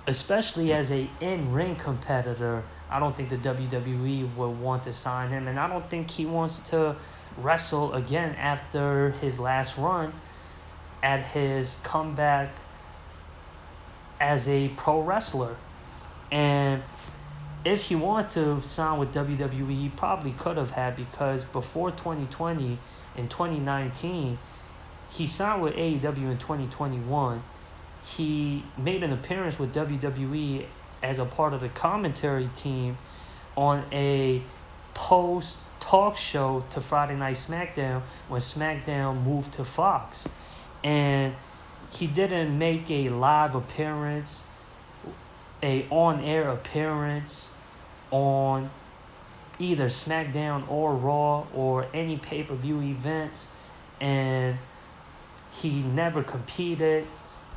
Especially as a in-ring competitor, I don't think the WWE would want to sign him, and I don't think he wants to wrestle again after his last run at his comeback as a pro wrestler. And if he wanted to sign with WWE, he probably could have had, because before 2020, in 2019, he signed with AEW in 2021. He made an appearance with WWE as a part of the commentary team on a post talk show to Friday Night SmackDown when SmackDown moved to Fox. And he didn't make a live appearance, a on-air appearance on either SmackDown or Raw or any pay-per-view events, and he never competed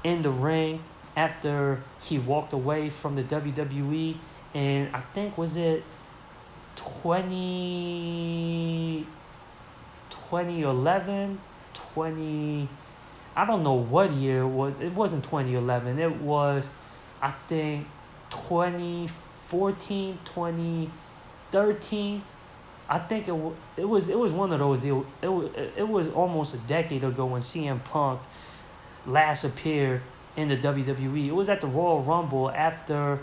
in the ring after he walked away from the WWE. And I think, was it 2011, I don't know what year it was. It wasn't 2011. It was, I think, 2014, 2013. I think it was one of those. It was almost a decade ago when CM Punk last appeared in the WWE. It was at the Royal Rumble after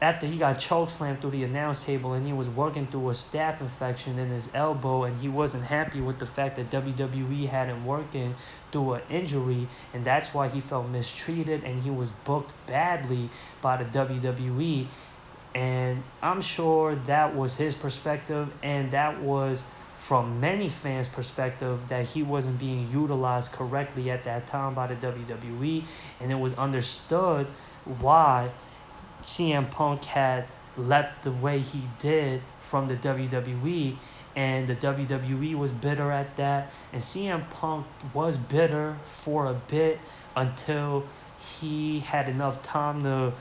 he got chokeslammed through the announce table, and he was working through a staph infection in his elbow, and he wasn't happy with the fact that WWE had him working through an injury, and that's why he felt mistreated, and he was booked badly by the WWE. And I'm sure that was his perspective, and that was from many fans' perspective, that he wasn't being utilized correctly at that time by the WWE, and it was understood why CM Punk had left the way he did from the WWE, and the WWE was bitter at that, and CM Punk was bitter for a bit until he had enough time to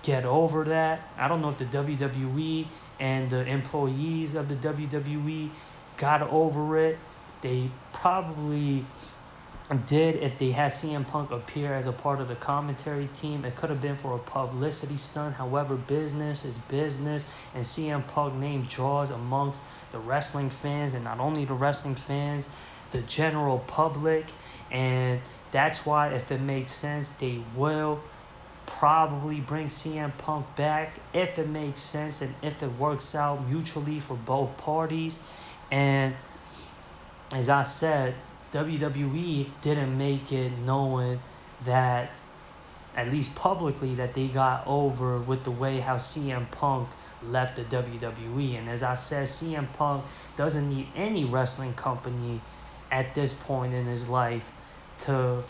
get over that. I don't know if the WWE and the employees of the WWE got over it. They probably did if they had CM Punk appear as a part of the commentary team. It could have been for a publicity stunt. However, business is business, and CM Punk name draws amongst the wrestling fans, and not only the wrestling fans, the general public. And that's why, if it makes sense, they will probably bring CM Punk back if it makes sense and if it works out mutually for both parties. And as I said, WWE didn't make it knowing that, at least publicly, that they got over with the way how CM Punk left the WWE. And as I said, CM Punk doesn't need any wrestling company at this point in his life to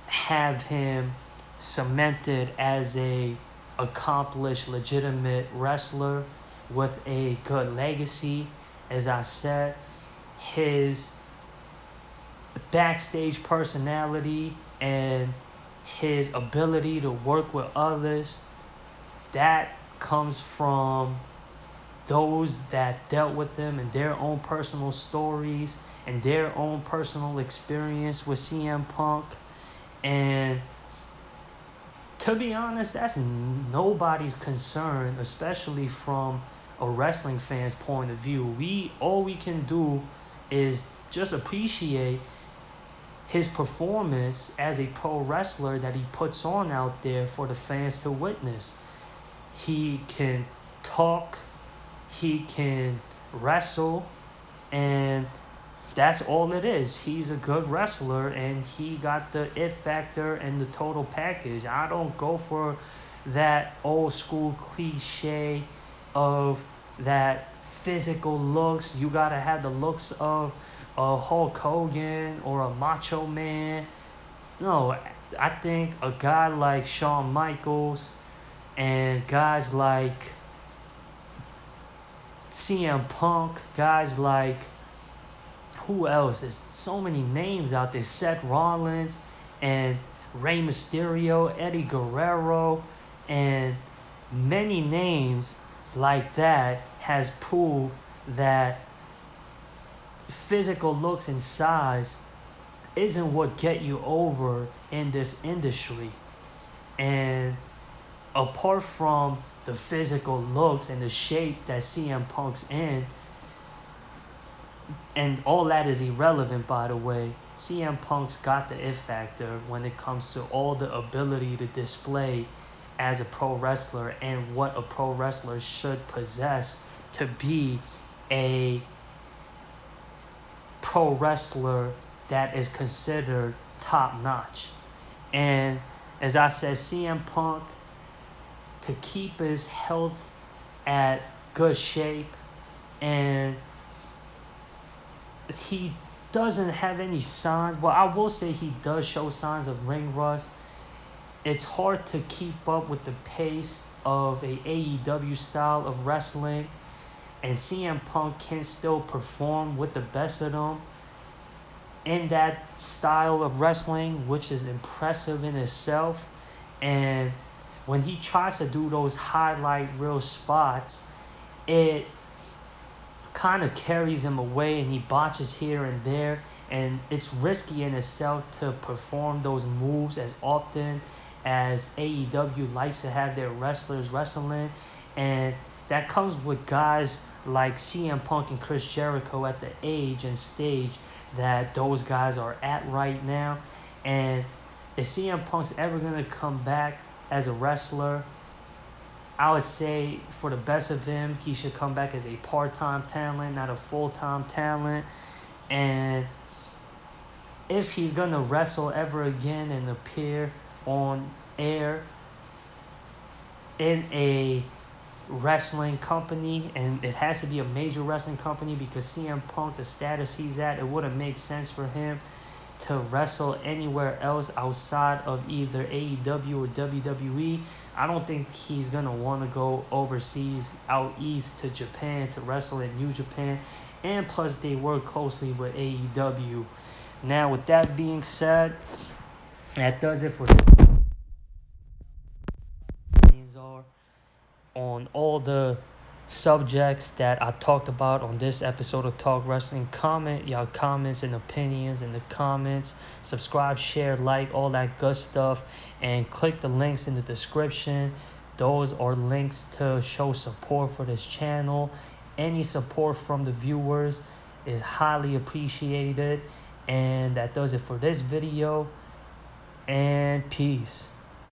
have him cemented as a accomplished, legitimate wrestler with a good legacy. As I said, his backstage personality and his ability to work with others, that comes from those that dealt with him and their own personal stories and their own personal experience with CM Punk. And to be honest, that's nobody's concern, especially from a wrestling fan's point of view. All we can do is just appreciate his performance as a pro wrestler that he puts on out there for the fans to witness. He can talk, he can wrestle, and that's all it is. He's a good wrestler, and he got the it factor and the total package. I don't go for that old school cliche of that physical looks. You gotta have the looks of a Hulk Hogan or a Macho Man. No, I think a guy like Shawn Michaels and guys like CM Punk, guys like, who else? There's so many names out there. Seth Rollins and Rey Mysterio, Eddie Guerrero, and many names like that has proved that physical looks and size isn't what get you over in this industry. And apart from the physical looks and the shape that CM Punk's in, and all that is irrelevant, by the way, CM Punk's got the it factor when it comes to all the ability to display as a pro wrestler and what a pro wrestler should possess to be a pro wrestler that is considered top notch. And as I said, CM Punk, to keep his health at good shape, and he doesn't have any signs. Well, I will say he does show signs of ring rust. It's hard to keep up with the pace of a AEW style of wrestling, and CM Punk can still perform with the best of them in that style of wrestling, which is impressive in itself. And when he tries to do those highlight reel spots, it kind of carries him away and he botches here and there, and it's risky in itself to perform those moves as often as AEW likes to have their wrestlers wrestling. And that comes with guys like CM Punk and Chris Jericho at the age and stage that those guys are at right now. And if CM Punk's ever going to come back as a wrestler, I would say for the best of him, he should come back as a part-time talent, not a full-time talent. And if he's going to wrestle ever again and appear on air in a wrestling company, and it has to be a major wrestling company, because CM Punk, the status he's at, it wouldn't make sense for him to wrestle anywhere else outside of either AEW or WWE. I don't think he's going to want to go overseas, out east to Japan to wrestle in New Japan. And plus, they work closely with AEW. Now, with that being said, that does it for on all the subjects that I talked about on this episode of Talk Wrestling. Comment y'all comments and opinions in the comments. Subscribe, share, like, all that good stuff. And click the links in the description. Those are links to show support for this channel. Any support from the viewers is highly appreciated. And that does it for this video. And peace.